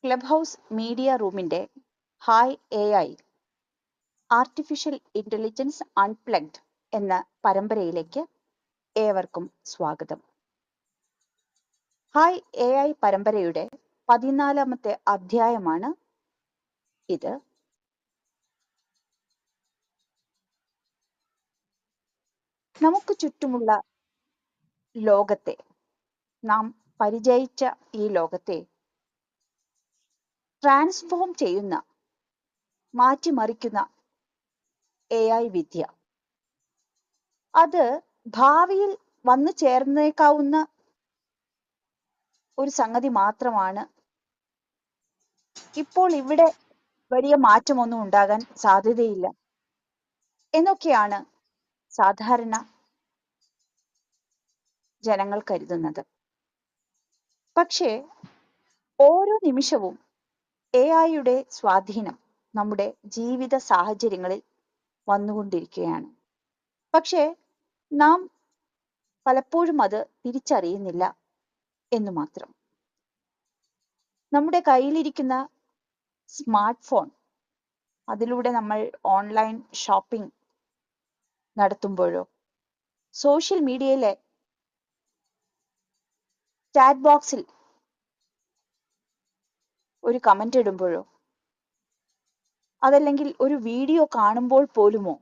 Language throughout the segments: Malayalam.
ക്ലബ് ഹൗസ് മീഡിയ റൂമിന്റെ hi AI artificial intelligence unplugged എന്ന പരമ്പരയിലേക്ക് ഏവർക്കും സ്വാഗതം. ഹായ് AI പരമ്പരയുടെ 14ാമത്തെ അധ്യായമാണ് ഇത്. നമുക്ക് ചുറ്റുമുള്ള ലോകത്തെ, നാം പരിചയിച്ച ഈ ലോകത്തെ ട്രാൻസ്ഫോം ചെയ്യുന്ന, മാറ്റിമറിക്കുന്ന AI വിദ്യ, അത് ഭാവിയിൽ വന്നു ചേർന്നേക്കാവുന്ന ഒരു സംഗതി മാത്രമാണ്. ഇപ്പോൾ ഇവിടെ വലിയ മാറ്റമൊന്നും ഉണ്ടാകാൻ സാധ്യതയില്ല എന്നൊക്കെയാണ് സാധാരണ ജനങ്ങൾ കരുതുന്നത്. പക്ഷേ ഓരോ നിമിഷവും AI സ്വാധീനം നമ്മുടെ ജീവിത സാഹചര്യങ്ങളിൽ വന്നുകൊണ്ടിരിക്കുകയാണ്. പക്ഷേ നാം പലപ്പോഴും അത് തിരിച്ചറിയുന്നില്ല എന്ന് മാത്രം. നമ്മുടെ കയ്യിലിരിക്കുന്ന സ്മാർട്ട് ഫോൺ, അതിലൂടെ നമ്മൾ ഓൺലൈൻ ഷോപ്പിംഗ് നടത്തുമ്പോഴോ, സോഷ്യൽ മീഡിയയിലെ ചാറ്റ് ബോക്സിൽ ഒരു കമന്റ് ഇടുമ്പോഴോ, അതല്ലെങ്കിൽ ഒരു വീഡിയോ കാണുമ്പോൾ പോലുമോ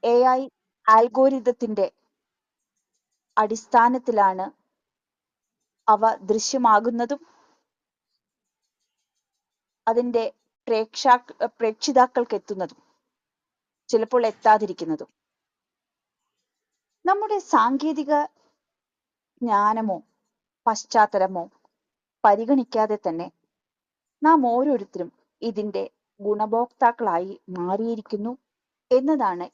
AI ആൽഗോരിതത്തിന്റെ അടിസ്ഥാനത്തിലാണ് അവ ദൃശ്യമാകുന്നതും അതിന്റെ പ്രേക്ഷിതാക്കൾക്ക് എത്തുന്നതും ചിലപ്പോൾ എത്താതിരിക്കുന്നതും. നമ്മുടെ സാങ്കേതിക ജ്ഞാനമോ പശ്ചാത്തലമോ പരിഗണിക്കാതെ തന്നെ നാം ഓരോരുത്തരും ഇതിന്റെ ഗുണഭോക്താക്കളായി മാറിയിരിക്കുന്നു എന്നതാണ്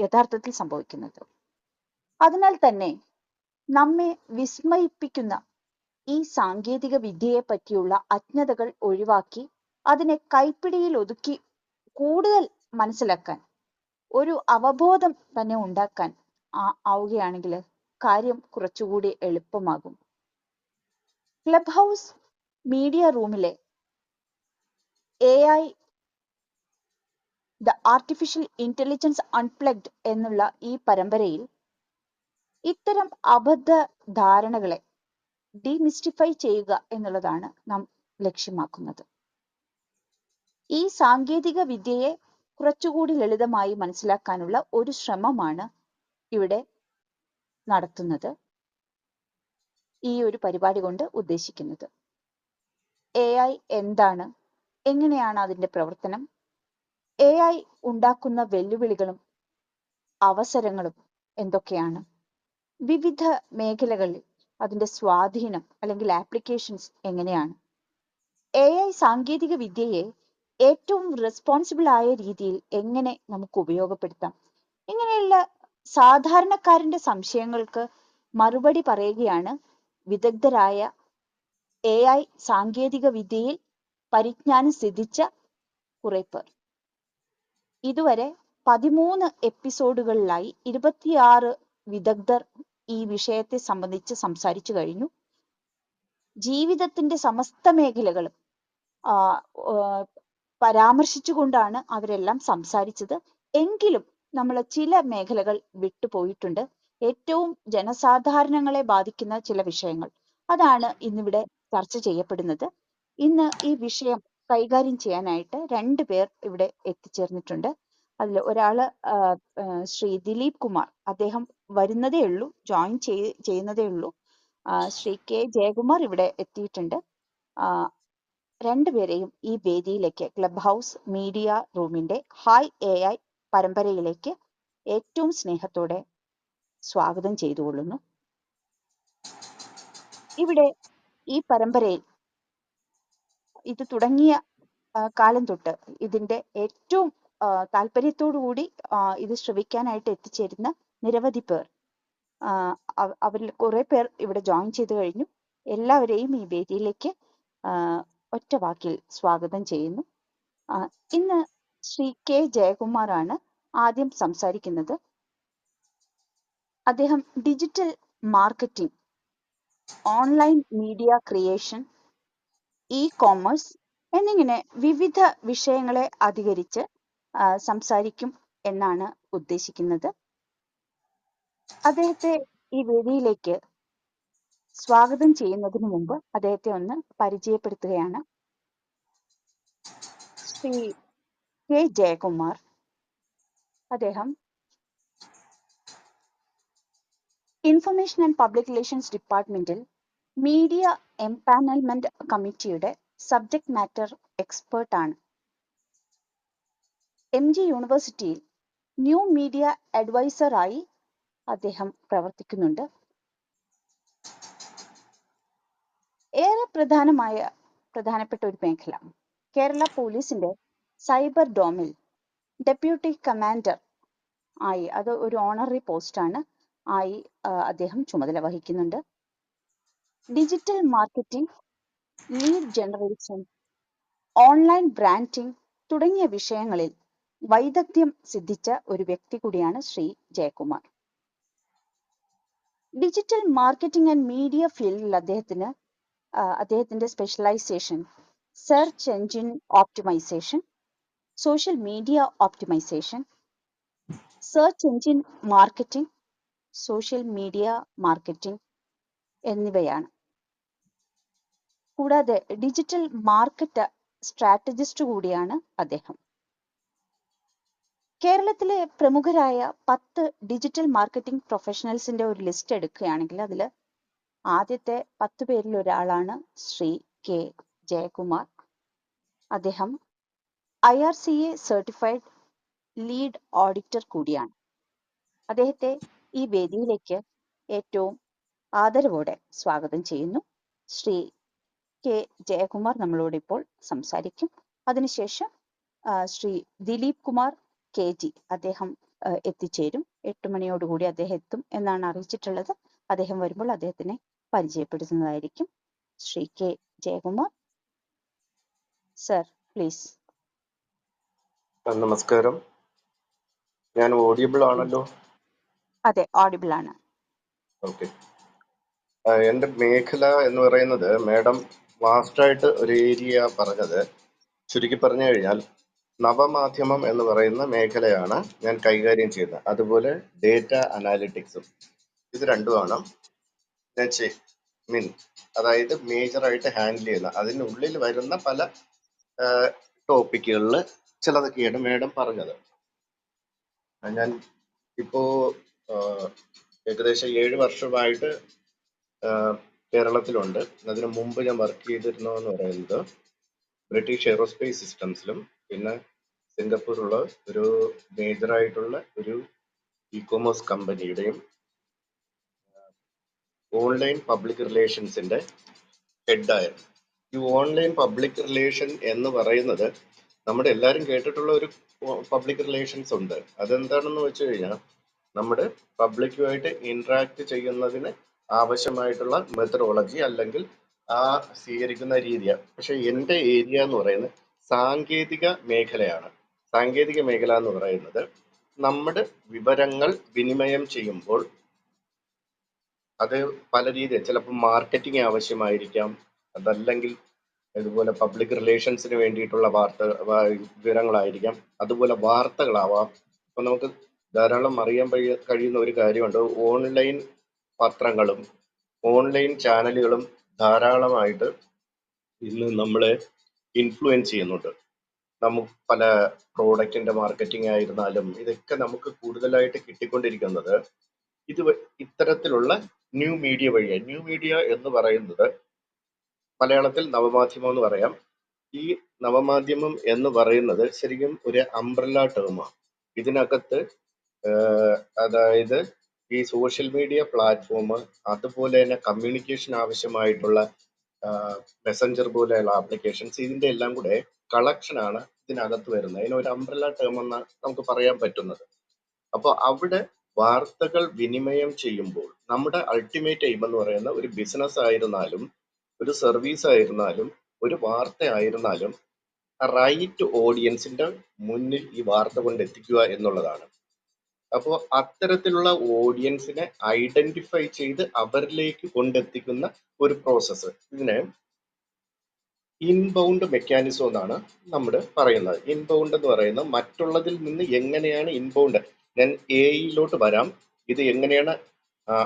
യഥാർത്ഥത്തിൽ സംഭവിക്കുന്നത്. അതിനാൽ തന്നെ നമ്മെ വിസ്മയിപ്പിക്കുന്ന ഈ സാങ്കേതിക വിദ്യയെ പറ്റിയുള്ള അജ്ഞതകൾ ഒഴിവാക്കി അതിനെ കൈപ്പിടിയിൽ ഒതുക്കി കൂടുതൽ മനസ്സിലാക്കാൻ, ഒരു അവബോധം തന്നെ ഉണ്ടാക്കാൻ ആവുകയാണെങ്കിൽ കാര്യം കുറച്ചുകൂടി എളുപ്പമാകും. ക്ലബ് ഹൗസ് മീഡിയ റൂമിലെ AI the artificial intelligence unplugged എന്നുള്ള ഈ പരമ്പരയിൽ ഇത്തരം അബദ്ധ ധാരണകളെ ഡീമിസ്റ്റിഫൈ ചെയ്യുക എന്നുള്ളതാണ് നാം ലക്ഷ്യമാക്കുന്നത്. ഈ സാങ്കേതിക വിദ്യയെ കുറച്ചുകൂടി ലളിതമായി മനസ്സിലാക്കാനുള്ള ഒരു ശ്രമമാണ് ഇവിടെ നടത്തുന്നത്, ഈ ഒരു പരിപാടി കൊണ്ട് ഉദ്ദേശിക്കുന്നത്. AI എന്താണ്, എങ്ങനെയാണ് അതിന്റെ പ്രവർത്തനം, AI ഉണ്ടാക്കുന്ന വെല്ലുവിളികളും അവസരങ്ങളും എന്തൊക്കെയാണ്, വിവിധ മേഖലകളിൽ അതിന്റെ സ്വാധീനം അല്ലെങ്കിൽ ആപ്ലിക്കേഷൻസ് എങ്ങനെയാണ്, AI സാങ്കേതിക വിദ്യയെ ഏറ്റവും റെസ്പോൺസിബിൾ ആയ രീതിയിൽ എങ്ങനെ നമുക്ക് ഉപയോഗപ്പെടുത്താം, ഇങ്ങനെയുള്ള സാധാരണക്കാരന്റെ സംശയങ്ങൾക്ക് മറുപടി പറയുകയാണ് വിദഗ്ധരായ AI സാങ്കേതിക വിദ്യയിൽ പരിജ്ഞാനം സിദ്ധിച്ച കുറെ പേർ. ഇതുവരെ 13 എപ്പിസോഡുകളിലായി 26 വിദഗ്ധർ ഈ വിഷയത്തെ സംബന്ധിച്ച് സംസാരിച്ചു കഴിഞ്ഞു. ജീവിതത്തിന്റെ സമസ്ത മേഖലകളും പരാമർശിച്ചുകൊണ്ടാണ് അവരെല്ലാം സംസാരിച്ചത്. എങ്കിലും നമ്മൾ ചില മേഖലകൾ വിട്ടുപോയിട്ടുണ്ട്. ഏറ്റവും ജനസാധാരണങ്ങളെ ബാധിക്കുന്ന ചില വിഷയങ്ങൾ, അതാണ് ഇന്നിവിടെ ചർച്ച ചെയ്യപ്പെടുന്നത്. ഇന്ന് ഈ വിഷയം കൈകാര്യം ചെയ്യാനായിട്ട് 2 പേർ ഇവിടെ എത്തിച്ചേർന്നിട്ടുണ്ട്. അതിൽ ഒരാള് ശ്രീ ദിലീപ് കുമാർ, അദ്ദേഹം വരുന്നതേ ഉള്ളൂ, ജോയിൻ ചെയ്യുന്നതേ ഉള്ളൂ. ശ്രീ K ജയകുമാർ ഇവിടെ എത്തിയിട്ടുണ്ട്. 2 പേരെയും ഈ വേദിയിലേക്ക്, ക്ലബ് ഹൗസ് മീഡിയ റൂമിന്റെ ഹായ് AI പരമ്പരയിലേക്ക് ഏറ്റവും സ്നേഹത്തോടെ സ്വാഗതം ചെയ്തുകൊള്ളുന്നു. ഇവിടെ ഈ പരമ്പരയിൽ ഇത് തുടങ്ങിയ കാലം തൊട്ട് ഇതിന്റെ ഏറ്റവും താല്പര്യത്തോടുകൂടി ഇത് ശ്രവിക്കാനായിട്ട് എത്തിച്ചേരുന്ന നിരവധി പേർ, അവരിൽ കുറെ പേർ ഇവിടെ ജോയിൻ ചെയ്തു കഴിഞ്ഞു. എല്ലാവരെയും ഈ വേദിയിലേക്ക് ഒറ്റ വാക്കിൽ സ്വാഗതം ചെയ്യുന്നു. ഇന്ന് ശ്രീ K ജയകുമാർ ആണ് ആദ്യം സംസാരിക്കുന്നത്. അദ്ദേഹം digital marketing online media creation, E commerce എന്നിങ്ങനെ വിവിധ വിഷയങ്ങളെ അധികരിച്ച് സംസാരിക്കും എന്നാണ് ഉദ്ദേശിക്കുന്നത്. അദ്ദേഹത്തെ ഈ വേദിയിലേക്ക് സ്വാഗതം ചെയ്യുന്നതിന് മുമ്പ് അദ്ദേഹത്തെ ഒന്ന് പരിചയപ്പെടുത്തുകയാണ്. ശ്രീ കെ ജയകുമാർ. അദ്ദേഹം ഇൻഫർമേഷൻ ആൻഡ് പബ്ലിക് റിലേഷൻസ് ഡിപ്പാർട്ട്മെന്റിൽ മീഡിയ എംപാനൽമെന്റ് കമ്മിറ്റിയുടെ സബ്ജക്ട് മാറ്റർ എക്സ്പേർട്ട് ആണ്. MG യൂണിവേഴ്സിറ്റിയിൽ ന്യൂ മീഡിയ അഡ്വൈസറായി അദ്ദേഹം പ്രവർത്തിക്കുന്നുണ്ട്. ഏറെ പ്രധാനപ്പെട്ട ഒരു മേഖല, കേരള പോലീസിന്റെ സൈബർ ഡോമിൽ ഡെപ്യൂട്ടി കമാൻഡർ ആയി, അത് ഒരു ഓണററി പോസ്റ്റാണ്, ആയി അദ്ദേഹം ചുമതല വഹിക്കുന്നുണ്ട്. Digital marketing, lead generation, online branding തുടങ്ങിയ വിഷയങ്ങളിൽ വൈദഗ്ധ്യം സിദ്ധിച്ച ഒരു വ്യക്തി കൂടിയാണ് Shri Jayakumar. Digital marketing and media ഫീൽഡിൽ അദ്ദേഹത്തിന്റെ specialisation search engine optimisation, social media optimisation, search engine marketing, social media marketing എന്നിവയാണ്. കൂടാതെ ഡിജിറ്റൽ മാർക്കറ്റ് സ്ട്രാറ്റജിസ്റ്റ് കൂടിയാണ് അദ്ദേഹം. കേരളത്തിലെ പ്രമുഖരായ 10 ഡിജിറ്റൽ മാർക്കറ്റിംഗ് പ്രൊഫഷണൽസിന്റെ ഒരു ലിസ്റ്റ് എടുക്കുകയാണെങ്കിൽ അതിൽ ആദ്യത്തെ 10 പേരിൽ ഒരാളാണ് ശ്രീ കെ ജയകുമാർ. അദ്ദേഹം IRCA സർട്ടിഫൈഡ് ലീഡ് ഓഡിറ്റർ കൂടിയാണ്. അദ്ദേഹത്തെ ഈ വേദിയിലേക്ക് ഏറ്റവും ആദരവോടെ സ്വാഗതം ചെയ്യുന്നു. ശ്രീ കെ ജയകുമാർ നമ്മളോട് ഇപ്പോൾ സംസാരിക്കും. അതിനുശേഷം ശ്രീ ദിലീപ് കുമാർ KG അദ്ദേഹം എത്തിച്ചേരും. 8 മണിയോടുകൂടി അദ്ദേഹം എത്തും എന്നാണ് അറിയിച്ചിട്ടുള്ളത്. അദ്ദേഹം വരുമ്പോൾ അദ്ദേഹത്തിനെ പരിചയപ്പെടുത്തുന്നതായിരിക്കും. Shri K Jayakumar sir, please. നമസ്കാരം. ഞാൻ ഓഡിയബിൾ ആണല്ലോ? അതെ, ഓഡിബിൾ ആണ്. ഓക്കെ. എൻ്റെ മേഖല എന്ന് പറയുന്നത്, മാഡം വാസ്റ്റായിട്ട് ഒരു ഏരിയ പറഞ്ഞത്, ചുരുക്കി പറഞ്ഞു കഴിഞ്ഞാൽ നവമാധ്യമം എന്ന് പറയുന്ന മേഖലയാണ് ഞാൻ കൈകാര്യം ചെയ്യുന്നത്. അതുപോലെ ഡേറ്റ അനാലിറ്റിക്സും, ഇത് രണ്ടുമാണ് ഞാൻ അതായത് മേജറായിട്ട് ഹാൻഡിൽ ചെയ്യുന്ന. അതിനുള്ളിൽ വരുന്ന പല ടോപ്പിക്കുകളിൽ ചിലതൊക്കെയാണ് മാഡം പറഞ്ഞത്. ഞാൻ ഇപ്പോ ഏകദേശം 7 വർഷമായിട്ട് കേരളത്തിലുണ്ട്. അതിനു മുമ്പ് ഞാൻ വർക്ക് ചെയ്തിരുന്നതെന്ന് പറയുന്നത് ബ്രിട്ടീഷ് എയറോസ്പേസ് സിസ്റ്റംസിലും, പിന്നെ സിംഗപ്പൂരുള്ള ഒരു മേജറായിട്ടുള്ള ഒരു ഇ കോമേഴ്സ് കമ്പനിയുടെയും ഓൺലൈൻ പബ്ലിക് റിലേഷൻസിന്റെ ഹെഡായിരുന്നു. ഈ ഓൺലൈൻ പബ്ലിക് റിലേഷൻ എന്ന് പറയുന്നത് നമ്മുടെ എല്ലാവരും കേട്ടിട്ടുള്ള ഒരു പബ്ലിക് റിലേഷൻസ് ഉണ്ട്. അതെന്താണെന്ന് വെച്ച് കഴിഞ്ഞാൽ നമ്മുടെ പബ്ലിക്കുമായിട്ട് ഇന്ററാക്ട് ചെയ്യുന്നതിന് ആവശ്യമായിട്ടുള്ള മെത്തഡോളജി അല്ലെങ്കിൽ ആ സ്വീകരിക്കുന്ന രീതിയാണ്. പക്ഷെ എൻ്റെ ഏരിയ എന്ന് പറയുന്നത് സാങ്കേതിക മേഖലയാണ്. സാങ്കേതിക മേഖല എന്ന് പറയുന്നത് നമ്മുടെ വിവരങ്ങൾ വിനിമയം ചെയ്യുമ്പോൾ അത് പല രീതിയിൽ, ചിലപ്പോൾ മാർക്കറ്റിംഗ് ആവശ്യമായിരിക്കാം, അതല്ലെങ്കിൽ അതുപോലെ പബ്ലിക് റിലേഷൻസിന് വേണ്ടിയിട്ടുള്ള വിവരങ്ങളായിരിക്കാം, അതുപോലെ വാർത്തകളാവാം. അപ്പൊ നമുക്ക് ധാരാളം അറിയാൻ കഴിയുന്ന ഒരു കാര്യമുണ്ട്, ഓൺലൈൻ പത്രങ്ങളും ഓൺലൈൻ ചാനലുകളും ധാരാളമായിട്ട് ഇന്ന് നമ്മളെ ഇൻഫ്ലുവൻസ് ചെയ്യുന്നുണ്ട്. നമുക്ക് പല പ്രോഡക്റ്റിന്റെ മാർക്കറ്റിംഗ് ആയിരുന്നാലും ഇതൊക്കെ നമുക്ക് കൂടുതലായിട്ട് കിട്ടിക്കൊണ്ടിരിക്കുന്നത് ഇത്തരത്തിലുള്ള ന്യൂ മീഡിയ വഴിയാണ്. ന്യൂ മീഡിയ എന്ന് പറയുന്നത് മലയാളത്തിൽ നവമാധ്യമം എന്ന് പറയാം. ഈ നവമാധ്യമം എന്ന് പറയുന്നത് ശരിക്കും ഒരു അംബ്രല്ല ടേമാണ്. ഇതിനകത്ത് അതായത് ഈ സോഷ്യൽ മീഡിയ പ്ലാറ്റ്ഫോം, അതുപോലെ തന്നെ കമ്മ്യൂണിക്കേഷൻ ആവശ്യമായിട്ടുള്ള മെസ്സഞ്ചർ പോലെയുള്ള ആപ്ലിക്കേഷൻസ്, ഇതിന്റെ എല്ലാം കൂടെ കളക്ഷനാണ് ഇതിനകത്ത് വരുന്നത്. അതിനൊരു അംബ്രല്ല ടേം എന്ന് നമുക്ക് പറയാൻ പറ്റുന്നത്. അപ്പോൾ അവിടെ വാർത്തകൾ വിനിമയം ചെയ്യുമ്പോൾ നമ്മുടെ അൾട്ടിമേറ്റ് എയിം എന്ന് പറയുന്ന ഒരു ബിസിനസ് ആയിരുന്നാലും ഒരു സർവീസ് ആയിരുന്നാലും ഒരു വാർത്ത ആയിരുന്നാലും റൈറ്റ് ഓഡിയൻസിന്റെ മുന്നിൽ ഈ വാർത്ത കൊണ്ട് എത്തിക്കുക എന്നുള്ളതാണ്. അപ്പോൾ അത്തരത്തിലുള്ള ഓഡിയൻസിനെ ഐഡന്റിഫൈ ചെയ്ത് അവരിലേക്ക് കൊണ്ടെത്തിക്കുന്ന ഒരു പ്രോസസ്സ്, ഇതിനെ ഇൻബൗണ്ട് മെക്കാനിസം എന്നാണ് നമ്മൾ പറയുന്നത്. ഇൻബൗണ്ട് എന്ന് പറയുന്നത് മറ്റുള്ളതിൽ നിന്ന് എങ്ങനെയാണ് ഇൻബൗണ്ട്, ഞാൻ എയിലോട്ട് വരാം, ഇത് എങ്ങനെയാണ്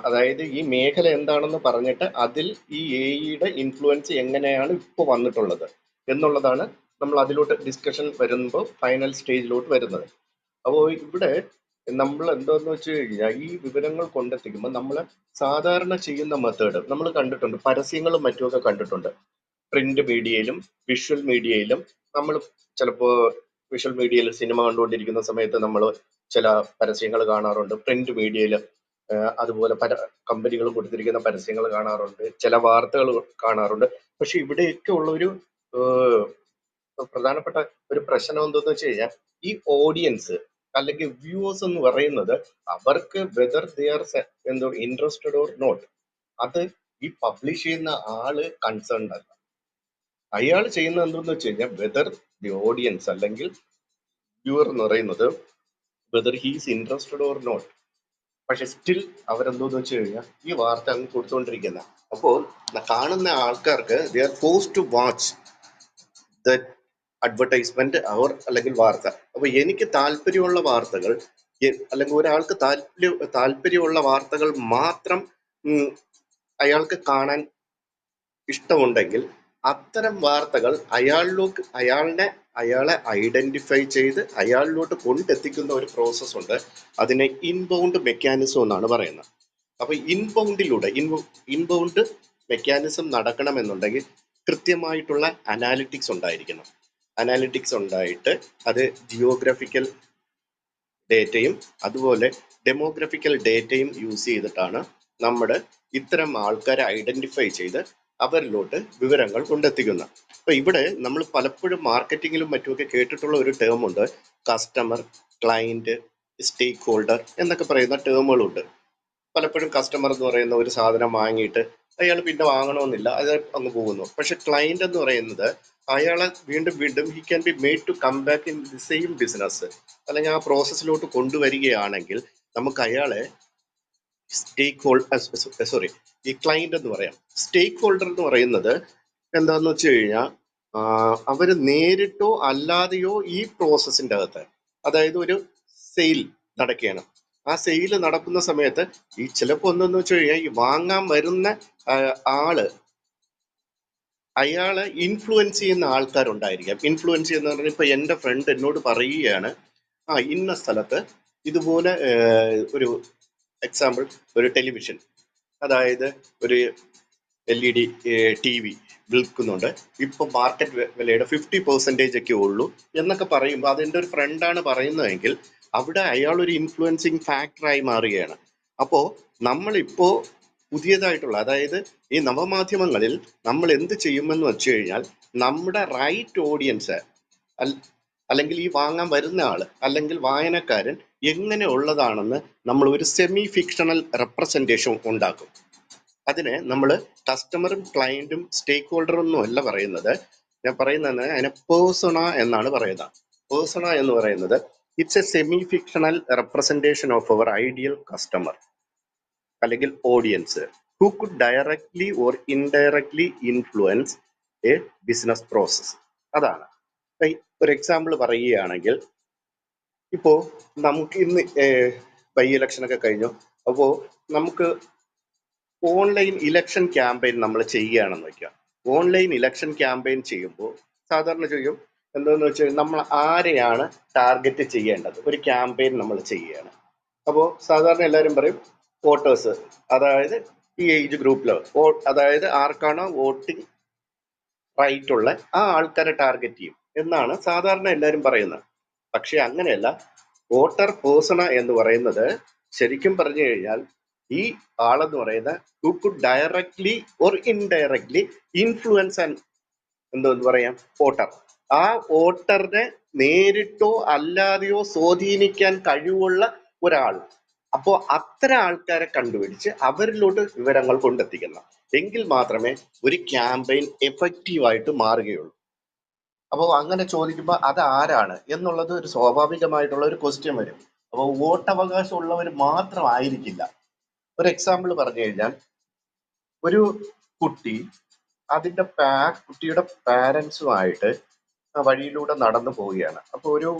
അതായത് ഈ മേഖല എന്താണെന്ന് പറഞ്ഞിട്ട് അതിൽ ഈ എയുടെ ഇൻഫ്ലുവൻസ് എങ്ങനെയാണ് ഇപ്പോൾ വന്നിട്ടുള്ളത് എന്നുള്ളതാണ് നമ്മൾ അതിലോട്ട് ഡിസ്കഷൻ വരുമ്പോൾ ഫൈനൽ സ്റ്റേജിലോട്ട് വരുന്നത്. അപ്പോൾ ഇവിടെ നമ്മൾ എന്താന്ന് വെച്ച് കഴിഞ്ഞാൽ ഈ വിവരങ്ങൾ കൊണ്ടെത്തിക്കുമ്പോൾ നമ്മൾ സാധാരണ ചെയ്യുന്ന മെത്തേഡ് നമ്മൾ കണ്ടിട്ടുണ്ട്, പരസ്യങ്ങളും മറ്റുമൊക്കെ കണ്ടിട്ടുണ്ട്. പ്രിന്റ് മീഡിയയിലും വിഷ്വൽ മീഡിയയിലും നമ്മൾ ചിലപ്പോൾ വിഷ്വൽ മീഡിയയിൽ സിനിമ കണ്ടുകൊണ്ടിരിക്കുന്ന സമയത്ത് നമ്മൾ ചില പരസ്യങ്ങൾ കാണാറുണ്ട്. പ്രിന്റ് മീഡിയയിൽ അതുപോലെ പല കമ്പനികളും കൊടുത്തിരിക്കുന്ന പരസ്യങ്ങൾ കാണാറുണ്ട്, ചില വാർത്തകൾ കാണാറുണ്ട്. പക്ഷെ ഇവിടെയൊക്കെ ഉള്ള ഒരു പ്രധാനപ്പെട്ട ഒരു പ്രശ്നം എന്തെന്ന് വെച്ച് കഴിഞ്ഞാൽ ഈ ഓഡിയൻസ് അല്ലെങ്കിൽ വ്യൂവേഴ്സ് എന്ന് പറയുന്നത് അവർക്ക് വെദർ ദേ ആർ എന്തോ ഇൻട്രസ്റ്റഡ് ഓർ നോട്ട്, അത് ഈ പബ്ലിഷ് ചെയ്യുന്ന ആള് കൺസേൺഡ് അല്ല. അയാൾ ചെയ്യുന്നത് എന്തെന്ന് വെച്ച് കഴിഞ്ഞാൽ വെദർ ദി ഓഡിയൻസ് അല്ലെങ്കിൽ വ്യൂവർ എന്ന് പറയുന്നത് whether he's interested or not, പക്ഷെ സ്റ്റിൽ അവരെന്തോന്ന് വെച്ച് കഴിഞ്ഞാൽ ഈ വാർത്ത അങ്ങ് കൊടുത്തുകൊണ്ടിരിക്കുന്ന. അപ്പോൾ കാണുന്ന ആൾക്കാർക്ക് they are forced to watch the advertisement അവർ അല്ലെങ്കിൽ വാർത്ത. അപ്പൊ എനിക്ക് താല്പര്യമുള്ള വാർത്തകൾ അല്ലെങ്കിൽ ഒരാൾക്ക് താല്പര്യമുള്ള വാർത്തകൾ മാത്രം അയാൾക്ക് കാണാൻ ഇഷ്ടമുണ്ടെങ്കിൽ അത്തരം വാർത്തകൾ അയാളെ ഐഡന്റിഫൈ ചെയ്ത് അയാളിലോട്ട് കൊണ്ടെത്തിക്കുന്ന ഒരു പ്രോസസ് ഉണ്ട്. അതിനെ ഇൻബൗണ്ട് മെക്കാനിസം എന്നാണ് പറയുന്നത്. അപ്പൊ ഇൻബൗണ്ട് മെക്കാനിസം നടക്കണമെന്നുണ്ടെങ്കിൽ കൃത്യമായിട്ടുള്ള അനാലിറ്റിക്സ് ഉണ്ടായിരിക്കണം. അനാലിറ്റിക്സ് ഉണ്ടായിട്ട് അത് ജിയോഗ്രഫിക്കൽ ഡേറ്റയും അതുപോലെ ഡെമോഗ്രഫിക്കൽ ഡേറ്റയും യൂസ് ചെയ്തിട്ടാണ് നമ്മുടെ ഇത്തരം ആൾക്കാരെ ഐഡന്റിഫൈ ചെയ്ത് അവരിലോട്ട് വിവരങ്ങൾ കൊണ്ടെത്തിക്കുന്നത്. അപ്പൊ ഇവിടെ നമ്മൾ പലപ്പോഴും മാർക്കറ്റിങ്ങിലും മറ്റുമൊക്കെ കേട്ടിട്ടുള്ള ഒരു ടേം ഉണ്ട്, കസ്റ്റമർ, ക്ലയന്റ്, സ്റ്റേക്ക് ഹോൾഡർ എന്നൊക്കെ പറയുന്ന ടേമുകളുണ്ട്. പലപ്പോഴും കസ്റ്റമർ എന്ന് പറയുന്ന ഒരു സാധനം വാങ്ങിയിട്ട് അയാൾ പിന്നെ വാങ്ങണമെന്നില്ല, അത് അങ്ങ് പോകുന്നു. പക്ഷെ ക്ലയന്റ് എന്ന് പറയുന്നത് അയാളെ വീണ്ടും വീണ്ടും he can be made to come back in the same business അല്ലെങ്കിൽ ആ പ്രോസസ്സിലോട്ട് കൊണ്ടുവരികയാണെങ്കിൽ നമുക്ക് അയാളെ ഈ ക്ലയന്റ് എന്ന് പറയാം. സ്റ്റേക്ക് ഹോൾഡർ എന്ന് പറയുന്നത് എന്താന്ന് വെച്ച് കഴിഞ്ഞാൽ അവര് നേരിട്ടോ അല്ലാതെയോ ഈ പ്രോസസ്സിന്റെ അകത്ത്, അതായത് ഒരു സെയിൽ നടക്കുകയാണ്, ആ സെയിൽ നടക്കുന്ന സമയത്ത് ഈ ചിലപ്പോ എന്തെന്ന് വെച്ച് കഴിഞ്ഞാൽ ഈ വാങ്ങാൻ വരുന്ന ആള് അയാളെ ഇൻഫ്ലുവൻസ് ചെയ്യുന്ന ആൾക്കാരുണ്ടായിരിക്കാം. ഇൻഫ്ലുവൻസ് ചെയ്യുന്ന പറഞ്ഞാൽ ഇപ്പൊ എന്റെ ഫ്രണ്ട് എന്നോട് പറയുകയാണ്, ഇന്ന സ്ഥലത്ത് ഇതുപോലെ ഒരു എക്സാമ്പിൾ ഒരു ടെലിവിഷൻ, അതായത് ഒരു LED TV വിൽക്കുന്നുണ്ട്, ഇപ്പൊ മാർക്കറ്റ് വിലയുടെ 50% ഒക്കെ ഉള്ളൂ എന്നൊക്കെ പറയുമ്പോൾ അതെന്റെ ഒരു ഫ്രണ്ടാണ് പറയുന്നതെങ്കിൽ അവിടെ അയാൾ ഒരു ഇൻഫ്ലുവൻസിങ് ഫാക്ടറായി മാറുകയാണ്. അപ്പോ നമ്മളിപ്പോ പുതിയതായിട്ടുള്ള, അതായത് ഈ നവമാധ്യമങ്ങളിൽ നമ്മൾ എന്ത് ചെയ്യുമെന്ന് വെച്ച് കഴിഞ്ഞാൽ നമ്മുടെ റൈറ്റ് ഓഡിയൻസ് അല്ലെങ്കിൽ ഈ വാങ്ങാൻ വരുന്ന ആള് അല്ലെങ്കിൽ വായനക്കാരൻ എങ്ങനെ ഉള്ളതാണെന്ന് നമ്മൾ ഒരു സെമി ഫിക്ഷണൽ റെപ്രസെന്റേഷൻ ഉണ്ടാക്കും. അതിനെ നമ്മൾ കസ്റ്റമറും ക്ലയന്റും സ്റ്റേക്ക് ഹോൾഡറും ഒന്നും അല്ല പറയുന്നത്. ഞാൻ പറയുന്നത് അതിനെ പേഴ്സണ എന്നാണ് പറയുന്നത്. പേഴ്സണ എന്ന് പറയുന്നത് it's a semi fictional representation of our ideal customer അല്ലെങ്കിൽ audience who could directly or indirectly influence a business process. അതാണ്. ഒരു എക്സാമ്പിൾ പറയുകയാണെങ്കിൽ, ഇപ്പോ നമുക്ക് ഇന്ന് ബൈ ഇലക്ഷൻ ഒക്കെ കഴിഞ്ഞു, അപ്പോ നമുക്ക് ഓൺലൈൻ ഇലക്ഷൻ ക്യാമ്പയിൻ നമ്മൾ ചെയ്യുകയാണെന്ന് വയ്ക്കുക. ഓൺലൈൻ ഇലക്ഷൻ ക്യാമ്പയിൻ ചെയ്യുമ്പോൾ സാധാരണ ചെയ്യും എന്താണെന്ന് വെച്ചാൽ നമ്മൾ ആരെയാണ് ടാർഗറ്റ് ചെയ്യേണ്ടത്, ഒരു ക്യാമ്പയിൻ നമ്മൾ ചെയ്യുകയാണ്. അപ്പോൾ സാധാരണ എല്ലാവരും പറയും വോട്ടേഴ്സ്, അതായത് ഈ ഏജ് ഗ്രൂപ്പിൽ, അതായത് ആർക്കാണോ വോട്ടിംഗ് റൈറ്റ് ഉള്ള ആ ആൾക്കാരെ ടാർഗറ്റ് ചെയ്യും എന്നാണ് സാധാരണ എല്ലാവരും പറയുന്നത്. പക്ഷെ അങ്ങനെയല്ല. വോട്ടർ പേഴ്സണ എന്ന് പറയുന്നത് ശരിക്കും പറഞ്ഞു കഴിഞ്ഞാൽ ഈ ആളെന്ന് പറയുന്ന who could directly or indirectly influence and എന്തോന്ന് പറയാം വോട്ടർ. ആ വോട്ടറിനെ നേരിട്ടോ അല്ലാതെയോ സ്വാധീനിക്കാൻ കഴിവുള്ള ഒരാൾ. അപ്പോൾ അത്തരം ആൾക്കാരെ കണ്ടുപിടിച്ച് അവരിലോട്ട് വിവരങ്ങൾ കൊണ്ടെത്തിക്കണം, എങ്കിൽ മാത്രമേ ഒരു ക്യാമ്പയിൻ എഫക്റ്റീവായിട്ട് മാറുകയുള്ളൂ. അപ്പോൾ അങ്ങനെ ചോദിക്കുമ്പോൾ അത് ആരാണ് എന്നുള്ളത് ഒരു സ്വാഭാവികമായിട്ടുള്ള ഒരു ക്വസ്റ്റ്യൻ വരും. അപ്പോൾ വോട്ടവകാശം ഉള്ളവർ മാത്രമായിരിക്കില്ല. ഒരു എക്സാമ്പിൾ പറഞ്ഞു കഴിഞ്ഞാൽ, ഒരു കുട്ടി കുട്ടിയുടെ പാരൻസുമായിട്ട് വഴിയിലൂടെ നടന്നു പോവുകയാണ്. അപ്പൊ ഒരു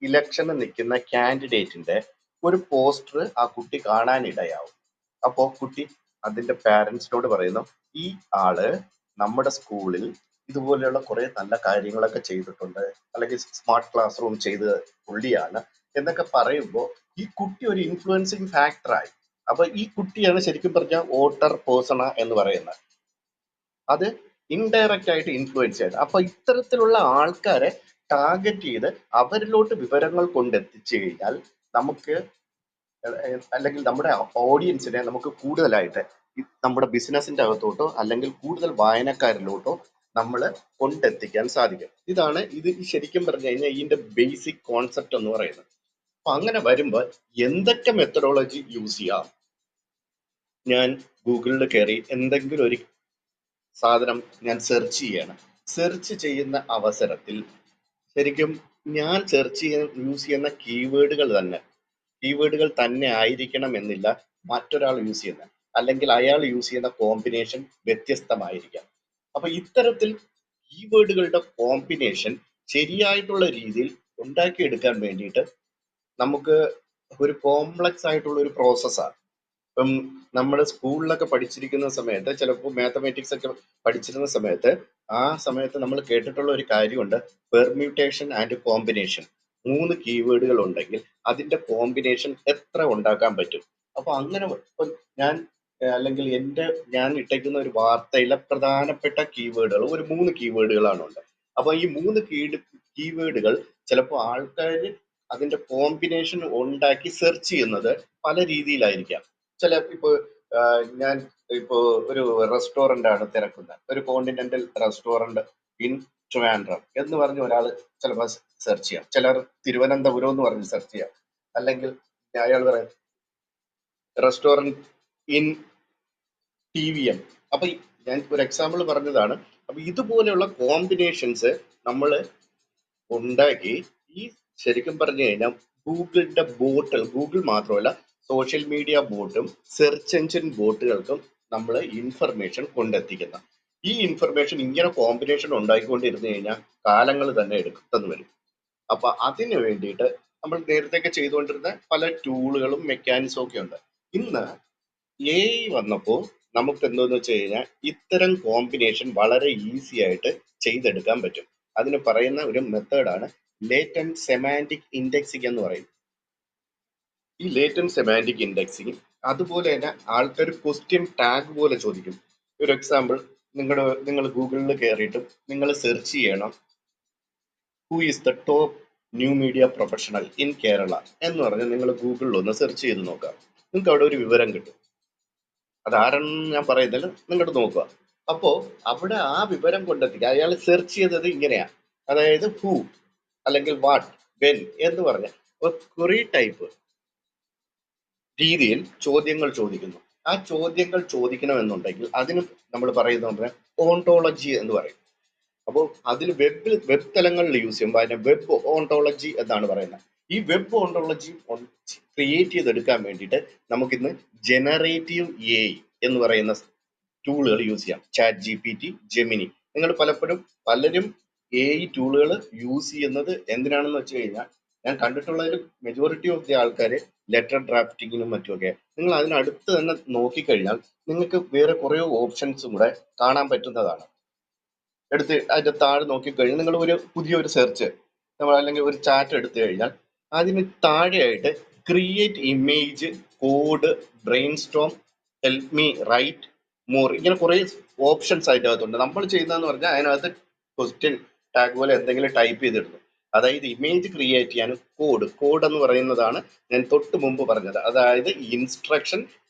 ഇലക്ഷന് നിൽക്കുന്ന കാൻഡിഡേറ്റിന്റെ ഒരു പോസ്റ്റർ ആ കുട്ടി കാണാനിടയാവും. അപ്പോ കുട്ടി അതിന്റെ പാരന്റ്സിനോട് പറയുന്നു, ഈ ആള് നമ്മുടെ സ്കൂളിൽ ഇതുപോലെയുള്ള കുറെ നല്ല കാര്യങ്ങളൊക്കെ ചെയ്തിട്ടുണ്ട്, അല്ലെങ്കിൽ സ്മാർട്ട് ക്ലാസ് റൂം ചെയ്ത് പുള്ളിയാണ് എന്നൊക്കെ പറയുമ്പോൾ ഈ കുട്ടി ഒരു ഇൻഫ്ലുവൻസിങ് ഫാക്ടറായി. അപ്പൊ ഈ കുട്ടിയാണ് ശരിക്കും പറഞ്ഞ വോട്ടർ പേഴ്സണ എന്ന് പറയുന്നത്. അത് ഇൻഡയറക്റ്റ് ആയിട്ട് ഇൻഫ്ലുവൻസ് ചെയ്ത്. അപ്പൊ ഇത്തരത്തിലുള്ള ആൾക്കാരെ ടാർഗറ്റ് ചെയ്ത് അവരിലോട്ട് വിവരങ്ങൾ കൊണ്ടെത്തിച്ചു കഴിഞ്ഞാൽ നമുക്ക് അല്ലെങ്കിൽ നമ്മുടെ ഓഡിയൻസിനെ നമുക്ക് കൂടുതലായിട്ട് നമ്മുടെ ബിസിനസിന്റെ അകത്തോട്ടോ അല്ലെങ്കിൽ കൂടുതൽ വായനക്കാരിലോട്ടോ നമ്മൾ കൊണ്ടെത്തിക്കാൻ സാധിക്കും. ഇത് ശരിക്കും പറഞ്ഞു കഴിഞ്ഞാൽ ഇതിന്റെ ബേസിക് കോൺസെപ്റ്റ് എന്ന് പറയുന്നത്. അപ്പൊ അങ്ങനെ വരുമ്പോൾ എന്തൊക്കെ മെത്തഡോളജി യൂസ് ചെയ്യാം? ഞാൻ ഗൂഗിളിൽ കയറി എന്തെങ്കിലും ഒരു സാധനം ഞാൻ സെർച്ച് ചെയ്യാണ്. സെർച്ച് ചെയ്യുന്ന അവസരത്തിൽ ശരിക്കും ഞാൻ യൂസ് ചെയ്യുന്ന കീവേഡുകൾ തന്നെ ആയിരിക്കണം എന്നില്ല മറ്റൊരാൾ യൂസ് ചെയ്യുന്നത്, അല്ലെങ്കിൽ അയാൾ യൂസ് ചെയ്യുന്ന കോമ്പിനേഷൻ വ്യത്യസ്തമായിരിക്കാം. അപ്പൊ ഇത്തരത്തിൽ കീവേഡുകളുടെ കോമ്പിനേഷൻ ശരിയായിട്ടുള്ള രീതിയിൽ ഉണ്ടാക്കിയെടുക്കാൻ വേണ്ടിയിട്ട് നമുക്ക് ഒരു കോംപ്ലക്സ് ആയിട്ടുള്ള ഒരു പ്രോസസ്സാണ്. ഇപ്പം നമ്മൾ സ്കൂളിലൊക്കെ പഠിച്ചിരിക്കുന്ന സമയത്ത്, ചിലപ്പോൾ മാത്തമാറ്റിക്സ് ഒക്കെ പഠിച്ചിരുന്ന സമയത്ത്, ആ സമയത്ത് നമ്മൾ കേട്ടിട്ടുള്ള ഒരു കാര്യമുണ്ട്, പെർമ്യൂട്ടേഷൻ ആൻഡ് കോമ്പിനേഷൻ. 3 കീവേഡുകൾ ഉണ്ടെങ്കിൽ അതിന്റെ കോമ്പിനേഷൻ എത്ര ഉണ്ടാക്കാൻ പറ്റും. അപ്പൊ അങ്ങനെ ഇപ്പം അല്ലെങ്കിൽ ഞാൻ ഇട്ടേക്കുന്ന ഒരു വാർത്തയിലെ പ്രധാനപ്പെട്ട കീവേഡുകൾ ഒരു 3 കീവേഡുകളാണ് ഉണ്ട്. അപ്പൊ ഈ 3 കീവേഡുകൾ ചിലപ്പോൾ ആൾക്കാർ അതിന്റെ കോമ്പിനേഷൻ ഉണ്ടാക്കി സെർച്ച് ചെയ്യുന്നത് പല രീതിയിലായിരിക്കാം. ഞാൻ ഒരു റെസ്റ്റോറന്റ് ആണ് തിരക്കുന്നത്, ഒരു കോണ്ടിനെന്റൽ റെസ്റ്റോറന്റ് ഇൻ ട്രിവാൻഡ്രം എന്ന് പറഞ്ഞ് ഒരാൾ ചിലപ്പോൾ സെർച്ച് ചെയ്യാം, ചിലർ തിരുവനന്തപുരം എന്ന് പറഞ്ഞ് സെർച്ച് ചെയ്യാം, അല്ലെങ്കിൽ അയാൾ പറയാം റെസ്റ്റോറന്റ് ഇൻ TVM. അപ്പൊ ഞാൻ ഒരു എക്സാമ്പിൾ പറഞ്ഞതാണ്. അപ്പൊ ഇതുപോലെയുള്ള കോമ്പിനേഷൻസ് നമ്മൾ ഉണ്ടാക്കി ശരിക്കും പറഞ്ഞു കഴിഞ്ഞാൽ ഗൂഗിളിന്റെ ബോട്ടുകൾ, ഗൂഗിൾ മാത്രമല്ല സോഷ്യൽ മീഡിയ ബോട്ടും സെർച്ച് എഞ്ചിൻ ബോട്ടുകൾക്കും നമ്മൾ ഇൻഫർമേഷൻ കൊണ്ടെത്തിക്കുന്ന ഈ ഇൻഫർമേഷൻ ഇങ്ങനെ കോമ്പിനേഷൻ ഉണ്ടാക്കിക്കൊണ്ടിരുന്നു കഴിഞ്ഞാൽ കാലങ്ങൾ തന്നെ എടുക്കുന്നു വരും. അപ്പൊ അതിന് വേണ്ടിയിട്ട് നമ്മൾ നേരത്തെയൊക്കെ ചെയ്തുകൊണ്ടിരുന്ന പല ടൂളുകളും മെക്കാനിസവും ഒക്കെ ഉണ്ട്. ഇന്ന് AI വന്നപ്പോൾ നമുക്ക് എന്താന്ന് വെച്ച് കഴിഞ്ഞാൽ ഇത്തരം കോമ്പിനേഷൻ വളരെ ഈസി ആയിട്ട് ചെയ്തെടുക്കാൻ പറ്റും. അതിന് പറയുന്ന ഒരു മെത്തേഡാണ് ലേറ്റന്റ് സെമാന്റിക് ഇൻഡെക്സിംഗ് എന്ന് പറയും. ഈ ലേറ്റന്റ് സെമാന്റിക് ഇൻഡെക്സിംഗ് അതുപോലെ തന്നെ ആൾക്കാർ ക്വസ്റ്റ്യൻ ടാഗ് പോലെ ചോദിക്കും. ഒരു എക്സാമ്പിൾ, നിങ്ങൾ ഗൂഗിളിൽ കയറിയിട്ട് നിങ്ങൾ സെർച്ച് ചെയ്യണം who is the top new media professional in Kerala എന്ന് പറഞ്ഞ് നിങ്ങൾ ഗൂഗിളിൽ ഒന്ന് സെർച്ച് ചെയ്ത് നോക്കാം. നിങ്ങൾക്ക് അവിടെ ഒരു വിവരം കിട്ടും. അതാരെന്ന് ഞാൻ പറയുന്നില്ല, നിങ്ങോട്ട് നോക്കുക. അപ്പോ അവിടെ ആ വിവരം കൊണ്ടെത്തിക്കുക. അയാൾ സെർച്ച് ചെയ്തത് ഇങ്ങനെയാ, അതായത് ഹൂ അല്ലെങ്കിൽ വാട്ട്, വെൻ എന്ന് പറഞ്ഞ കുറേ ടൈപ്പ് രീതിയിൽ ചോദ്യങ്ങൾ ചോദിക്കുന്നു. ആ ചോദ്യങ്ങൾ ചോദിക്കണമെന്നുണ്ടെങ്കിൽ അതിന് നമ്മൾ പറയുന്ന ഓണ്ടോളജി എന്ന് പറയും. അപ്പോൾ അതിൽ വെബ് തലങ്ങളിൽ യൂസ് ചെയ്യുമ്പോൾ അതിനെ വെബ് ഓണ്ടോളജി എന്നാണ് പറയുന്നത്. ഈ വെബ് ഓണ്ടോളജി ക്രിയേറ്റ് ചെയ്തെടുക്കാൻ വേണ്ടിയിട്ട് നമുക്കിന്ന് ജനറേറ്റീവ് AI എന്ന് പറയുന്ന ടൂളുകൾ യൂസ് ചെയ്യാം. ChatGPT, Gemini. നിങ്ങൾ പലരും AI ടൂളുകൾ യൂസ് ചെയ്യുന്നത് എന്തിനാണെന്ന് വെച്ച് കഴിഞ്ഞാൽ, ഞാൻ കണ്ടിട്ടുള്ളതിൽ മെജോറിറ്റി ഓഫ് ദി ആൾക്കാര് ലെറ്റർ ഡ്രാഫ്റ്റിങ്ങിനും മറ്റുമൊക്കെ. നിങ്ങൾ അതിനടുത്ത് തന്നെ നോക്കിക്കഴിഞ്ഞാൽ നിങ്ങൾക്ക് വേറെ കുറേ ഓപ്ഷൻസും കൂടെ കാണാൻ പറ്റുന്നതാണ്. അതിന്റെ താഴെ നോക്കിക്കഴിഞ്ഞാൽ നിങ്ങൾ പുതിയൊരു സെർച്ച് അല്ലെങ്കിൽ ഒരു ചാറ്റ് എടുത്തു കഴിഞ്ഞാൽ അതിന് താഴെയായിട്ട് create image, code, brainstorm, help me write more, ഇങ്ങനെ കുറെ ഓപ്ഷൻസ് അതിൻ്റെ അകത്തുണ്ട്. നമ്മൾ ചെയ്യുന്നതെന്ന് പറഞ്ഞാൽ അതിനകത്ത് ക്വസ്റ്റ്യൻ ടാഗ് പോലെ എന്തെങ്കിലും ടൈപ്പ് ചെയ്തിടുന്നു. അതായത് ഇമേജ് ക്രിയേറ്റ് ചെയ്യാനും കോഡ് എന്ന് പറയുന്നതാണ് ഞാൻ തൊട്ട് മുമ്പ് പറഞ്ഞത്. അതായത് ഇൻസ്ട്രക്ഷൻ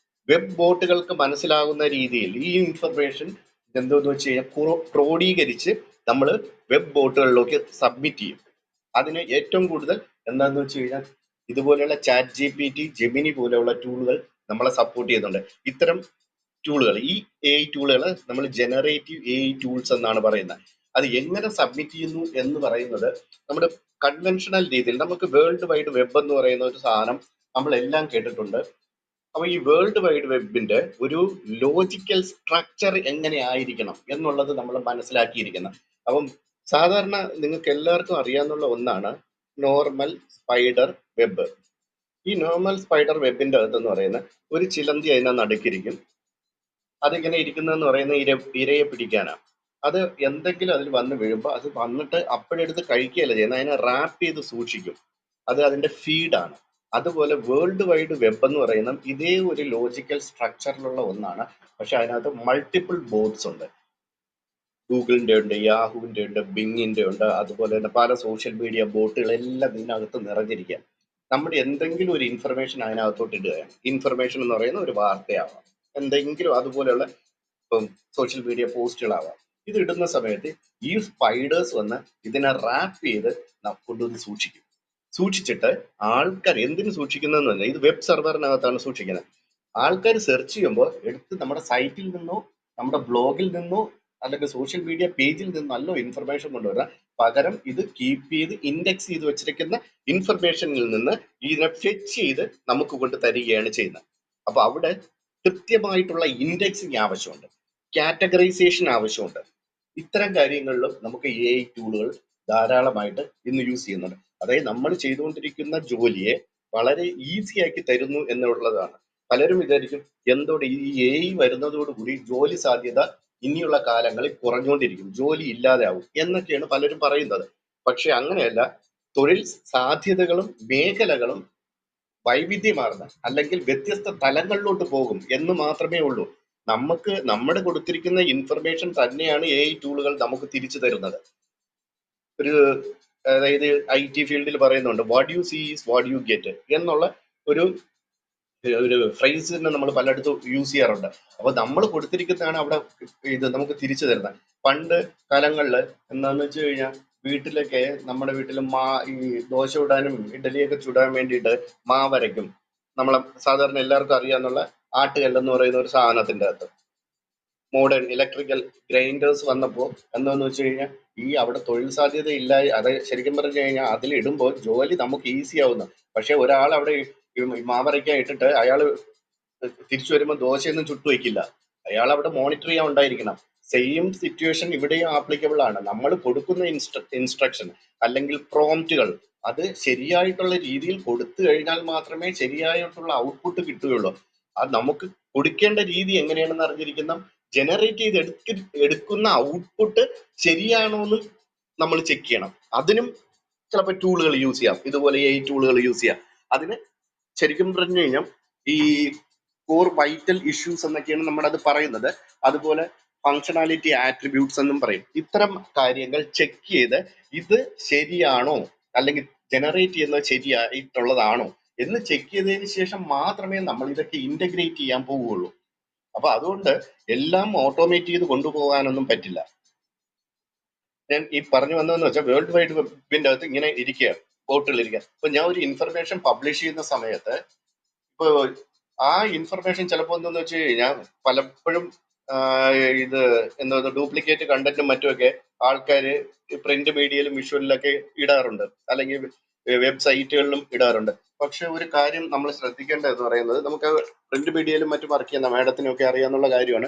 വെബ് ബോട്ടുകൾക്ക് മനസ്സിലാകുന്ന രീതിയിൽ ഈ ഇൻഫർമേഷൻ എന്തോന്ന് വെച്ച് കഴിഞ്ഞാൽ ക്രോഡീകരിച്ച് നമ്മൾ വെബ് ബോട്ടുകളിലേക്ക് സബ്മിറ്റ് ചെയ്യും. അതിന് ഏറ്റവും കൂടുതൽ എന്താണെന്ന് വെച്ച് കഴിഞ്ഞാൽ ഇതുപോലെയുള്ള ChatGPT, ജെമിനി പോലെയുള്ള ടൂളുകൾ നമ്മളെ സപ്പോർട്ട് ചെയ്യുന്നുണ്ട്. ഇത്തരം ടൂളുകൾ, ഈ AI ടൂളുകൾ നമ്മൾ ജനറേറ്റീവ് AI ടൂൾസ് എന്നാണ് പറയുന്നത്. അത് എങ്ങനെ സബ്മിറ്റ് ചെയ്യുന്നു എന്ന് പറയുന്നത് നമ്മുടെ കൺവെൻഷണൽ രീതിയിൽ നമുക്ക് വേൾഡ് വൈഡ് വെബ് എന്ന് പറയുന്ന ഒരു സാധനം നമ്മളെല്ലാം കേട്ടിട്ടുണ്ട്. അപ്പൊ ഈ വേൾഡ് വൈഡ് വെബിന്റെ ഒരു ലോജിക്കൽ സ്ട്രക്ചർ എങ്ങനെ ആയിരിക്കണം എന്നുള്ളത് നമ്മൾ മനസ്സിലാക്കിയിരിക്കണം. അപ്പം സാധാരണ നിങ്ങൾക്ക് എല്ലാവർക്കും അറിയാവുന്ന ഒന്നാണ് നോർമൽ സ്പൈഡർ വെബ്. ഈ നോർമൽ സ്പൈഡർ വെബിന്റെ അകത്തെന്ന് പറയുന്ന ഒരു ചിലന്തി അതിനെ നടുക്കിരിക്കും. അതിങ്ങനെ ഇരിക്കുന്നതെന്ന് പറയുന്ന ഇരയെ പിടിക്കാനാണ്. അത് എന്തെങ്കിലും അതിൽ വന്ന് വീഴുമ്പോൾ അത് വന്നിട്ട് അപ്പോഴെടുത്ത് കഴിക്കുകയല്ല ചെയ്യുന്നത്, അതിനെ റാപ്പ് ചെയ്ത് സൂക്ഷിക്കും. അത് അതിന്റെ ഫീഡാണ്. അതുപോലെ വേൾഡ് വൈഡ് വെബ് എന്ന് പറയുന്ന ഇതേ ഒരു ലോജിക്കൽ സ്ട്രക്ചറിലുള്ള ഒന്നാണ്. പക്ഷെ അതിനകത്ത് മൾട്ടിപ്പിൾ ബോട്ട്സ് ഉണ്ട്. ഗൂഗിളിന്റെ ഉണ്ട്, യാഹുവിന്റെ ഉണ്ട്, ബിങ്ങിന്റെ ഉണ്ട്, അതുപോലെ തന്നെ പല സോഷ്യൽ മീഡിയ ബോട്ടുകളെല്ലാം ഇതിനകത്ത് നിറഞ്ഞിരിക്കുക. നമ്മുടെ എന്തെങ്കിലും ഒരു ഇൻഫർമേഷൻ അതിനകത്തോട്ട് ഇടുകയാണ്. ഇൻഫർമേഷൻ എന്ന് പറയുന്ന ഒരു വാർത്തയാവാം, എന്തെങ്കിലും അതുപോലെയുള്ള സോഷ്യൽ മീഡിയ പോസ്റ്റുകളാവാം. ഇത് ഇടുന്ന സമയത്ത് ഈ സ്പൈഡേഴ്സ് വന്ന് ഇതിനെ റാപ്പ് ചെയ്ത് കൊണ്ടുവന്ന് സൂക്ഷിക്കും. സൂക്ഷിച്ചിട്ട് ആൾക്കാർ എന്തിനു സൂക്ഷിക്കുന്നതെന്ന് പറഞ്ഞാൽ ഇത് വെബ് സെർവറിനകത്താണ് സൂക്ഷിക്കുന്നത്. ആൾക്കാർ സെർച്ച് ചെയ്യുമ്പോൾ എടുത്ത് നമ്മുടെ സൈറ്റിൽ നിന്നോ നമ്മുടെ ബ്ലോഗിൽ നിന്നോ അല്ലെങ്കിൽ സോഷ്യൽ മീഡിയ പേജിൽ നിന്നല്ലോ ഇൻഫർമേഷൻ കൊണ്ടുവരാം. പകരം ഇത് കീപ്പ് ചെയ്ത് ഇൻഡെക്സ് ചെയ്ത് വെച്ചിരിക്കുന്ന ഇൻഫർമേഷനിൽ നിന്ന് ഇതിനെ ഫെച്ച് ചെയ്ത് നമുക്ക് കൊണ്ട് തരികയാണ് ചെയ്യുന്നത്. അപ്പൊ അവിടെ കൃത്യമായിട്ടുള്ള ഇൻഡെക്സിങ് ആവശ്യമുണ്ട്, കാറ്റഗറൈസേഷൻ ആവശ്യമുണ്ട്. ഇത്തരം കാര്യങ്ങളിലും നമുക്ക് AI ടൂളുകൾ ധാരാളമായിട്ട് ഇന്ന് യൂസ് ചെയ്യുന്നുണ്ട്. അതായത് നമ്മൾ ചെയ്തുകൊണ്ടിരിക്കുന്ന ജോലിയെ വളരെ ഈസി ആക്കി തരുന്നു എന്നുള്ളതാണ്. പലരും വിചാരിക്കും എന്തോടെ ഈ AI വരുന്നതോടുകൂടി ജോലി സാധ്യത ഇനിയുള്ള കാലങ്ങളിൽ കുറഞ്ഞുകൊണ്ടിരിക്കും, ജോലി ഇല്ലാതെ ആവും എന്നൊക്കെയാണ് പലരും പറയുന്നത്. പക്ഷെ അങ്ങനെയല്ല. തൊഴിൽ സാധ്യതകളും മേഖലകളും വൈവിധ്യമാർന്ന അല്ലെങ്കിൽ വ്യത്യസ്ത തലങ്ങളിലോട്ട് പോകും എന്ന് മാത്രമേ ഉള്ളൂ. നമുക്ക് നമ്മുടെ കൊടുത്തിരിക്കുന്ന ഇൻഫർമേഷൻ തന്നെയാണ് AI ടൂളുകൾ നമുക്ക് തിരിച്ചു തരുന്നത്. ഒരു അതായത് IT ഫീൽഡിൽ പറയുന്നുണ്ട് what you see is what you get എന്നുള്ള ഒരു ഒരു ഫ്രേസ് തന്നെ നമ്മൾ പലയിടത്തും യൂസ് ചെയ്യാറുണ്ട്. അപ്പൊ നമ്മൾ കൊടുത്തിരിക്കുന്നതാണ് അവിടെ ഇത് നമുക്ക് തിരിച്ചു തരുന്നത്. പണ്ട് കാലങ്ങളിൽ എന്താന്ന് വെച്ച് കഴിഞ്ഞാൽ വീട്ടിലൊക്കെ നമ്മുടെ വീട്ടിൽ ഈ ദോശ ചുടാനും ഇഡലിയൊക്കെ ചുടാൻ വേണ്ടിയിട്ട് മാവരയ്ക്കും. നമ്മളെ സാധാരണ എല്ലാവർക്കും അറിയാന്നുള്ള ആട്ടുകല്ലെന്ന് പറയുന്ന ഒരു സാധനത്തിന്റെ അകത്ത് മോഡേൺ ഇലക്ട്രിക്കൽ ഗ്രൈൻഡേഴ്സ് വന്നപ്പോൾ എന്താന്ന് വെച്ച് കഴിഞ്ഞാൽ ഈ അവിടെ തൊഴിൽ സാധ്യത ഇല്ല. അത് ശരിക്കും പറഞ്ഞു കഴിഞ്ഞാൽ അതിലിടുമ്പോൾ ജോലി നമുക്ക് ഈസി ആവുന്നു. പക്ഷെ ഒരാൾ അവിടെ മാവരയ്ക്കാൻ ഇട്ടിട്ട് അയാൾ തിരിച്ചു വരുമ്പോൾ ദോശയൊന്നും ചുട്ടു വയ്ക്കില്ല. അയാൾ അവിടെ മോണിറ്റർ ചെയ്യാൻ ഉണ്ടായിരിക്കണം. സെയിം സിറ്റുവേഷൻ ഇവിടെയും ആപ്ലിക്കബിൾ ആണ്. നമ്മൾ കൊടുക്കുന്ന ഇൻസ്ട്രക്ഷൻ അല്ലെങ്കിൽ പ്രോംപ്റ്റുകൾ അത് ശരിയായിട്ടുള്ള രീതിയിൽ കൊടുത്തു കഴിഞ്ഞാൽ മാത്രമേ ശരിയായിട്ടുള്ള ഔട്ട്പുട്ട് കിട്ടുകയുള്ളൂ. അത് നമുക്ക് കൊടുക്കേണ്ട രീതി എങ്ങനെയാണെന്ന് അറിഞ്ഞിരിക്കുന്ന ജനറേറ്റ് ചെയ്ത് എടുക്കുന്ന ഔട്ട്പുട്ട് ശരിയാണോ എന്ന് നമ്മൾ ചെക്ക് ചെയ്യണം. അതിനും ചിലപ്പോൾ ടൂളുകൾ യൂസ് ചെയ്യാം, ഇതുപോലെ AI ടൂളുകൾ യൂസ് ചെയ്യാം. അതിന് ശരിക്കും പറഞ്ഞു കഴിഞ്ഞാൽ ഈ കോർ വൈറ്റൽ ഇഷ്യൂസ് എന്നൊക്കെയാണ് നമ്മളത് പറയുന്നത്. അതുപോലെ ഫങ്ഷണാലിറ്റി ആട്രിബ്യൂട്ട്സ് എന്നും പറയും. ഇത്തരം കാര്യങ്ങൾ ചെക്ക് ചെയ്ത് ഇത് ശരിയാണോ അല്ലെങ്കിൽ ജനറേറ്റ് ചെയ്യുന്നത് ശരിയായിട്ടുള്ളതാണോ എന്ന് ചെക്ക് ചെയ്തതിന് ശേഷം മാത്രമേ നമ്മൾ ഇതൊക്കെ ഇന്റഗ്രേറ്റ് ചെയ്യാൻ പോവുകയുള്ളൂ. അപ്പൊ അതുകൊണ്ട് എല്ലാം ഓട്ടോമേറ്റ് ചെയ്ത് കൊണ്ടുപോകാനൊന്നും പറ്റില്ല. ഞാൻ ഈ പറഞ്ഞു വന്നതെന്ന് വെച്ചാൽ വേൾഡ് വൈഡ് വെബിന്റെ അകത്ത് ഇങ്ങനെ ഇരിക്കുക, പോർട്ടൽ ഇരിക്കുക. അപ്പൊ ഞാൻ ഒരു ഇൻഫർമേഷൻ പബ്ലിഷ് ചെയ്യുന്ന സമയത്ത് ഇപ്പൊ ആ ഇൻഫർമേഷൻ ചിലപ്പോൾ എന്തെന്ന് വെച്ച് കഴിഞ്ഞാൽ പലപ്പോഴും ഇത് എന്താ ഡ്യൂപ്ലിക്കേറ്റ് കണ്ടന്റും മറ്റുമൊക്കെ ആൾക്കാര് പ്രിന്റ് മീഡിയയിലും വിഷ്വലിലൊക്കെ ഇടാറുണ്ട്, അല്ലെങ്കിൽ വെബ്സൈറ്റുകളിലും ഇടാറുണ്ട്. പക്ഷെ ഒരു കാര്യം നമ്മൾ ശ്രദ്ധിക്കേണ്ടതെന്ന് പറയുന്നത്, നമുക്ക് പ്രിന്റ് മീഡിയയിലും മറ്റും വർക്ക് ചെയ്യുന്ന മാഡത്തിനും ഒക്കെ അറിയാവുന്ന കാര്യമാണ്.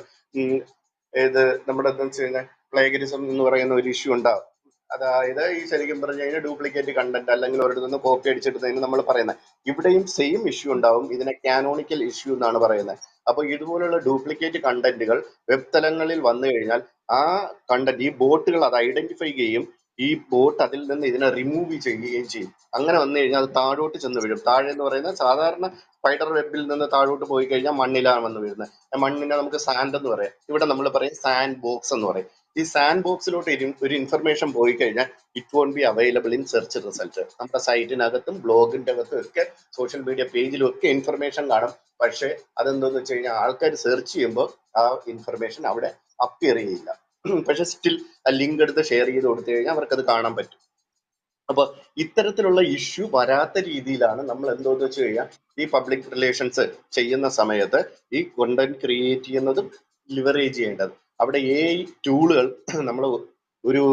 ഇത് നമ്മുടെ എന്താ വെച്ച് കഴിഞ്ഞാൽ പ്ലേഗരിസം എന്ന് പറയുന്ന ഒരു ഇഷ്യൂ ഉണ്ടാവും. അതായത് ഈ ശരിക്കും പറഞ്ഞു കഴിഞ്ഞാൽ ഡ്യൂപ്ലിക്കേറ്റ് കണ്ടന്റ് അല്ലെങ്കിൽ ഒരിടത്തു നിന്ന് കോപ്പി അടിച്ചെടുത്തതിന് നമ്മൾ പറയുന്നത്. ഇവിടെയും സെയിം ഇഷ്യൂ ഉണ്ടാവും. ഇതിനെ കാനോണിക്കൽ ഇഷ്യൂ എന്നാണ് പറയുന്നത്. അപ്പൊ ഇതുപോലുള്ള ഡ്യൂപ്ലിക്കേറ്റ് കണ്ടന്റുകൾ വെബ് തലങ്ങളിൽ വന്നു കഴിഞ്ഞാൽ ആ കണ്ടന്റ് ഈ ബോട്ടുകൾ അത് ഐഡന്റിഫൈ ചെയ്യുകയും ഈ ബോട്ട് അതിൽ നിന്ന് ഇതിനെ റിമൂവ് ചെയ്യുകയും ചെയ്യും. അങ്ങനെ വന്നു കഴിഞ്ഞാൽ അത് താഴോട്ട് ചെന്ന് വീഴും. താഴെ എന്ന് പറയുന്നത് സാധാരണ സ്പൈഡർ വെബിൽ നിന്ന് താഴോട്ട് പോയി കഴിഞ്ഞാൽ മണ്ണിലാണ് വന്ന് വീഴുന്നത്. മണ്ണിനെ നമുക്ക് സാൻഡ് എന്ന് പറയാം, ഇവിടെ നമ്മൾ പറയും സാൻഡ് ബോക്സ് എന്ന് പറയും. ഈ സാൻഡ് ബോക്സിലോട്ട് ഒരു ഇൻഫർമേഷൻ പോയി കഴിഞ്ഞാൽ it won't be available in search result. നമ്മുടെ സൈറ്റിനകത്തും ബ്ലോഗിന്റെ അകത്തും ഒക്കെ സോഷ്യൽ മീഡിയ പേജിലും ഒക്കെ ഇൻഫർമേഷൻ കാണും. പക്ഷെ അതെന്താന്ന് വെച്ച് കഴിഞ്ഞാൽ ആൾക്കാർ സെർച്ച് ചെയ്യുമ്പോൾ ആ ഇൻഫർമേഷൻ അവിടെ അപ്പിയർ ചെയ്യില്ല. പക്ഷെ സ്റ്റിൽ ആ ലിങ്ക് എടുത്ത് ഷെയർ ചെയ്ത് കൊടുത്തു കഴിഞ്ഞാൽ അവർക്കത് കാണാൻ പറ്റും. അപ്പൊ ഇത്തരത്തിലുള്ള ഇഷ്യൂ വരാത്ത രീതിയിലാണ് നമ്മൾ എന്തോന്ന് വെച്ച് കഴിഞ്ഞാൽ ഈ പബ്ലിക് റിലേഷൻസ് ചെയ്യുന്ന സമയത്ത് ഈ കണ്ടന്റ് ക്രിയേറ്റ് ചെയ്യുന്നതും ലിവറേജ് ചെയ്യേണ്ടത്. അവിടെ AI ടൂളുകൾ നമ്മൾ ഒരു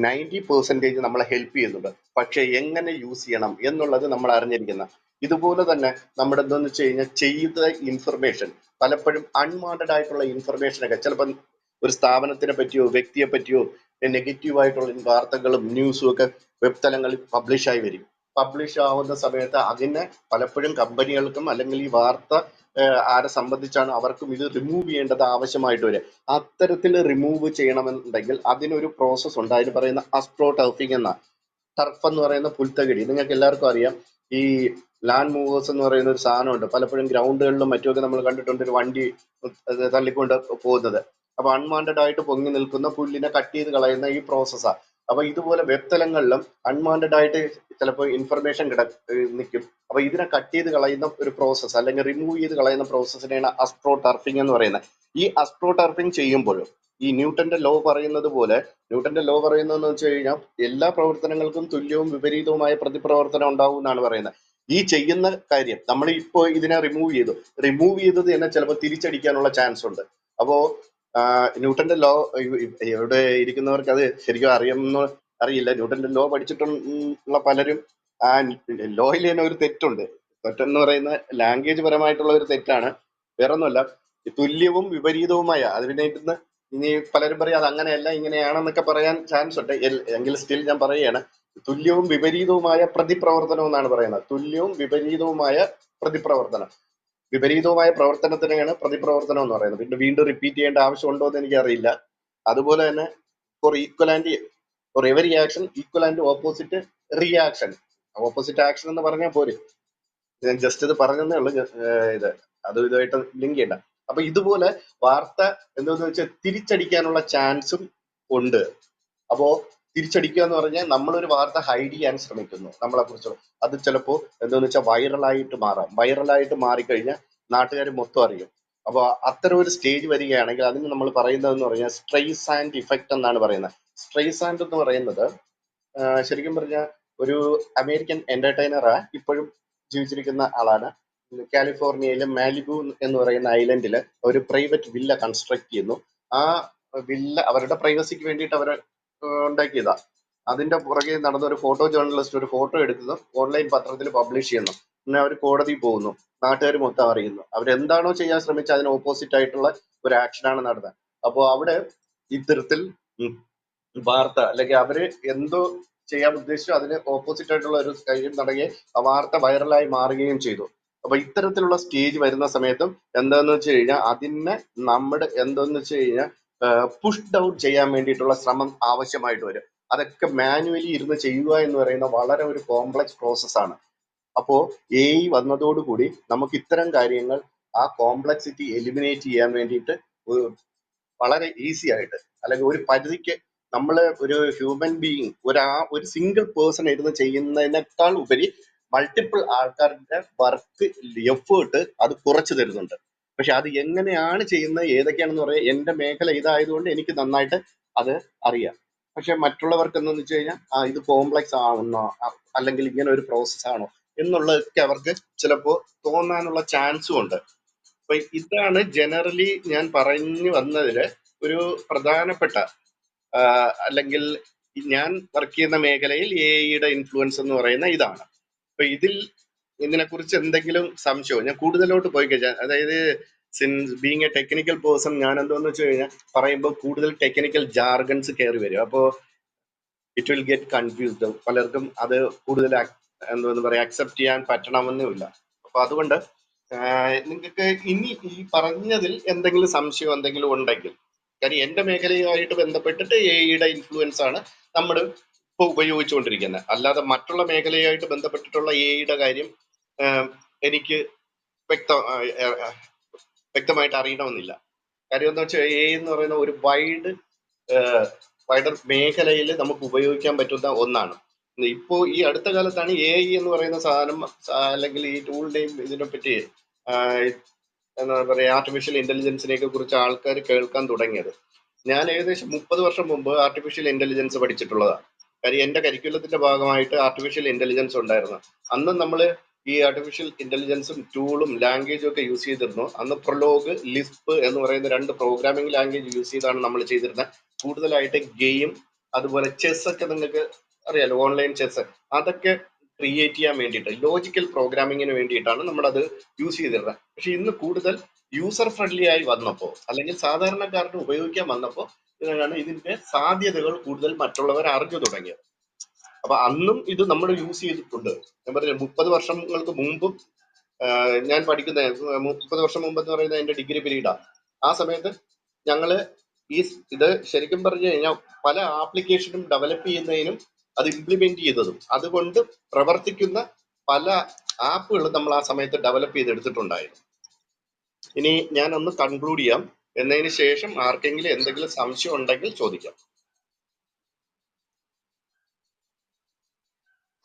90% നമ്മളെ ഹെൽപ്പ് ചെയ്യുന്നുണ്ട്. പക്ഷെ എങ്ങനെ യൂസ് ചെയ്യണം എന്നുള്ളത് നമ്മൾ അറിഞ്ഞിരിക്കുന്ന. ഇതുപോലെ തന്നെ നമ്മുടെ എന്താന്ന് വെച്ച് കഴിഞ്ഞാൽ ചെയ്ത ഇൻഫർമേഷൻ പലപ്പോഴും അൺവാണ്ടഡ് ആയിട്ടുള്ള ഇൻഫർമേഷനൊക്കെ ചിലപ്പോൾ ഒരു സ്ഥാപനത്തിനെ പറ്റിയോ വ്യക്തിയെ പറ്റിയോ നെഗറ്റീവ് ആയിട്ടുള്ള വാർത്തകളും ന്യൂസും ഒക്കെ വെബ് തലങ്ങളിൽ പബ്ലിഷ് ആയി വരും. പബ്ലിഷ് ആവുന്ന സമയത്ത് അതിനെ പലപ്പോഴും കമ്പനികൾക്കും അല്ലെങ്കിൽ ഈ വാർത്ത ആരെ സംബന്ധിച്ചാണ് അവർക്കും ഇത് റിമൂവ് ചെയ്യേണ്ടത് ആവശ്യമായിട്ട് വരും. അത്തരത്തിൽ റിമൂവ് ചെയ്യണമെന്നുണ്ടെങ്കിൽ അതിനൊരു പ്രോസസ് ഉണ്ട്. അതിന് പറയുന്ന അസ്ട്രോ ടർഫിംഗ് എന്ന ടർഫ് എന്ന് പറയുന്ന പുൽത്തകിടി നിങ്ങൾക്ക് എല്ലാവർക്കും അറിയാം. ഈ ലാൻഡ് മൂവേഴ്സ് എന്ന് പറയുന്ന ഒരു സാധനമുണ്ട്. പലപ്പോഴും ഗ്രൗണ്ടുകളിലും മറ്റുമൊക്കെ നമ്മൾ കണ്ടിട്ടുണ്ട് ഒരു വണ്ടി തള്ളിക്കൊണ്ട് പോകുന്നത്. അപ്പൊ അൺവാണ്ടഡ് ആയിട്ട് പൊങ്ങി നിൽക്കുന്ന പുല്ലിനെ കട്ട് ചെയ്ത് കളയുന്ന ഈ പ്രോസസ്സാണ്. അപ്പൊ ഇതുപോലെ വെബ് അൺവാണ്ടഡ് ആയിട്ട് ചിലപ്പോൾ ഇൻഫർമേഷൻ നിൽക്കും. അപ്പൊ ഇതിനെ കട്ട് ചെയ്ത് കളയുന്ന ഒരു പ്രോസസ്സ് അല്ലെങ്കിൽ റിമൂവ് ചെയ്ത് കളയുന്ന പ്രോസസ്സിനെയാണ് അസ്ട്രോ ടർഫിംഗ് എന്ന് പറയുന്നത്. ഈ അസ്ട്രോ ടർഫിംഗ് ചെയ്യുമ്പോഴും ഈ ന്യൂട്ടന്റെ ലോ പറയുന്നത് പോലെ, ന്യൂട്ടന്റെ ലോ പറയുന്നതെന്ന് വെച്ച് കഴിഞ്ഞാൽ എല്ലാ പ്രവർത്തനങ്ങൾക്കും തുല്യവും വിപരീതവുമായ പ്രതിപ്രവർത്തനം ഉണ്ടാവും എന്നാണ് പറയുന്നത്. ഈ ചെയ്യുന്ന കാര്യം നമ്മൾ ഇപ്പോൾ ഇതിനെ റിമൂവ് ചെയ്തത് തന്നെ ചിലപ്പോൾ തിരിച്ചടിക്കാനുള്ള ചാൻസ് ഉണ്ട്. അപ്പോ ന്യൂട്ടന്റെ ലോ ഇവിടെ ഇരിക്കുന്നവർക്ക് അത് ശരിക്കും അറിയില്ല. ന്യൂട്ടന്റെ ലോ പഠിച്ചിട്ടുള്ള പലരും ആ ലോയിൽ തന്നെ ഒരു തെറ്റുണ്ട്. തെറ്റെന്ന് പറയുന്ന ലാംഗ്വേജ് പരമായിട്ടുള്ള ഒരു തെറ്റാണ്, വേറൊന്നുമല്ല. തുല്യവും വിപരീതവുമായ അതിനായിട്ട് ഇനി പലരും പറയും അത് അങ്ങനെയല്ല ഇങ്ങനെയാണെന്നൊക്കെ പറയാൻ ചാൻസ് ഉണ്ട്. എങ്കിൽ സ്റ്റിൽ ഞാൻ പറയുകയാണ്, തുല്യവും വിപരീതവുമായ പ്രതിപ്രവർത്തനം എന്നാണ് പറയുന്നത്. തുല്യവും വിപരീതവുമായ പ്രതിപ്രവർത്തനം. വിപരീതവുമായ പ്രവർത്തനത്തിനെയാണ് പ്രതിപ്രവർത്തനം എന്ന് പറയുന്നത്. പിന്നെ വീണ്ടും റിപ്പീറ്റ് ചെയ്യേണ്ട ആവശ്യമുണ്ടോ എന്ന് എനിക്കറിയില്ല. അതുപോലെ തന്നെ for every action equal and opposite reaction. Opposite action എന്ന് പറഞ്ഞാൽ പോരെ, ഞാൻ ജസ്റ്റ് ഇത് പറഞ്ഞതേ ഉള്ളൂ. ഇത് ഇതുമായിട്ട് ലിങ്ക് ചെയ്യണ്ട. അപ്പൊ ഇതുപോലെ വാർത്ത എന്താന്ന് വെച്ചാൽ തിരിച്ചടിക്കാനുള്ള ചാൻസും ഉണ്ട്. അപ്പോ തിരിച്ചടിക്കുക എന്ന് പറഞ്ഞാൽ നമ്മളൊരു വാർത്ത ഹൈഡ് ചെയ്യാൻ ശ്രമിക്കുന്നു നമ്മളെ കുറിച്ച്. അത് ചിലപ്പോൾ എന്താന്ന് വെച്ചാൽ വൈറലായിട്ട് മാറാം. വൈറലായിട്ട് മാറിക്കഴിഞ്ഞാൽ നാട്ടുകാർ മൊത്തം അറിയും. അപ്പൊ അത്തരം ഒരു സ്റ്റേജ് വരികയാണെങ്കിൽ അതിന് നമ്മൾ പറയുന്നതെന്ന് പറഞ്ഞാൽ സ്ട്രെയ്സാൻഡ് ഇഫക്റ്റ് എന്നാണ് പറയുന്നത്. സ്ട്രെയ്സാൻഡ് എന്ന് പറയുന്നത് ശരിക്കും പറഞ്ഞാൽ ഒരു അമേരിക്കൻ എന്റർടൈനറാ, ഇപ്പോഴും ജീവിച്ചിരിക്കുന്ന ആളാണ്. കാലിഫോർണിയയിലെ മാലിബു എന്ന് പറയുന്ന ഐലൻഡില് ഒരു പ്രൈവറ്റ് വില്ല കൺസ്ട്രക്ട് ചെയ്യുന്നു. ആ വില്ല അവരുടെ പ്രൈവസിക്ക് വേണ്ടിയിട്ട് അവർ ഉണ്ടാക്കിയതാ. അതിന്റെ പുറകെ നടന്ന ഒരു ഫോട്ടോ ജേർണലിസ്റ്റ് ഒരു ഫോട്ടോ എടുക്കുന്നു, ഓൺലൈൻ പത്രത്തിൽ പബ്ലിഷ് ചെയ്യുന്നു. പിന്നെ അവർ കോടതിയിൽ പോകുന്നു, നാട്ടുകാർ മൊത്തം അറിയുന്നു. അവരെന്താണോ ചെയ്യാൻ ശ്രമിച്ചത് അതിന് ഓപ്പോസിറ്റ് ആയിട്ടുള്ള ഒരു ആക്ഷനാണ് നടന്നത്. അപ്പോൾ അവിടെ ഇത്തരത്തിൽ വാർത്ത അല്ലെങ്കിൽ അവര് എന്തോ ചെയ്യാൻ ഉദ്ദേശിച്ചു അതിന് ഓപ്പോസിറ്റ് ആയിട്ടുള്ള ഒരു കാര്യം നടക്കുകയും ആ വാർത്ത വൈറലായി മാറുകയും ചെയ്തു. അപ്പൊ ഇത്തരത്തിലുള്ള സ്റ്റേജ് വരുന്ന സമയത്തും എന്താന്ന് വെച്ച് കഴിഞ്ഞാൽ അതിനെ നമ്മുടെ എന്താന്ന് വെച്ച് കഴിഞ്ഞാൽ പുഷ് ഡൗൺ ചെയ്യാൻ വേണ്ടിയിട്ടുള്ള ശ്രമം ആവശ്യമായിട്ട് വരും. അതൊക്കെ മാനുവലി ഇരുന്ന് ചെയ്യുക എന്ന് പറയുന്ന വളരെ ഒരു കോംപ്ലക്സ് പ്രോസസ്സാണ്. അപ്പോ AI വന്നതോടുകൂടി നമുക്ക് ഇത്തരം കാര്യങ്ങൾ ആ കോംപ്ലക്സിറ്റി എലിമിനേറ്റ് ചെയ്യാൻ വേണ്ടിയിട്ട് വളരെ ഈസി ആയിട്ട് അല്ലെങ്കിൽ ഒരു പരിധിക്ക് നമ്മള് ഒരു ഹ്യൂമൻ ബീയിങ് ഒരു സിംഗിൾ പേഴ്സൺ ഇരുന്ന് ചെയ്യുന്നതിനേക്കാൾ ഉപരി മൾട്ടിപ്പിൾ ആൾക്കാരുടെ വർക്ക് എഫേർട്ട് അത് കുറച്ചു തരുന്നുണ്ട്. പക്ഷെ അത് എങ്ങനെയാണ് ചെയ്യുന്നത് ഏതൊക്കെയാണെന്ന് പറയാം. എന്റെ മേഖല ഇതായതുകൊണ്ട് എനിക്ക് നന്നായിട്ട് അത് അറിയാം. പക്ഷെ മറ്റുള്ളവർക്ക് എന്താന്ന് വെച്ച് കഴിഞ്ഞാൽ ഇത് കോംപ്ലക്സ് ആവുന്നോ അല്ലെങ്കിൽ ഇങ്ങനെ ഒരു പ്രോസസ് ആണോ എന്നുള്ളതൊക്കെ അവർക്ക് ചിലപ്പോൾ തോന്നാനുള്ള ചാൻസും ഉണ്ട്. അപ്പൊ ഇതാണ് ജനറലി ഞാൻ പറഞ്ഞു വന്നതില് ഒരു പ്രധാനപ്പെട്ട അല്ലെങ്കിൽ ഞാൻ വർക്ക് ചെയ്യുന്ന മേഖലയിൽ AI ഇൻഫ്ലുവൻസ് എന്ന് പറയുന്ന ഇതാണ്. അപ്പൊ ഇതിനെക്കുറിച്ച് എന്തെങ്കിലും സംശയമോ? ഞാൻ കൂടുതലോട്ട് പോയി കഴിഞ്ഞാൽ, അതായത് since being A technical person, ഞാൻ എന്താന്ന് വെച്ച് കഴിഞ്ഞാൽ പറയുമ്പോൾ കൂടുതൽ ടെക്നിക്കൽ ജാർഗൻസ് കയറി വരും. അപ്പോൾ ഇറ്റ് വിൽ ഗെറ്റ് കൺഫ്യൂസ്ഡ്. പലർക്കും അത് കൂടുതൽ എന്താ പറയാ അക്സെപ്റ്റ് ചെയ്യാൻ പറ്റണമെന്നുമില്ല. അപ്പൊ അതുകൊണ്ട് നിങ്ങൾക്ക് ഇനി ഈ പറഞ്ഞതിൽ എന്തെങ്കിലും സംശയം എന്തെങ്കിലും ഉണ്ടെങ്കിൽ, കാര്യം എന്റെ മേഖലയുമായിട്ട് ബന്ധപ്പെട്ടിട്ട് AI ഇൻഫ്ലുവൻസ് ആണ് നമ്മൾ ഇപ്പൊ ഉപയോഗിച്ചുകൊണ്ടിരിക്കുന്നത്. അല്ലാതെ മറ്റുള്ള മേഖലയുമായിട്ട് ബന്ധപ്പെട്ടിട്ടുള്ള AI കാര്യം എനിക്ക് വ്യക്തമായിട്ട് അറിയണമെന്നില്ല. കാര്യം എന്താ വെച്ചാൽ AI എന്ന് പറയുന്ന ഒരു വൈഡർ മേഖലയിൽ നമുക്ക് ഉപയോഗിക്കാൻ പറ്റുന്ന ഒന്നാണ്. ഇപ്പോ ഈ അടുത്ത കാലത്താണ് AI എന്ന് പറയുന്ന സാധനം അല്ലെങ്കിൽ ഈ ടൂളിന്റെയും ഇതിനെപ്പറ്റി എന്താ പറയാ ആർട്ടിഫിഷ്യൽ ഇന്റലിജൻസിനെയൊക്കെ കുറിച്ച് ആൾക്കാർ കേൾക്കാൻ തുടങ്ങിയത്. ഞാൻ ഏകദേശം 30 വർഷം മുമ്പ് ആർട്ടിഫിഷ്യൽ ഇന്റലിജൻസ് പഠിച്ചിട്ടുള്ളതാണ്. കാര്യം എന്റെ കരിക്കുലത്തിന്റെ ഭാഗമായിട്ട് ആർട്ടിഫിഷ്യൽ ഇന്റലിജൻസ് ഉണ്ടായിരുന്നു. അന്ന് നമ്മൾ ഈ ആർട്ടിഫിഷ്യൽ ഇന്റലിജൻസും ടൂളും ലാംഗ്വേജും ഒക്കെ യൂസ് ചെയ്തിരുന്നു. അന്ന് പ്രൊലോഗ്, ലിസ്പ് എന്ന് പറയുന്ന 2 പ്രോഗ്രാമിംഗ് ലാംഗ്വേജ് യൂസ് ചെയ്താണ് നമ്മൾ ചെയ്തിരുന്നത്. കൂടുതലായിട്ട് ഗെയിം, അതുപോലെ ചെസ് ഒക്കെ നിങ്ങൾക്ക് അറിയാലോ, ഓൺലൈൻ ചെസ്, അതൊക്കെ ക്രിയേറ്റ് ചെയ്യാൻ വേണ്ടിയിട്ട് ലോജിക്കൽ പ്രോഗ്രാമിങ്ങിന് വേണ്ടിയിട്ടാണ് നമ്മളത് യൂസ് ചെയ്തിരുന്നത്. പക്ഷെ ഇന്ന് കൂടുതൽ യൂസർ ഫ്രണ്ട്ലി ആയി വന്നപ്പോൾ അല്ലെങ്കിൽ സാധാരണക്കാർക്ക് ഉപയോഗിക്കാൻ വന്നപ്പോൾ ഇതിന്റെ സാധ്യതകൾ കൂടുതൽ മറ്റുള്ളവർ അറിഞ്ഞു തുടങ്ങിയത്. അപ്പൊ അന്നും ഇത് നമ്മൾ യൂസ് ചെയ്തിട്ടുണ്ട്. ഞാൻ പറഞ്ഞ 30 വർഷങ്ങൾക്ക് മുമ്പും ഞാൻ പഠിക്കുന്ന 30 വർഷം മുമ്പ് എന്ന് പറയുന്നത് എന്റെ ഡിഗ്രി പീരീഡാ. ആ സമയത്ത് ഞങ്ങള് ഇത് ശരിക്കും പറഞ്ഞു കഴിഞ്ഞാൽ പല ആപ്ലിക്കേഷനും ഡെവലപ്പ് ചെയ്യുന്നതിനും അത് ഇംപ്ലിമെന്റ് ചെയ്തതും അതുകൊണ്ട് പ്രവർത്തിക്കുന്ന പല ആപ്പുകളും നമ്മൾ ആ സമയത്ത് ഡെവലപ്പ് ചെയ്തെടുത്തിട്ടുണ്ടായിരുന്നു. ഇനി ഞാൻ ഒന്ന് കൺക്ലൂഡ് ചെയ്യാം. എന്നതിന് ശേഷം ആർക്കെങ്കിലും എന്തെങ്കിലും സംശയം ഉണ്ടെങ്കിൽ ചോദിക്കാം.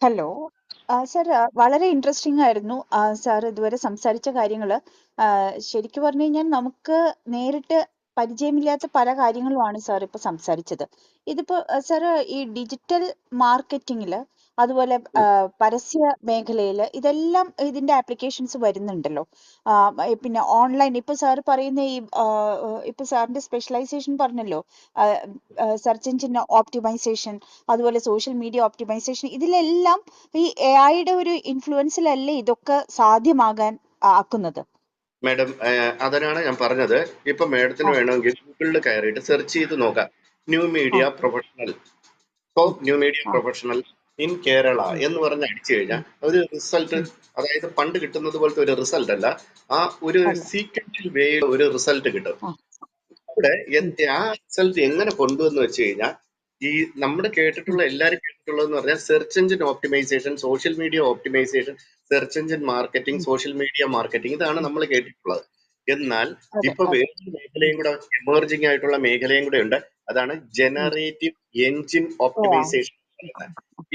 ഹലോ സർ, വളരെ ഇൻട്രസ്റ്റിംഗ് ആയിരുന്നു സാർ ഇതുവരെ സംസാരിച്ച കാര്യങ്ങള്. ശരിക്കും പറഞ്ഞു കഴിഞ്ഞാൽ നമുക്ക് നേരിട്ട് പരിചയമില്ലാത്ത പല കാര്യങ്ങളുമാണ് സാർ ഇപ്പൊ സംസാരിച്ചത്. ഇതിപ്പോ സാർ ഈ ഡിജിറ്റൽ മാർക്കറ്റിംഗില് അതുപോലെ പരസ്യ മേഖലയില് ഇതെല്ലാം ഇതിന്റെ ആപ്ലിക്കേഷൻസ് വരുന്നുണ്ടല്ലോ. പിന്നെ ഓൺലൈൻ ഇപ്പൊ സാർ പറയുന്ന ഈ ഇപ്പൊ സാറിന്റെ സ്പെഷ്യലൈസേഷൻ പറഞ്ഞല്ലോ, സെർച്ച് എഞ്ചിൻ ഓപ്റ്റിമൈസേഷൻ, അതുപോലെ സോഷ്യൽ മീഡിയ ഓപ്റ്റിമൈസേഷൻ, ഇതിലെല്ലാം ഈ എഐയുടെ ഒരു ഇൻഫ്ലുവൻസിലല്ലേ ഇതൊക്കെ സാധ്യമാകാൻ ആക്കുന്നത്? മാഡം, അതിനാണ് ഞാൻ പറഞ്ഞത്. ഇപ്പൊ മാഡത്തിന് വേണമെങ്കിൽ ഗൂഗിളിൽ കയറിയിട്ട് സെർച്ച് ചെയ്ത് നോക്കാം. New media professional, top new media professional in Kerala എന്ന് പറഞ്ഞ് അടിച്ചു കഴിഞ്ഞാൽ ഒരു റിസൾട്ട്, അതായത് പണ്ട് കിട്ടുന്നത് പോലത്തെ ഒരു റിസൾട്ട് അല്ല, ആ ഒരു സീക്വൻഷ്യൽ വേ ഒരു റിസൾട്ട് കിട്ടും. അവിടെ ആ റിസൾട്ട് എങ്ങനെ കൊണ്ടുവന്ന് വെച്ച് കഴിഞ്ഞാൽ ഈ നമ്മൾ കേട്ടിട്ടുള്ള എല്ലാവരും കേട്ടിട്ടുള്ളതെന്ന് പറഞ്ഞാൽ search engine optimisation, social media optimisation, search engine marketing, social media marketing, ഇതാണ് നമ്മൾ കേട്ടിട്ടുള്ളത്. എന്നാൽ ഇപ്പൊ വേറൊരു മേഖലയും കൂടെ, എമേർജിംഗ് ആയിട്ടുള്ള മേഖലയും കൂടെ ഉണ്ട്. അതാണ് ജനറേറ്റീവ് എഞ്ചിൻ ഓപ്റ്റിമൈസേഷൻ.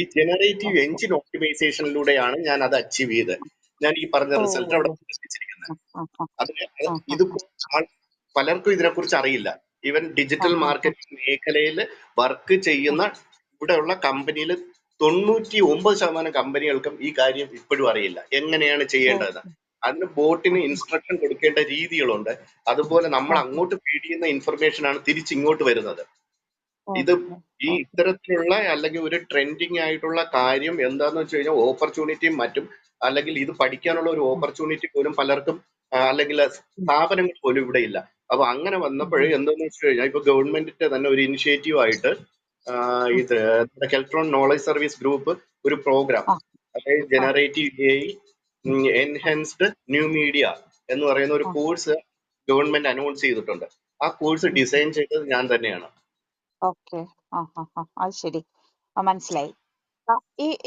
ഈ ജനറേറ്റീവ് എഞ്ചിൻ ഓപ്റ്റിമൈസേഷനിലൂടെയാണ് ഞാൻ അത് അച്ചീവ് ചെയ്തത്. ഞാൻ ഈ പറഞ്ഞ റിസൾട്ട് അവിടെ പ്രദർശിപ്പിച്ചിരിക്കുന്നത്. അതിന് ഇതിപ്പോ പലർക്കും ഇതിനെക്കുറിച്ച് അറിയില്ല. ഈവൻ ഡിജിറ്റൽ മാർക്കറ്റിംഗ് മേഖലയിൽ വർക്ക് ചെയ്യുന്ന ഇവിടെയുള്ള കമ്പനിയിൽ 99% കമ്പനികൾക്കും ഈ കാര്യം ഇപ്പോഴും അറിയില്ല, എങ്ങനെയാണ് ചെയ്യേണ്ടത്. അതിന് ബോട്ടിന് ഇൻസ്ട്രക്ഷൻ കൊടുക്കേണ്ട രീതികളുണ്ട്. അതുപോലെ നമ്മൾ അങ്ങോട്ട് ഫീഡ് ചെയ്യുന്ന ഇൻഫർമേഷൻ ആണ് തിരിച്ചിങ്ങോട്ട് വരുന്നത്. ഇത് ഈ ഇത്തരത്തിലുള്ള അല്ലെങ്കിൽ ഒരു ട്രെൻഡിങ് ആയിട്ടുള്ള കാര്യം എന്താന്ന് വെച്ച് കഴിഞ്ഞാൽ ഓപ്പർച്യൂണിറ്റിയും മറ്റും, അല്ലെങ്കിൽ ഇത് പഠിക്കാനുള്ള ഒരു ഓപ്പർച്യൂണിറ്റി പോലും പലർക്കും അല്ലെങ്കിൽ സ്ഥാപനങ്ങൾ പോലും ഇവിടെ ഇല്ല. അപ്പൊ അങ്ങനെ വന്നപ്പോഴേ എന്താന്ന് വെച്ച് കഴിഞ്ഞാൽ ഇപ്പൊ ഗവൺമെന്റിന്റെ തന്നെ ഒരു ഇനിഷ്യേറ്റീവ് ആയിട്ട് ഇത് കെൽട്രോൺ നോളജ് സർവീസ് ഗ്രൂപ്പ് ഒരു പ്രോഗ്രാം, അതായത് generative AI enhanced new media എന്ന് പറയുന്ന ഒരു കോഴ്സ് ഗവൺമെന്റ് അനൗൺസ് ചെയ്തിട്ടുണ്ട്. ആ കോഴ്സ് ഡിസൈൻ ചെയ്തത് ഞാൻ തന്നെയാണ്. ഓക്കെ, അത് ശരി, മനസ്സിലായി.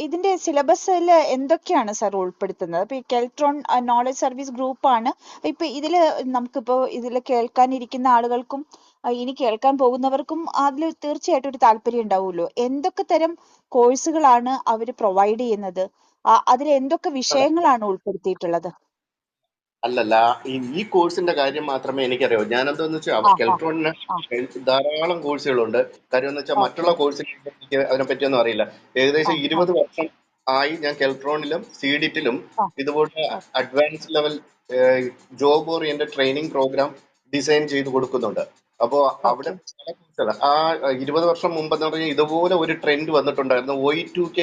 ഇതിന്റെ സിലബസിൽ എന്തൊക്കെയാണ് സാർ ഉൾപ്പെടുത്തുന്നത്? ഇപ്പൊ ഈ കെൽട്രോൺ നോളജ് സർവീസ് ഗ്രൂപ്പ് ആണ്. ഇപ്പൊ ഇതില് നമുക്കിപ്പോ ഇതിൽ കേൾക്കാനിരിക്കുന്ന ആളുകൾക്കും ഇനി കേൾക്കാൻ പോകുന്നവർക്കും അതിൽ തീർച്ചയായിട്ടും ഒരു താല്പര്യം ഉണ്ടാവുമല്ലോ. എന്തൊക്കെ തരം കോഴ്സുകളാണ് അവർ പ്രൊവൈഡ് ചെയ്യുന്നത്? അതിൽ എന്തൊക്കെ വിഷയങ്ങളാണ് ഉൾപ്പെടുത്തിയിട്ടുള്ളത്? അല്ലല്ല, ഈ കോഴ്സിന്റെ കാര്യം മാത്രമേ എനിക്കറിയാവൂ. ഞാൻ എന്താന്ന് വെച്ചാൽ കെൽട്രോണിന് ധാരാളം കോഴ്സുകളുണ്ട്. കാര്യം എന്ന് വെച്ചാൽ മറ്റുള്ള കോഴ്സിനെ എനിക്ക് അതിനെപ്പറ്റിയൊന്നും അറിയില്ല. ഏകദേശം 20 വർഷം ആയി ഞാൻ കെൽട്രോണിലും സീഡിറ്റിലും ഇതുപോലെ advance level job oriented training programme design ചെയ്ത് കൊടുക്കുന്നുണ്ട്. അപ്പോ അവിടെ ആ 20 വർഷം മുമ്പ് എന്ന് പറഞ്ഞാൽ ഇതുപോലെ ഒരു ട്രെൻഡ് വന്നിട്ടുണ്ടായിരുന്നു. Y2K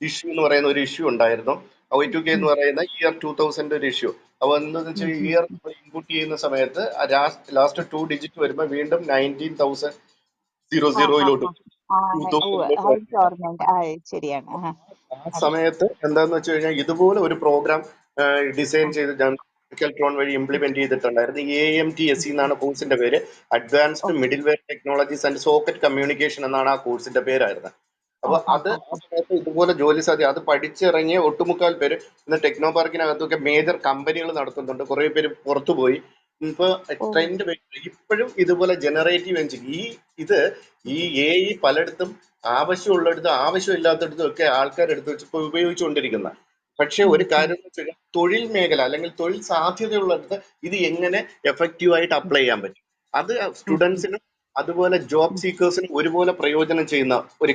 ഇഷ്യൂ എന്ന് പറയുന്ന ഒരു ഇഷ്യൂ ഉണ്ടായിരുന്നു. Y2K എന്ന് പറയുന്ന ഇയർ 2000 ഒരു ഇഷ്യൂ. അപ്പൊ എന്താന്ന് വെച്ചാൽ ഇയർ ഇൻപുട്ട് ചെയ്യുന്ന സമയത്ത് ലാസ്റ്റ് 2 ഡിജിറ്റ് വരുമ്പോൾ വീണ്ടും 19,000 ശരിയാണ്. ആ സമയത്ത് എന്താന്ന് വെച്ച് കഴിഞ്ഞാൽ ഇതുപോലെ ഒരു പ്രോഗ്രാം ഡിസൈൻ ചെയ്ത് ഞാൻ കെൽട്രോൺ വഴി ഇംപ്ലിമെന്റ് ചെയ്തിട്ടുണ്ടായിരുന്നു. AMTSC എന്നാണ് കോഴ്സിന്റെ പേര്. Advanced middleware technologies and socket communication എന്നാണ് ആ കോഴ്സിന്റെ പേരായിരുന്നത്. അപ്പൊ അത് ആ സമയത്ത് ഇതുപോലെ ജോലി സാധ്യത, അത് പഠിച്ചിറങ്ങിയ ഒട്ടുമുക്കാൽ പേര് ഇന്ന് ടെക്നോ പാർക്കിനകത്തൊക്കെ മേജർ കമ്പനികൾ നടത്തുന്നുണ്ട്. കുറെ പേര് പുറത്തുപോയി. ഇപ്പൊ ട്രെൻഡ് ഇപ്പോഴും ഇതുപോലെ ജനറേറ്റീവ് എഞ്ചിൻ ഇത് ഈ AI പലയിടത്തും ആവശ്യമുള്ളിടത്തും ആവശ്യമില്ലാത്തടത്തും ഒക്കെ ആൾക്കാർ എടുത്ത് വെച്ച് ഉപയോഗിച്ചുകൊണ്ടിരിക്കുന്ന. പക്ഷെ ഒരു കാര്യം എന്ന് വെച്ചാൽ തൊഴിൽ മേഖല അല്ലെങ്കിൽ തൊഴിൽ സാധ്യതയുള്ളിടത്ത് ഇത് എങ്ങനെ എഫക്റ്റീവ് ആയിട്ട് അപ്ലൈ ചെയ്യാൻ പറ്റും, അത് സ്റ്റുഡൻസിനും അതുപോലെ ജോബ് സീക്കേഴ്സിനും ഒരുപോലെ പ്രയോജനം ചെയ്യുന്ന ഒരു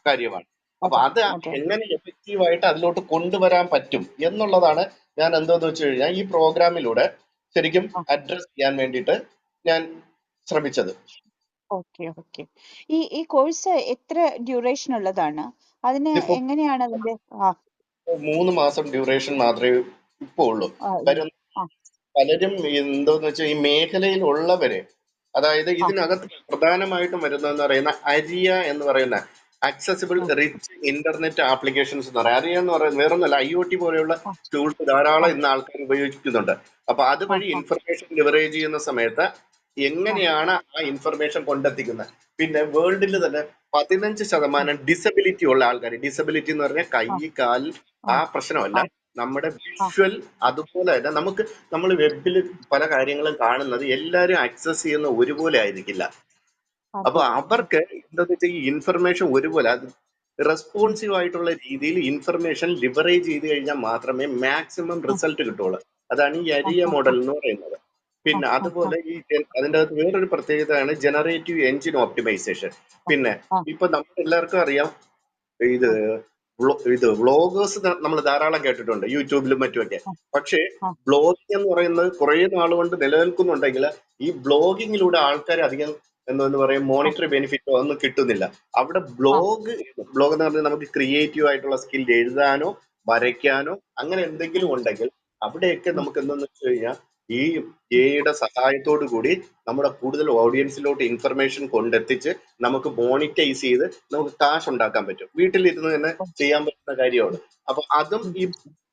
കാര്യമാണ്. അപ്പൊ അത് എങ്ങനെ എഫക്റ്റീവ് ആയിട്ട് അതിലോട്ട് കൊണ്ടുവരാൻ പറ്റും എന്നുള്ളതാണ് ഞാൻ എന്താന്ന് വെച്ച് കഴിഞ്ഞാൽ ഈ പ്രോഗ്രാമിലൂടെ ശരിക്കും അഡ്രസ് ചെയ്യാൻ വേണ്ടിയിട്ട് ഞാൻ ശ്രമിച്ചത്. ഓക്കെ. ഈ കോഴ്സ് എത്ര ഡ്യൂറേഷൻ ഉള്ളതാണ്? അതിന് എങ്ങനെയാണ് അതിന്റെ 3 മാസം ഡ്യൂറേഷൻ മാത്രമേ ഇപ്പൊ ഉള്ളൂ. ആ, കാര്യം ആ, പലരും എന്തോന്ന് വെച്ചാൽ ഈ മേഖലയിൽ ഉള്ളവര്, അതായത് ആ, ഇതിനകത്ത് പ്രധാനമായിട്ടും വരുന്നതെന്ന് പറയുന്ന അരിയ എന്ന് പറയുന്ന അക്സസിബിൾ ആ, റിച്ച് ഇന്റർനെറ്റ് ആപ്ലിക്കേഷൻസ് എന്ന് പറയാം. അരിയ എന്ന് പറയുന്നത് വേറൊന്നല്ല, IoT പോലെയുള്ള ആ, ടൂൾസ് ആ, ധാരാളം ഇന്ന് ആൾക്കാർ ഉപയോഗിക്കുന്നുണ്ട്. അപ്പൊ ആ, അതുവഴി ഇൻഫർമേഷൻ ലിവറേജ് ചെയ്യുന്ന സമയത്ത് ആ, എങ്ങനെയാണ് ആ ഇൻഫർമേഷൻ കൊണ്ടെത്തിക്കുന്നത്. പിന്നെ വേൾഡിൽ തന്നെ 15% ഡിസബിലിറ്റി ഉള്ള ആൾക്കാർ, ഡിസബിലിറ്റി എന്ന് പറഞ്ഞാൽ കൈ, ആ, കാൽ, ആ, ആ പ്രശ്നമല്ല, ആ, നമ്മുടെ ആ, വിഷ്വൽ, അതുപോലെ തന്നെ നമുക്ക് നമ്മൾ വെബിൽ പല കാര്യങ്ങളും കാണുന്നത് എല്ലാവരും ആക്സസ് ചെയ്യുന്ന ഒരുപോലെ ആയിരിക്കില്ല. അപ്പൊ അതെ. അവർക്ക് എന്താന്ന് വെച്ചാൽ ഈ ഇൻഫർമേഷൻ ഒരുപോലെ അത് ഉം, റെസ്പോൺസീവ് ആയിട്ടുള്ള രീതിയിൽ ഇൻഫർമേഷൻ ലിവറേജ് ചെയ്ത് കഴിഞ്ഞാൽ മാത്രമേ മാക്സിമം ആ, റിസൾട്ട് കിട്ടുള്ളൂ. അതാണ് ഈ ആ, അരിയ ആ, മോഡൽ എന്ന് പറയുന്നത്. ആ, പിന്നെ ആ, ആ, അതുപോലെ ഈ അതിൻ്റെ അകത്ത് വേറൊരു പ്രത്യേകതയാണ് ജനറേറ്റീവ് എഞ്ചിൻ ഓപ്റ്റിമൈസേഷൻ. ആ, പിന്നെ ആ, ഇപ്പൊ നമുക്ക് എല്ലാവർക്കും അറിയാം, ഇത് ആ, ഇത് വ്ളോഗേഴ്സ് നമ്മൾ ധാരാളം കേട്ടിട്ടുണ്ട് യൂട്യൂബിലും മറ്റുമൊക്കെ. ആ, പക്ഷേ ആ, ബ്ലോഗിംഗ് എന്ന് പറയുന്നത് കുറെ നാളുകൊണ്ട് നിലനിൽക്കുന്നുണ്ടെങ്കിൽ ഈ ബ്ലോഗിങ്ങിലൂടെ ആൾക്കാർ അധികം എന്താന്ന് പറയും ആ, മോണിറ്ററി ബെനിഫിറ്റോ ഒന്നും കിട്ടുന്നില്ല. അവിടെ ആ, ബ്ലോഗ് എന്ന് പറഞ്ഞാൽ നമുക്ക് ക്രിയേറ്റീവ് ആയിട്ടുള്ള സ്കിൽ എഴുതാനോ വരയ്ക്കാനോ അങ്ങനെ എന്തെങ്കിലും ഉം, ഉണ്ടെങ്കിൽ അവിടെയൊക്കെ ഉം, നമുക്ക് എന്താന്ന് വെച്ച് കഴിഞ്ഞാൽ ഈ എയുടെ സഹായത്തോടു കൂടി നമ്മുടെ കൂടുതൽ ഓഡിയൻസിലോട്ട് ഇൻഫർമേഷൻ കൊണ്ടെത്തിച്ച് നമുക്ക് മോണിറ്റൈസ് ചെയ്ത് നമുക്ക് കാശ് ഉണ്ടാക്കാൻ പറ്റും. വീട്ടിലിരുന്ന് തന്നെ ഉം, ചെയ്യാൻ പറ്റുന്ന കാര്യമാണ്. അപ്പൊ അതും ഉം, ഈ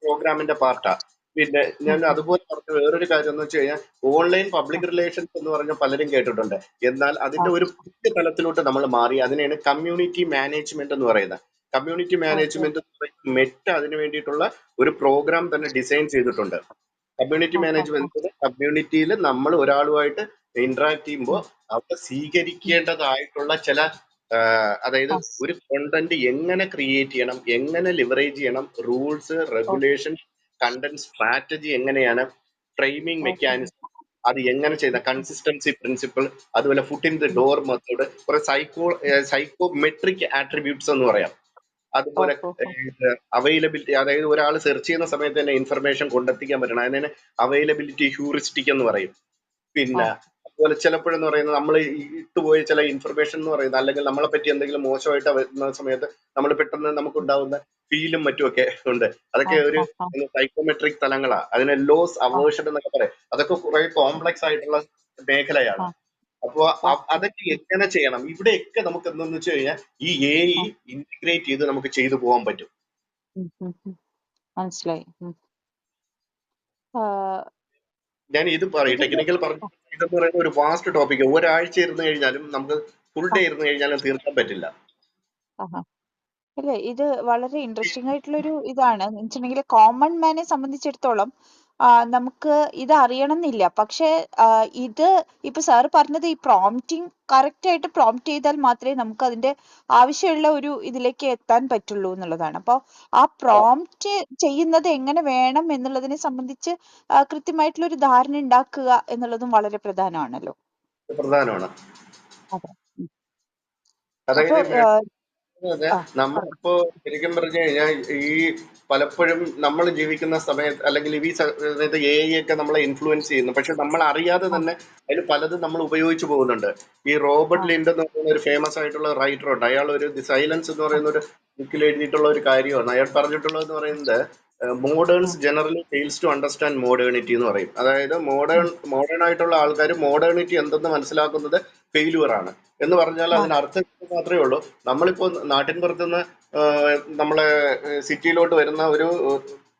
പ്രോഗ്രാമിന്റെ പാർട്ടാ. പിന്നെ ഉം, ഞാൻ ഉം, അതുപോലെ പറഞ്ഞ വേറൊരു കാര്യം എന്ന് വെച്ച് കഴിഞ്ഞാൽ ഓൺലൈൻ ആ, പബ്ലിക് റിലേഷൻസ് എന്ന് പറഞ്ഞ പലരും കേട്ടിട്ടുണ്ട്. എന്നാൽ ആ, അതിന്റെ ഒരു പുതിയ തലത്തിലോട്ട് നമ്മൾ മാറി. അതിനെയാണ് കമ്മ്യൂണിറ്റി മാനേജ്മെന്റ് എന്ന് പറയുന്നത്. Community okay. മാനേജ്മെന്റ് എന്ന് പറയുന്നത് മെറ്റ അതിന് വേണ്ടിയിട്ടുള്ള ഒരു പ്രോഗ്രാം തന്നെ ഡിസൈൻ ചെയ്തിട്ടുണ്ട്. കമ്മ്യൂണിറ്റി ആ, ആ, ആ, മാനേജ്മെന്റ് കമ്മ്യൂണിറ്റിയിൽ നമ്മൾ ഒരാളുമായിട്ട് ഇന്ററാക്ട് ചെയ്യുമ്പോൾ ഉം, അവിടെ ഉം, സ്വീകരിക്കേണ്ടതായിട്ടുള്ള ചില അതായത് ആ, ഒരു കോണ്ടന്റ് എങ്ങനെ ക്രിയേറ്റ് ചെയ്യണം, എങ്ങനെ ലിവറേജ് ചെയ്യണം, റൂൾസ്, ഓ, റെഗുലേഷൻ, കണ്ടന്റ് സ്ട്രാറ്റജി എങ്ങനെയാണ്, ഫ്രെയിമിംഗ് ഓക്കെ. മെക്കാനിസം, അത് എങ്ങനെ ചെയ്യുന്ന കൺസിസ്റ്റൻസി പ്രിൻസിപ്പിൾ, അതുപോലെ ഫുട്ട് ഇൻ ദി ഉം, ഡോർ മെത്തേഡ്, കുറെ സൈക്കോമെട്രിക് ആട്രിബ്യൂട്ട്സ് എന്ന് പറയാം. ഓ, അതുപോലെ ഓ, ഓ, അവൈലബിലിറ്റി, അതായത് ഒരാൾ സെർച്ച് ചെയ്യുന്ന സമയത്ത് തന്നെ ഇൻഫർമേഷൻ കൊണ്ടെത്തിക്കാൻ പറ്റണം. അതിനെ അവൈലബിലിറ്റി ഹ്യൂറിസ്റ്റിക് എന്ന് പറയും. ആ, പിന്നെ അതുപോലെ ചിലപ്പോഴെന്ന് പറയുന്നത് നമ്മൾ ഇട്ടുപോയ ചില ഇൻഫർമേഷൻ എന്ന് പറയുന്നത്, അല്ലെങ്കിൽ നമ്മളെ പറ്റി എന്തെങ്കിലും മോശമായിട്ട് വരുന്ന സമയത്ത് നമ്മൾ പെട്ടെന്ന് നമുക്കുണ്ടാവുന്ന ഫീലും മറ്റുമൊക്കെ ഉണ്ട്. ആ, അതൊക്കെ ഒരു ആ, ആ, സൈക്കോമെട്രിക് തലങ്ങളാ. അതിനെ ലോസ് ആ, അവേർഷൻ എന്നൊക്കെ പറയും. അതൊക്കെ കുറെ കോംപ്ലക്സ് ആയിട്ടുള്ള മേഖലയാണ്. ആ, അപ്പൊ ഓക്കെ. അതൊക്കെ എങ്ങനെ ചെയ്യണം, ഇവിടെയൊക്കെ നമുക്ക് എന്തെന്ന് വെച്ച് കഴിഞ്ഞാൽ ഈ AI ആ, ഇന്റഗ്രേറ്റ് ചെയ്ത് നമുക്ക് ചെയ്തു പോകാൻ പറ്റും. ഉം, ഉം, ഉം, മനസ്സിലായി. ആ, ഞാൻ ഇത് പറയും, ഇതിന്റെ ടെക്നിക്കൽ പറഞ്ഞു, ഇതെന്ന് പറയുന്ന ഒരു വാസ്റ്റ് ടോപ്പിക്. ഒരാഴ്ച ഇരുന്ന് കഴിഞ്ഞാലും നമുക്ക് ഫുൾ ആ, ഡേ ഇരുന്ന് കഴിഞ്ഞാലും തീർക്കാൻ പറ്റില്ല. ആ, അല്ലേ, ഇത് വളരെ ഇൻട്രസ്റ്റിംഗ് ആയിട്ടുള്ളൊരു ഇതാണ്. എന്ന് വെച്ചിട്ടുണ്ടെങ്കിൽ കോമൺ മാനെ സംബന്ധിച്ചിടത്തോളം നമുക്ക് ഇത് അറിയണം എന്നില്ല. പക്ഷേ ഇത് ഇപ്പൊ സാറ് പറഞ്ഞത് ഈ പ്രോംപ്റ്റിംഗ് കറക്റ്റ് ആയിട്ട് പ്രോംപ്റ്റ് ചെയ്താൽ മാത്രമേ നമുക്ക് അതിന്റെ ആവശ്യമുള്ള ഒരു ഇതിലേക്ക് എത്താൻ പറ്റുള്ളൂ എന്നുള്ളതാണ്. അപ്പോൾ ആ ആ, പ്രോംപ്റ്റ് ചെയ്യുന്നത് എങ്ങനെ വേണം എന്നുള്ളതിനെ സംബന്ധിച്ച് കൃത്യമായിട്ടുള്ള ഒരു ധാരണ ഉണ്ടാക്കുക എന്നുള്ളതും വളരെ പ്രധാനമാണല്ലോ. ഇത് പ്രധാനമാണ്. അതെ. ഉം. അപ്പൊ അതായത് അതെ, ആ, പറഞ്ഞു. നമ്മളിപ്പോ ശരിക്കും പറഞ്ഞു കഴിഞ്ഞാൽ ഈ പലപ്പോഴും നമ്മൾ ജീവിക്കുന്ന സമയത്ത്, അല്ലെങ്കിൽ ഈ സമയത്ത് AI ഒക്കെ നമ്മളെ ഇൻഫ്ലുവൻസ് ചെയ്യുന്നു. പക്ഷെ നമ്മൾ അറിയാതെ ആ, തന്നെ അതിൽ പലതും നമ്മൾ ഉപയോഗിച്ചു പോകുന്നുണ്ട്. ഈ ആ, റോബർട്ട് ലിൻഡ് എന്ന് പറയുന്ന ഒരു ഫേമസ് ആയിട്ടുള്ള റൈറ്റർ ഉണ്ട്. അയാൾ ഒരു ദി സൈലൻസ് എന്ന് ആ, പറയുന്ന ഒരു ബുക്കിൽ എഴുതിയിട്ടുള്ള ഒരു കാര്യമാണ്. അയാൾ പറഞ്ഞിട്ടുള്ളത് പറയുന്നത് ഉം, moderns generally fails to understand modernity എന്ന് പറയും. അതായത് ഉം, മോഡേൺ ആയിട്ടുള്ള ആൾക്കാർ മോഡേണിറ്റി എന്തെന്ന് മനസ്സിലാക്കുന്നത് ഫെയിലുവർ ആണ് എന്ന് പറഞ്ഞാൽ ആ, അതിന് അർത്ഥം ഇത് മാത്രമേ ഉള്ളൂ. നമ്മളിപ്പോ നാട്ടിൻ പുറത്തുനിന്ന് നമ്മളെ സിറ്റിയിലോട്ട് വരുന്ന ഒരു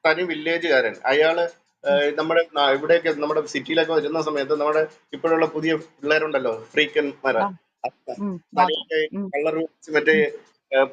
തനി വില്ലേജുകാരൻ, അയാള് ഉം, നമ്മുടെ ഇവിടെയൊക്കെ നമ്മുടെ സിറ്റിയിലൊക്കെ വരുന്ന സമയത്ത് നമ്മുടെ ഇപ്പോഴുള്ള പുതിയ പിള്ളേരുണ്ടല്ലോ, ഫ്രീക്കന്മാര്, ആ, മോഡൽ. തലയൊക്കെ ഉം, കളർ മറ്റേ ഉം, ഏഹ്,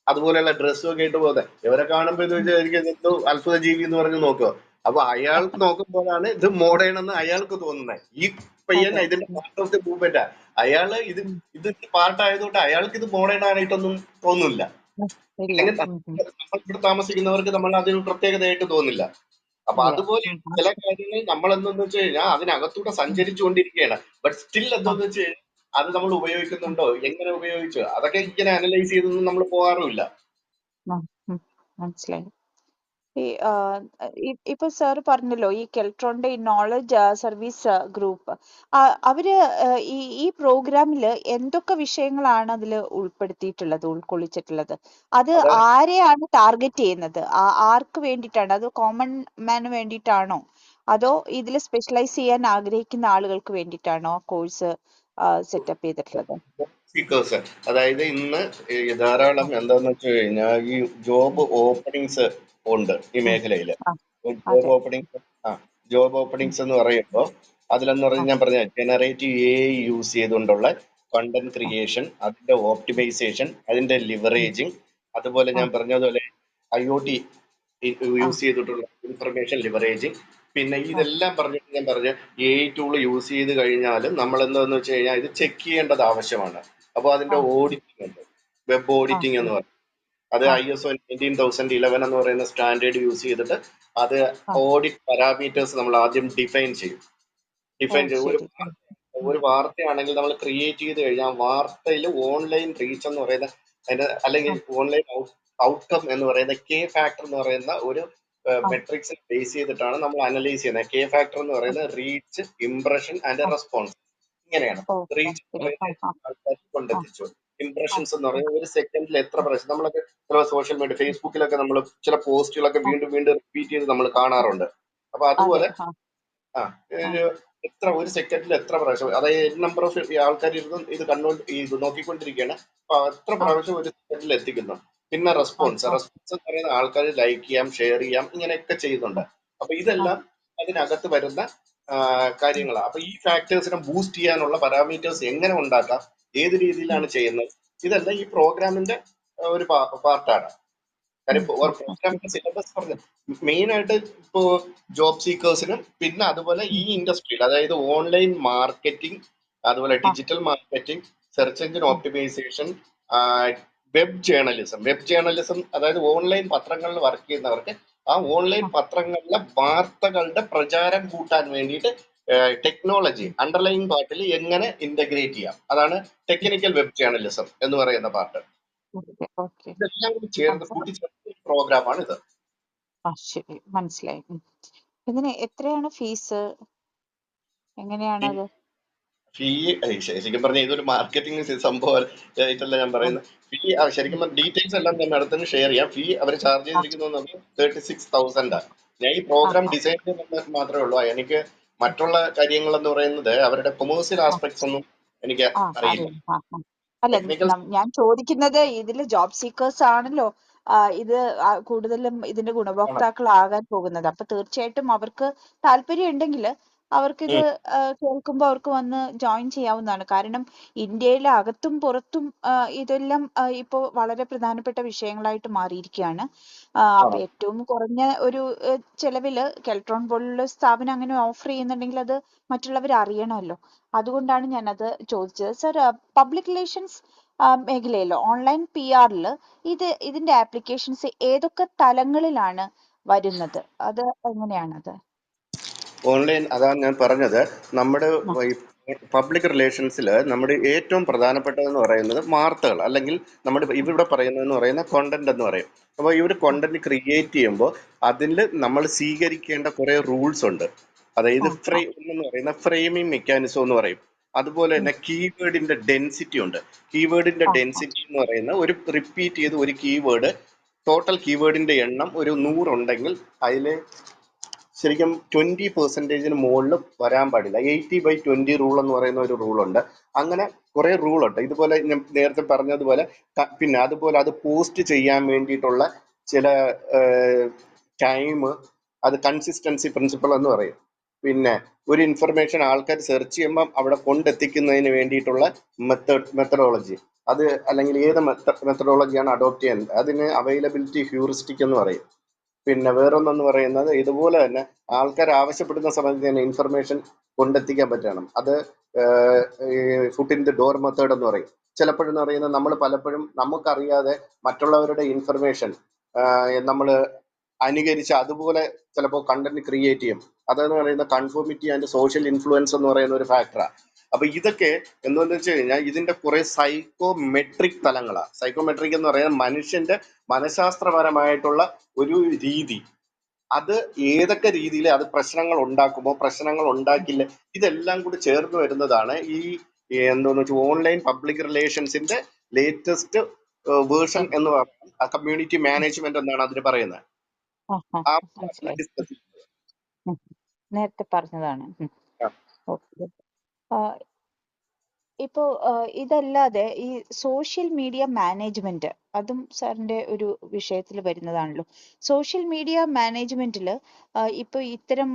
അതുപോലെയുള്ള ഡ്രസ്സും ഒക്കെ ഇട്ട് പോകുന്നത്, ഇവരെ കാണുമ്പോ ഇത് ഉം, വിചാരിക്കും എന്തോ അത്ഭുത ജീവി എന്ന് പറഞ്ഞ് നോക്കുക. അപ്പൊ അയാൾക്ക് നോക്കുമ്പോഴാണ് ഇത് മോഡേൺ എന്ന് അയാൾക്ക് തോന്നുന്നത്. ഈ പയ്യൻ അതെ. ഇതിന്റെ ഉം, പാർട്ട് ഓഫ് ദി മൂവ്മെന്റാ. അയാള് ഉം, ഇത് പാർട്ട് ആയതുകൊണ്ട് അയാൾക്ക് ഇത് മോഡേൺ ആയിട്ടൊന്നും തോന്നുന്നില്ല. ഉം, ഇല്ല. അല്ലെങ്കിൽ ഉം, ഉം, നമ്മൾ ഇവിടെ താമസിക്കുന്നവർക്ക് നമ്മൾ അതിൽ പ്രത്യേകതയായിട്ട് തോന്നില്ല. അപ്പൊ ഇല്ല. അതുപോലെ ഉം, ചില കാര്യങ്ങൾ നമ്മൾ എന്തെന്ന് വെച്ച് കഴിഞ്ഞാൽ അതിനകത്തൂടെ ഉം, സഞ്ചരിച്ചുകൊണ്ടിരിക്കുകയാണ്. ബട്ട് സ്റ്റിൽ ആ, എന്താന്ന് വെച്ച് കഴിഞ്ഞാൽ അത് നമ്മൾ ആ, ഉപയോഗിക്കുന്നുണ്ടോ, എങ്ങനെ ഉപയോഗിച്ചു, അതൊക്കെ ഇങ്ങനെ അനലൈസ് ചെയ്തൊന്നും നമ്മൾ പോകാറുമില്ല. ആ, ഉം, മനസ്സിലായി. ഈ ഇപ്പൊ സാർ പറഞ്ഞല്ലോ ഈ കെൽട്രോണിന്റെ ഈ നോളജ് സർവീസ് ഗ്രൂപ്പ് അവര് ഈ പ്രോഗ്രാമില് എന്തൊക്കെ വിഷയങ്ങളാണ് അതിൽ ഉൾക്കൊള്ളിച്ചിട്ടുള്ളത്? അത് അതായത് ആരെയാണ് ടാർഗറ്റ് ചെയ്യുന്നത്? ആർക്ക് വേണ്ടിയിട്ടാണ്? അത് കോമൺ മാന് വേണ്ടിയിട്ടാണോ? അതോ ഇതിൽ സ്പെഷ്യലൈസ് ചെയ്യാൻ ആഗ്രഹിക്കുന്ന ആളുകൾക്ക് വേണ്ടിയിട്ടാണോ കോഴ്സ് സെറ്റപ്പ് ചെയ്തിട്ടുള്ളത്? സ്പീക്കേഴ്സ്, അതായത് ഇന്ന് ധാരാളം എന്താന്ന് വെച്ച് കഴിഞ്ഞാൽ ഈ ജോബ് ഓപ്പണിങ്സ് ഉണ്ട് ഈ ആ, മേഖലയിൽ. ആ, ജോബ് അതെ. ഓപ്പണിങ്സ് ജോബ് ഉം, ഓപ്പണിങ്സ് എന്ന് പറയുമ്പോൾ അതിലെന്ന് ആ, പറഞ്ഞാൽ ഞാൻ പറഞ്ഞ ജനറേറ്റീവ് AI യൂസ് ചെയ്തുകൊണ്ടുള്ള കണ്ടന്റ് ആ, ക്രിയേഷൻ, അതിന്റെ ഓപ്റ്റിമൈസേഷൻ, അതിന്റെ ഉം, ലിവറേജിങ്, അതുപോലെ ആ, ഞാൻ പറഞ്ഞതുപോലെ IoT ആ, യൂസ് ചെയ്തിട്ടുള്ള ഇൻഫർമേഷൻ ലിവറേജിങ്. പിന്നെ ആ, ഇതെല്ലാം പറഞ്ഞിട്ട് ഞാൻ പറഞ്ഞ AI ടൂൾ യൂസ് ചെയ്ത് കഴിഞ്ഞാൽ നമ്മൾ എന്താന്ന് വെച്ച് കഴിഞ്ഞാൽ ഇത് ചെക്ക് ചെയ്യേണ്ടത് ആവശ്യമാണ്. അപ്പോൾ അതിന്റെ ആ, ഓഡിറ്റിംഗ് ഉണ്ട്, വെബ് ആ, ഓഡിറ്റിംഗ് എന്ന് പറയും. അത് ആ, ISO 19011 എന്ന് പറയുന്ന സ്റ്റാൻഡേർഡ് യൂസ് ചെയ്തിട്ട് അത് ആ. ഓഡിറ്റ് പാരാമീറ്റേഴ്സ് നമ്മൾ ആദ്യം ഡിഫൈൻ ചെയ്യും. ഓ ഡിഫൈൻ ചെയ്യും. ശരി. ഉം, ഒരു വാർത്തയാണെങ്കിൽ നമ്മൾ ക്രിയേറ്റ് ചെയ്ത് കഴിഞ്ഞാൽ വാർത്തയിൽ ഓൺലൈൻ റീച്ച് എന്ന് പറയുന്ന അതിന്റെ ആ, അല്ലെങ്കിൽ ഓൺലൈൻ ഔട്ട്കം എന്ന് പറയുന്ന കെ ഫാക്ടർ എന്ന് പറയുന്ന ഒരു ആ, മെട്രിക്സ് ബേസ് ചെയ്തിട്ടാണ് നമ്മൾ അനലൈസ് ചെയ്യുന്നത്. കെ ഫാക്ടർ എന്ന് ആ, പറയുന്നത് റീച്ച്, ഇംപ്രഷൻ ആൻഡ് ആ. റെസ്പോൺസ്. ഇങ്ങനെയാണ്. ഓ റീച്ച് എന്ന് ശരി. ആ, പറയുന്നത് ആ, ആൾക്കാർ ആ, കൊണ്ടെത്തിച്ചു. ആ, ഇംപ്രഷൻസ് എന്ന് ആ, പറയുന്നത് ഒരു സെക്കൻഡിൽ എത്ര ആ, പ്രാവശ്യം നമ്മളൊക്കെ ചില സോഷ്യൽ മീഡിയ ഉം, ഫേസ്ബുക്കിലൊക്കെ നമ്മൾ ചില പോസ്റ്റുകളൊക്കെ ആ, വീണ്ടും വീണ്ടും റിപ്പീറ്റ് ചെയ്ത് നമ്മൾ ആ. കാണാറുണ്ട്. അപ്പൊ അതെ. അതുപോലെ ആ, ആ ആ, ഒരു എത്ര ഒരു സെക്കൻഡിൽ എത്ര പ്രാവശ്യം, അതായത് നമ്പർ ഓഫ് ആൾക്കാർ ഇരുന്ന് ഇത് ഇത് നോക്കിക്കൊണ്ടിരിക്കുകയാണ്. അപ്പൊ എത്ര ആ, പ്രാവശ്യം ഒരു സെക്കൻഡിൽ എത്തിക്കുന്നു. പിന്നെ ആ, റെസ്പോൺസ് ആ, റെസ്പോൺസ് എന്ന് പറയുന്ന ആൾക്കാർ ലൈക്ക് ചെയ്യാം, ഷെയർ ചെയ്യാം, ഇങ്ങനെയൊക്കെ ചെയ്യുന്നുണ്ട്. അപ്പൊ ആ, ഇതെല്ലാം അതിനകത്ത് വരുന്ന ഉം, കാര്യങ്ങളാണ്. അപ്പൊ ഈ ഫാക്ടേഴ്സിനെ ബൂസ്റ്റ് ചെയ്യാനുള്ള പാരാമീറ്റേഴ്സ് എങ്ങനെ ഉണ്ടാക്കാം, ഏത് ഉം, രീതിയിലാണ് ചെയ്യുന്നത്, ഇതെല്ലാം ഈ പ്രോഗ്രാമിന്റെ ഒരു പാർട്ടാണ്. കാര്യം ഉം, ഉം, ഉം, പ്രോഗ്രാമിന്റെ സിലബസ് പറഞ്ഞ മെയിൻ ആയിട്ട് ഇപ്പോ ജോബ് സീക്കേഴ്സിനും പിന്നെ അതുപോലെ ഈ ഉം, ഇൻഡസ്ട്രിയിൽ, അതായത് ഓൺലൈൻ മാർക്കറ്റിംഗ്, അതുപോലെ ആ, ഡിജിറ്റൽ മാർക്കറ്റിംഗ്, സെർച്ച് എഞ്ചിൻ ഉം, ഓപ്റ്റിമൈസേഷൻ, വെബ് ജേർണലിസം, അതായത് ഓൺലൈൻ പത്രങ്ങളിൽ വർക്ക് ചെയ്യുന്നവർക്ക് ആ ഓൺലൈൻ ആ, പത്രങ്ങളിലെ വാർത്തകളുടെ പ്രചാരം കൂട്ടാൻ വേണ്ടിയിട്ട് ടെക്നോളജി ഉം, അണ്ടർലൈൻ പാർട്ടിൽ എങ്ങനെ ഇന്റഗ്രേറ്റ് ചെയ്യാം, അതാണ് ഉം. ടെക്നിക്കൽ വെബ് ജേർണലിസം എന്ന് പറയുന്ന പാർട്ട്. Okay, okay. ഇതെല്ലാം കൂടി ചേർന്ന് മനസ്സിലായി. കൂട്ടിച്ചേർത്ത പ്രോഗ്രാമാണ് ഇത്. ആ ശരി, മനസ്സിലായി. ഇതിന് എത്രയാണ് ഫീസ്? എങ്ങനെയാണത്? ഫീ ശരിക്കും പറഞ്ഞ ഇതൊരു മാർക്കറ്റിംഗ് സംഭവം ആയിട്ടല്ല ഞാൻ ആ, പറയുന്നത്. ഫീ ഉം, ശരിക്കും പറഞ്ഞ ഡീറ്റെയിൽസ് എല്ലാം ഞാൻ അടുത്തിന് ഷെയർ ചെയ്യാം. ഫീ അവർ ചാർജ് ആ, ചെയ്തിരിക്കുന്നത് 36,000. ഞാൻ ഈ ആ, പ്രോഗ്രാം ആ, ഡിസൈൻ ചെയ്യുന്നത് മാത്രമേ ഉള്ളൂ. എനിക്ക് മറ്റുള്ള കാര്യങ്ങൾ എന്ന് പറയുന്നത് അവരുടെ കൊമേഴ്സ്യൽ ആ. ആസ്പെക്ട്സ് ഒന്നും എനിക്ക് അറിയില്ല. അറിയാം. അല്ല, ടെക്നിക്കൽ ഞാൻ ചോദിക്കുന്നത് ഇതില് ജോബ് സീക്കേഴ്സ് ആണല്ലോ ഇത് കൂടുതലും ഇതിന്റെ ആണ്. ഗുണഭോക്താക്കളാകാൻ പോകുന്നത്. അപ്പൊ തീർച്ചയായിട്ടും അവർക്ക് താല്പര്യം ഉണ്ടെങ്കിൽ അവർക്കിത് കേൾക്കുമ്പോൾ അവർക്ക് വന്ന് ജോയിൻ ചെയ്യാവുന്നതാണ്. കാരണം ഇന്ത്യയിലെ അകത്തും പുറത്തും ഇതെല്ലാം ഇപ്പോൾ വളരെ പ്രധാനപ്പെട്ട വിഷയങ്ങളായിട്ട് മാറിയിരിക്കുകയാണ്. അപ്പൊ ആണ്. ഏറ്റവും കുറഞ്ഞ ഒരു ചെലവില് കെൽട്രോൺ പോലുള്ള സ്ഥാപനം അങ്ങനെ ഓഫർ ചെയ്യുന്നുണ്ടെങ്കിൽ അത് മറ്റുള്ളവർ അറിയണമല്ലോ. അതുകൊണ്ടാണ് ഞാനത് ചോദിച്ചത്. സർ, പബ്ലിക് റിലേഷൻസ് മേഖലയിൽ ഓൺലൈൻ PR ഇതിന്റെ ആപ്ലിക്കേഷൻസ് ഏതൊക്കെ തലങ്ങളിലാണ് വരുന്നത്? അത് എങ്ങനെയാണത്? ഓൺലൈൻ, അതാണ് ഞാൻ പറഞ്ഞത്. നമ്മുടെ ആ, പബ്ലിക് റിലേഷൻസിൽ നമ്മുടെ ഏറ്റവും പ്രധാനപ്പെട്ടതെന്ന് പറയുന്നത് വാർത്തകൾ, അല്ലെങ്കിൽ നമ്മുടെ ഇവിടെ പറയുന്നതെന്ന് പറയുന്ന കോണ്ടന്റ് എന്ന് പറയും. അപ്പോൾ ഇവർ ആ, കോണ്ടന്റ് ക്രിയേറ്റ് ചെയ്യുമ്പോൾ അതിൽ നമ്മൾ സ്വീകരിക്കേണ്ട കുറെ റൂൾസ് ഉണ്ട്. അതായത് ആ, ആ, ഫ്രെയിം എന്ന് പറയുന്ന ഫ്രെയിമിംഗ് മെക്കാനിസം എന്ന് പറയും. അതുപോലെ ഉം, തന്നെ കീവേഡിന്റെ ഡെൻസിറ്റി ഉണ്ട്. കീവേഡിന്റെ ആ, ആ, ഡെൻസിറ്റി എന്ന് പറയുന്ന ഒരു റിപ്പീറ്റ് ചെയ്ത് ഒരു കീവേഡ്, ടോട്ടൽ കീവേഡിന്റെ എണ്ണം ഒരു 100 ഉണ്ടെങ്കിൽ അതിൽ ശരിക്കും 20% മുകളിൽ വരാൻ പാടില്ല. 80/20 റൂൾ എന്ന് പറയുന്ന ഒരു റൂളുണ്ട്. അങ്ങനെ കുറെ റൂളുണ്ട്. ഇതുപോലെ ഞാൻ നേരത്തെ പറഞ്ഞതുപോലെ പിന്നെ അതുപോലെ അത് പോസ്റ്റ് ചെയ്യാൻ വേണ്ടിയിട്ടുള്ള ചില ടൈം, അത് കൺസിസ്റ്റൻസി പ്രിൻസിപ്പൾ എന്ന് പറയും. പിന്നെ ഒരു ഇൻഫർമേഷൻ ആൾക്കാർ സെർച്ച് ചെയ്യുമ്പം അവിടെ കൊണ്ടെത്തിക്കുന്നതിന് വേണ്ടിയിട്ടുള്ള മെത്തഡോളജി, അത് അല്ലെങ്കിൽ ഏത് മെത്തഡോളജിയാണ് അഡോപ്റ്റ് ചെയ്യുന്നത്, അതിന് അവൈലബിലിറ്റി ഹ്യൂറിസ്റ്റിക് എന്ന് പറയും. പിന്നെ വേറൊന്നെന്ന് പറയുന്നത് ഇതുപോലെ തന്നെ ആൾക്കാർ ആവശ്യപ്പെടുന്ന സമയത്ത് തന്നെ ഇൻഫർമേഷൻ കൊണ്ടെത്തിക്കാൻ പറ്റണം. അത് foot in the door method എന്ന് പറയും. ചിലപ്പോഴെന്ന് പറയുന്നത് നമ്മൾ പലപ്പോഴും നമുക്കറിയാതെ മറ്റുള്ളവരുടെ ഇൻഫർമേഷൻ നമ്മൾ അനുകരിച്ച് അതുപോലെ ചിലപ്പോൾ കണ്ടന്റ് ക്രിയേറ്റ് ചെയ്യും. അതെന്ന് പറയുന്ന കൺഫോമിറ്റി ആൻഡ് സോഷ്യൽ ഇൻഫ്ലുവൻസ് എന്ന് പറയുന്ന ഒരു ഫാക്ടറാണ്. അപ്പൊ ഇതൊക്കെ എന്തെന്ന് വെച്ച് കഴിഞ്ഞാൽ ഇതിന്റെ കുറെ സൈക്കോമെട്രിക് തലങ്ങളാണ്. സൈക്കോമെട്രിക് എന്ന് പറയുന്നത് മനുഷ്യന്റെ മനഃശാസ്ത്രപരമായിട്ടുള്ള ഒരു രീതി. അത് ഏതൊക്കെ രീതിയിൽ അത് പ്രശ്നങ്ങൾ ഉണ്ടാക്കുമോ, പ്രശ്നങ്ങൾ ഉണ്ടാക്കില്ല, ഇതെല്ലാം കൂടി ചേർന്ന് വരുന്നതാണ് ഈ എന്താന്ന് വെച്ചാൽ ഓൺലൈൻ പബ്ലിക് റിലേഷൻസിന്റെ ലേറ്റസ്റ്റ് വേർഷൻ എന്ന് പറയുന്നത് കമ്മ്യൂണിറ്റി മാനേജ്മെന്റ് എന്നാണ് അതിന് പറയുന്നത്. ആ ആ ആ മനസ്സിലായി. ഡിസ്കസ് ചെയ്യുന്നത്. ഉം. നേരത്തെ പറഞ്ഞതാണ്. ആ. ഓക്കെ. ഇപ്പോ ഇതല്ലാതെ ഈ സോഷ്യൽ മീഡിയ മാനേജ്മെന്റ് അതും സാറിന്റെ ഒരു വിഷയത്തിൽ വരുന്നതാണല്ലോ. സോഷ്യൽ മീഡിയ മാനേജ്മെന്റിൽ ഇപ്പൊ ഇത്തരം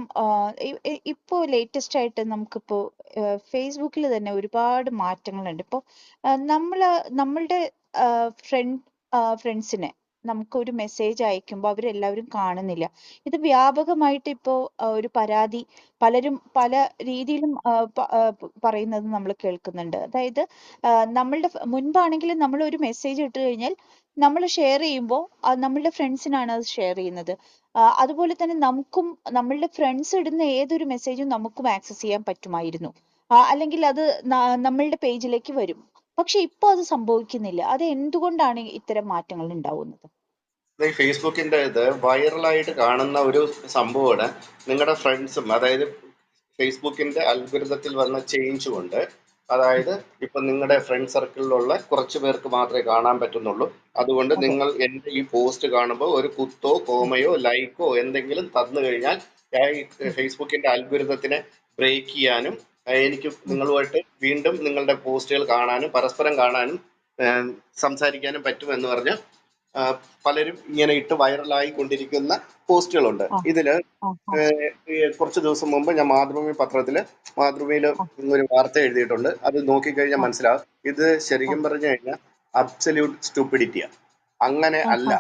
ഇപ്പോ ലേറ്റസ്റ്റ് ആയിട്ട് നമുക്കിപ്പോ ഫേസ്ബുക്കിൽ തന്നെ ഒരുപാട് മാറ്റങ്ങളുണ്ട്. ഇപ്പോ നമ്മളുടെ ഫ്രണ്ട്സിനെ നമുക്ക് ഒരു മെസ്സേജ് അയക്കുമ്പോൾ അവരെല്ലാവരും കാണുന്നില്ല. ഇത് വ്യാപകമായിട്ട് ഇപ്പോ ഒരു പരാതി പലരും പല രീതിയിലും പറയുന്നത് നമ്മൾ കേൾക്കുന്നുണ്ട്. അതായത് നമ്മളുടെ മുൻപാണെങ്കിൽ നമ്മൾ ഒരു മെസ്സേജ് ഇട്ട് കഴിഞ്ഞാൽ നമ്മൾ ഷെയർ ചെയ്യുമ്പോൾ നമ്മളുടെ ഫ്രണ്ട്സിനാണ് അത് ഷെയർ ചെയ്യുന്നത്. അതുപോലെ തന്നെ നമുക്കും നമ്മളുടെ ഫ്രണ്ട്സ് ഇടുന്ന ഏതൊരു മെസ്സേജും നമുക്കും ആക്സസ് ചെയ്യാൻ പറ്റുമായിരുന്നു. അല്ലെങ്കിൽ അത് നമ്മളുടെ പേജിലേക്ക് വരും. പക്ഷെ ഇപ്പൊ അത് സംഭവിക്കുന്നില്ല. അത് എന്തുകൊണ്ടാണ് ഇത്തരം മാറ്റങ്ങൾ ഉണ്ടാവുന്നത്? ഈ ഫേസ്ബുക്കിന്റെ ഇത് വൈറലായിട്ട് കാണുന്ന ഒരു സംഭവമാണ് നിങ്ങളുടെ ഫ്രണ്ട്സും, അതായത് ഫേസ്ബുക്കിന്റെ അൽഗോരിതത്തിൽ വന്ന ചേഞ്ച് കൊണ്ട്, അതായത് ഇപ്പൊ നിങ്ങളുടെ ഫ്രണ്ട് സർക്കിളിലുള്ള കുറച്ച് പേർക്ക് മാത്രമേ കാണാൻ പറ്റുന്നുള്ളൂ. അതുകൊണ്ട് അതെ. നിങ്ങൾ എന്റെ ഈ പോസ്റ്റ് കാണുമ്പോൾ ഒരു കുത്തോ കോമയോ ലൈക്കോ എന്തെങ്കിലും തന്നു കഴിഞ്ഞാൽ ഈ ഫേസ്ബുക്കിന്റെ അൽഗോരിതത്തിനെ ബ്രേക്ക് ചെയ്യാനും എനിക്ക് നിങ്ങളുമായിട്ട് വീണ്ടും നിങ്ങളുടെ പോസ്റ്റുകൾ കാണാനും പരസ്പരം കാണാനും സംസാരിക്കാനും പറ്റും എന്ന് പറഞ്ഞ് പലരും ഇങ്ങനെ ഇട്ട് വൈറലായി കൊണ്ടിരിക്കുന്ന പോസ്റ്റുകളുണ്ട്. ഇതില് കുറച്ച് ദിവസം മുമ്പ് ഞാൻ മാതൃഭൂമി മാതൃഭൂമിയില് ഒരു വാർത്ത എഴുതിയിട്ടുണ്ട്. അത് നോക്കിക്കഴിഞ്ഞാൽ മനസ്സിലാവും ഇത് ശരിക്കും പറഞ്ഞു കഴിഞ്ഞാൽ അബ്സല്യൂട്ട് സ്റ്റുപ്പിഡിറ്റിയാ. അങ്ങനെ അല്ല.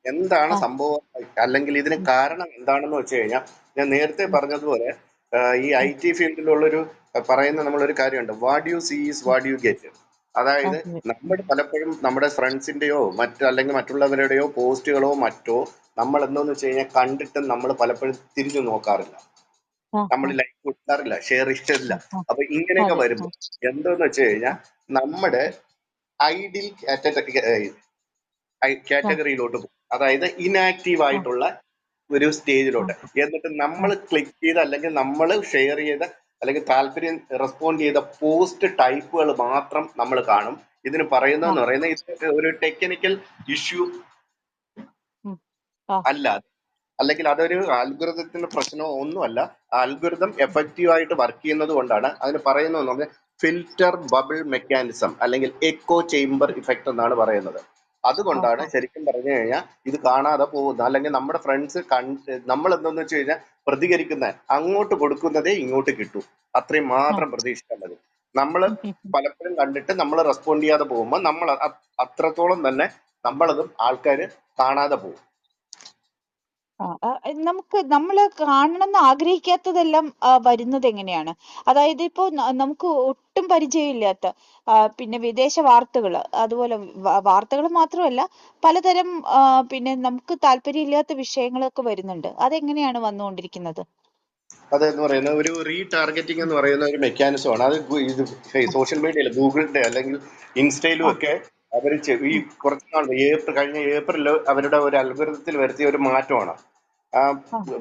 എന്താണ് സംഭവം, അല്ലെങ്കിൽ ഇതിന് കാരണം എന്താണെന്ന് വെച്ച് കഴിഞ്ഞാൽ, ഞാൻ നേരത്തെ പറഞ്ഞതുപോലെ ഈ IT ഫീൽഡിലുള്ളൊരു പറയുന്ന നമ്മളൊരു കാര്യമുണ്ട്, what you see is what you get. അതായത് നമ്മൾ പലപ്പോഴും നമ്മുടെ ഫ്രണ്ട്സിന്റെയോ അല്ലെങ്കിൽ മറ്റുള്ളവരുടെയോ പോസ്റ്റുകളോ മറ്റോ നമ്മൾ എന്താന്ന് വെച്ച് കഴിഞ്ഞാൽ കണ്ടിട്ട് നമ്മൾ പലപ്പോഴും തിരിഞ്ഞു നോക്കാറില്ല, നമ്മൾ ലൈക്ക് കൊടുക്കാറില്ല, ഷെയർ ഇഷ്ടമില്ല. അപ്പൊ ഇങ്ങനെയൊക്കെ വരുമ്പോൾ എന്താന്ന് വെച്ച് കഴിഞ്ഞാൽ നമ്മുടെ ഐഡിൽ കാറ്റഗറിയിലോട്ട് പോകും. അതായത് ഇനാക്റ്റീവ് ആയിട്ടുള്ള ഒരു സ്റ്റേജിലോട്ട്. എന്നിട്ട് നമ്മൾ ക്ലിക്ക് ചെയ്ത അല്ലെങ്കിൽ നമ്മൾ ഷെയർ ചെയ്ത അല്ലെങ്കിൽ താല്പര്യം റെസ്പോണ്ട് ചെയ്ത പോസ്റ്റ് ടൈപ്പുകൾ മാത്രം നമ്മൾ കാണും. ഇതിന് പറയുന്നതെന്ന് പറയുന്നത് ഇത് ഒരു ടെക്നിക്കൽ ഇഷ്യൂ അല്ല, അല്ലെങ്കിൽ അതൊരു ആൽഗോരിതത്തിന്റെ പ്രശ്നമോ ഒന്നുമല്ല. ആൽഗോരിതം എഫക്റ്റീവ് ആയിട്ട് വർക്ക് ചെയ്യുന്നത് കൊണ്ടാണ്. അതിന് പറയുന്നതെന്ന് പറഞ്ഞാൽ ഫിൽറ്റർ ബബിൾ മെക്കാനിസം അല്ലെങ്കിൽ എക്കോ ചേംബർ ഇഫക്റ്റ് എന്നാണ് പറയുന്നത്. അതുകൊണ്ടാണ് ശരിക്കും പറഞ്ഞു കഴിഞ്ഞാൽ ഇത് കാണാതെ പോകുന്നത്. അല്ലെങ്കിൽ നമ്മുടെ ഫ്രണ്ട്സ് നമ്മൾ എന്താന്ന് വെച്ച് കഴിഞ്ഞാൽ പ്രതികരിക്കുന്ന അങ്ങോട്ട് കൊടുക്കുന്നതേ ഇങ്ങോട്ട് കിട്ടൂ, അത്രയും മാത്രം പ്രതീക്ഷിച്ചാൽ മതി. നമ്മൾ പലപ്പോഴും കണ്ടിട്ട് നമ്മൾ റെസ്പോണ്ട് ചെയ്യാതെ പോകുമ്പോൾ നമ്മൾ അത്രത്തോളം തന്നെ നമ്മളതും ആൾക്കാർ കാണാതെ പോകും. നമ്മൾ കാണണമെന്ന് ആഗ്രഹിക്കാത്തതെല്ലാം വരുന്നത് എങ്ങനെയാണ്? അതായത് ഇപ്പോ നമുക്ക് ഒട്ടും പരിചയമില്ലാത്ത പിന്നെ വിദേശ വാർത്തകൾ, അതുപോലെ വാർത്തകൾ മാത്രമല്ല പലതരം പിന്നെ നമുക്ക് താല്പര്യമില്ലാത്ത വിഷയങ്ങളൊക്കെ വരുന്നുണ്ട്. അതെങ്ങനെയാണ് വന്നുകൊണ്ടിരിക്കുന്നത്? അതെന്ന് പറയുന്നത് ഒരു റീടാർഗറ്റിംഗ് എന്ന് പറയുന്ന ഒരു മെക്കാനിസമാണ്. അത് ഇത് സോഷ്യൽ മീഡിയയിൽ ഗൂഗിളിന്റെ അല്ലെങ്കിൽ ഇൻസ്റ്റയിലും ഒക്കെ അവർ ഈ കുറച്ച് നാൾ കഴിഞ്ഞ ഏപ്രിലിൽ അവരുടെ ഒരു അൽഗോരിതത്തിൽ വരുത്തിയ ഒരു മാറ്റമാണ്.